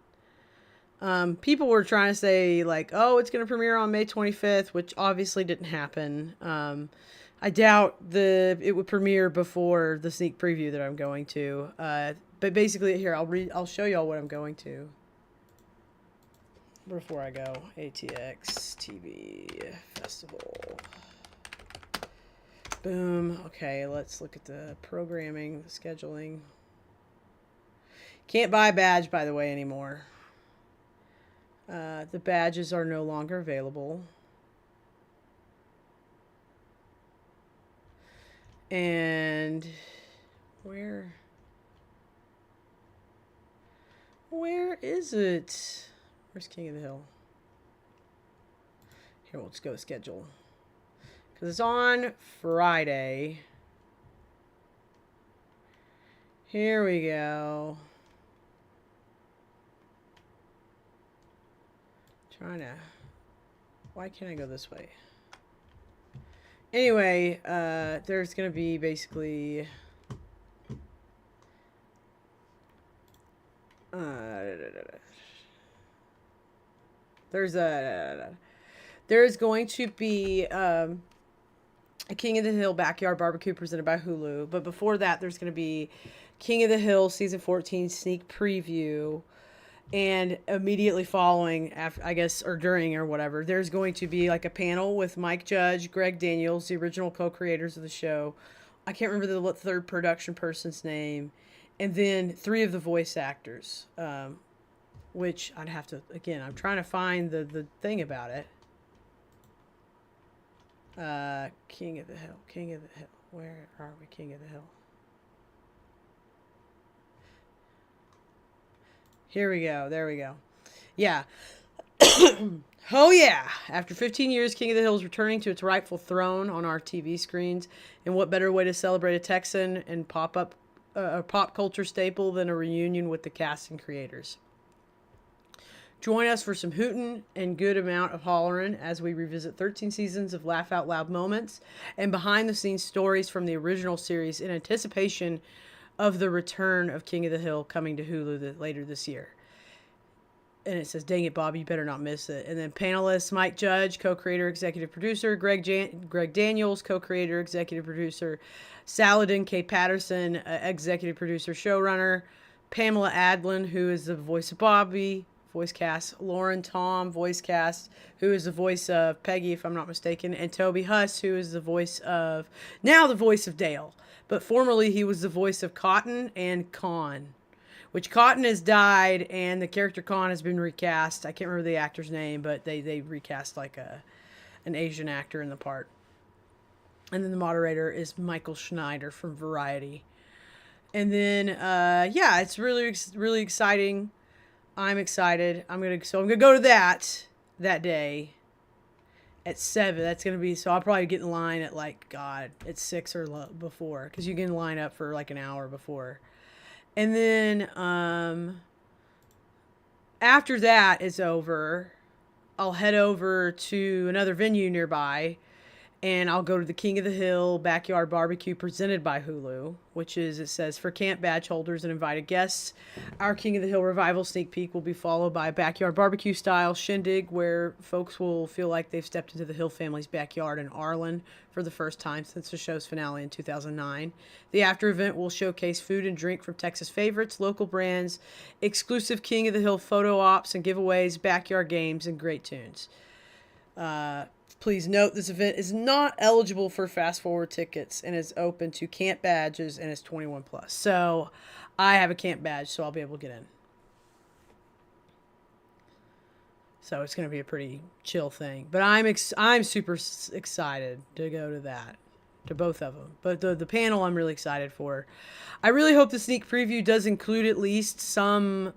A: People were trying to say like, oh, it's going to premiere on May 25th, which obviously didn't happen. I doubt it would premiere before the sneak preview that I'm going to. But basically, here I'll show y'all what I'm going to. Before I go, ATX TV Festival. Boom. Okay, let's look at the programming, the scheduling. Can't buy a badge, by the way, anymore. The badges are no longer available. And where is it? Where's King of the Hill? Here, let's go schedule. Because it's on Friday. Here we go. Why can't I go this way? Anyway, there's going to be basically... There's going to be a King of the Hill Backyard Barbecue presented by Hulu. But before that, there's going to be King of the Hill Season 14 sneak preview. And immediately following, after, I guess, or during or whatever, there's going to be like a panel with Mike Judge, Greg Daniels, the original co-creators of the show. I can't remember the third production person's name. And then 3 of the voice actors, which I'd have to, again, I'm trying to find the thing about it. King of the Hill. Where are we, King of the Hill? Here we go. There we go. Yeah. Oh, yeah. After 15 years, King of the Hill is returning to its rightful throne on our TV screens. And what better way to celebrate a Texan and pop culture staple than a reunion with the cast and creators? Join us for some hootin' and good amount of hollerin' as we revisit 13 seasons of laugh out loud moments and behind the scenes stories from the original series in anticipation of the return of King of the Hill coming to Hulu later this year. And it says, dang it, Bob, you better not miss it. And then panelists, Mike Judge, co-creator, executive producer, Greg Daniels, co-creator, executive producer, Saladin K. Patterson, executive producer, showrunner, Pamela Adlin, who is the voice of Bobby, voice cast, Lauren Tom, voice cast, who is the voice of Peggy, if I'm not mistaken, and Toby Huss, who is the voice of Dale. But formerly he was the voice of Cotton and Con, which Cotton has died and the character Con has been recast. I can't remember the actor's name, but they recast like an Asian actor in the part. And then the moderator is Michael Schneider from Variety. And then, yeah, it's really, really exciting. I'm excited. I'm gonna go to that day at 7. That's gonna be, so I'll probably get in line at at 6 or before, because you can line up for like an hour before. And then after that is over, I'll head over to another venue nearby, And I'll go to the King of the Hill Backyard Barbecue presented by Hulu, which is, it says, for camp badge holders and invited guests. Our King of the Hill revival sneak peek will be followed by a backyard barbecue style shindig where folks will feel like they've stepped into the Hill family's backyard in Arlen for the first time since the show's finale in 2009. The after event will showcase food and drink from Texas favorites, local brands, exclusive King of the Hill photo ops and giveaways, backyard games, and great tunes. Please note this event is not eligible for fast forward tickets and is open to camp badges and is 21 plus. So I have a camp badge, so I'll be able to get in. So it's going to be a pretty chill thing. But I'm super excited to go to that, to both of them. But the panel I'm really excited for. I really hope the sneak preview does include at least some...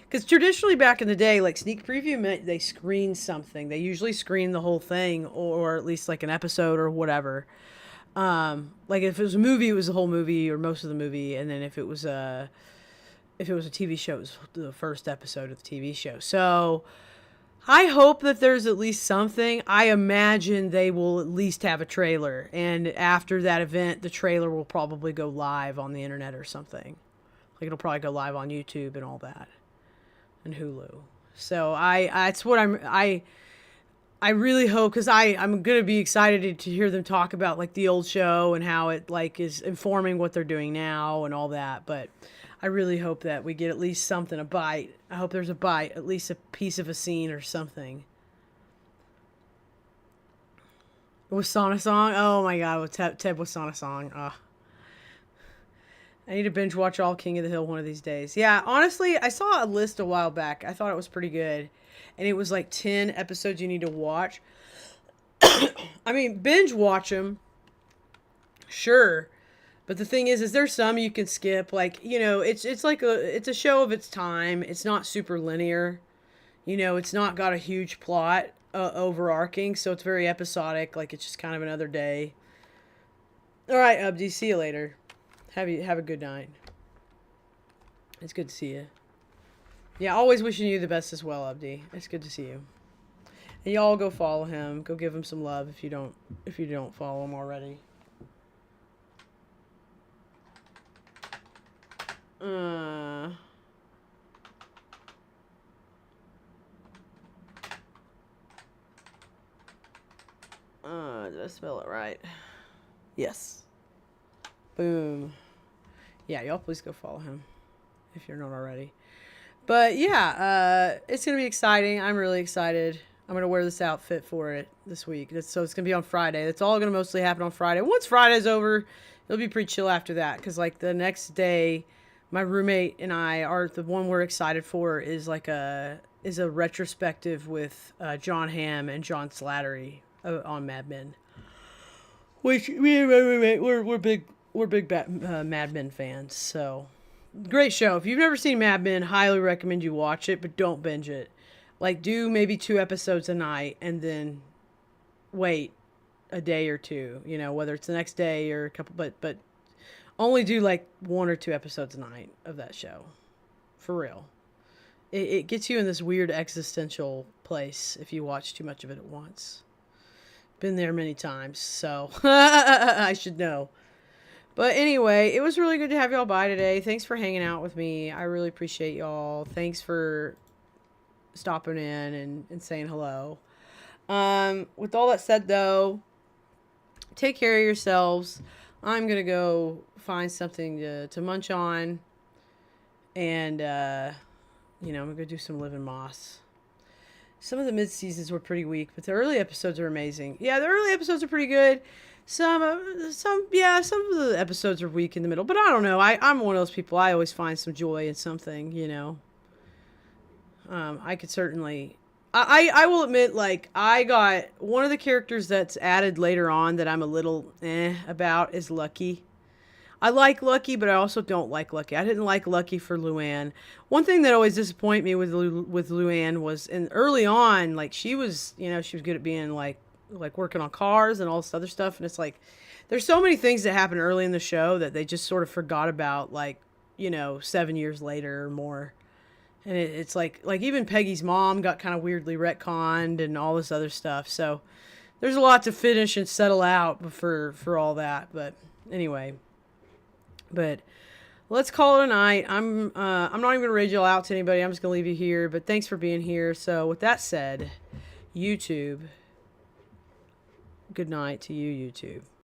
A: Because traditionally back in the day, like sneak preview meant they screened something. They usually screen the whole thing or at least like an episode or whatever. Like if it was a movie, it was the whole movie or most of the movie. And then if it was a TV show, it was the first episode of the TV show. So I hope that there's at least something. I imagine they will at least have a trailer. And after that event, the trailer will probably go live on the internet or something. Like it'll probably go live on YouTube and all that. And Hulu. So that's what I really hope, because I'm gonna be excited to hear them talk about like the old show and how it like is informing what they're doing now and all that. But I really hope that we get at least something, a bite. I hope there's a bite, at least a piece of a scene or something. Wasana song? Oh my god, Ted Wasana song. I need to binge watch all King of the Hill one of these days. Yeah, honestly, I saw a list a while back. I thought it was pretty good. And it was like 10 episodes you need to watch. I mean, binge watch them. Sure. But the thing is there's some you can skip. Like, you know, it's a show of its time. It's not super linear. You know, it's not got a huge plot overarching. So it's very episodic. Like, it's just kind of another day. All right, Abdi, see you later. Have a good night. It's good to see you. Yeah, always wishing you the best as well, Abdi. It's good to see you. And y'all go follow him. Go give him some love if you don't follow him already. Did I spell it right? Yes. Boom. Yeah, y'all please go follow him if you're not already. But yeah, it's going to be exciting. I'm really excited. I'm going to wear this outfit for it this week. So it's going to be on Friday. That's all going to mostly happen on Friday. Once Friday's over, it'll be pretty chill after that. Because like the next day, my roommate and I are, the one we're excited for is like a retrospective with John Hamm and John Slattery on Mad Men. Which me and my roommate, we're big Mad Men fans, so great show. If you've never seen Mad Men, highly recommend you watch it, but don't binge it. Like, do maybe 2 episodes a night and then wait a day or two, you know, whether it's the next day or a couple, but only do like 1 or 2 episodes a night of that show. For real. It gets you in this weird existential place if you watch too much of it at once. Been there many times, so I should know. But anyway, it was really good to have y'all by today. Thanks for hanging out with me. I really appreciate y'all. Thanks for stopping in and saying hello. With all that said, though, take care of yourselves. I'm going to go find something to munch on. And, you know, I'm going to go do some Living Moss. Some of the mid-seasons were pretty weak, but the early episodes are amazing. Yeah, the early episodes are pretty good. Some of the episodes are weak in the middle, but I don't know. I'm one of those people. I always find some joy in something, you know. I could certainly... I will admit, like, I got... One of the characters that's added later on that I'm a little about is Lucky. I like Lucky, but I also don't like Lucky. I didn't like Lucky for Luanne. One thing that always disappointed me with Luanne was, and early on, like, she was, you know, she was good at being, like working on cars and all this other stuff. And it's like, there's so many things that happen early in the show that they just sort of forgot about, like, you know, 7 years later or more. And it's like even Peggy's mom got kind of weirdly retconned and all this other stuff. So there's a lot to finish and settle out for all that. But anyway, but let's call it a night. I'm not even gonna raid y'all out to anybody. I'm just gonna leave you here. But thanks for being here. So with that said, YouTube. Good night to you, YouTube.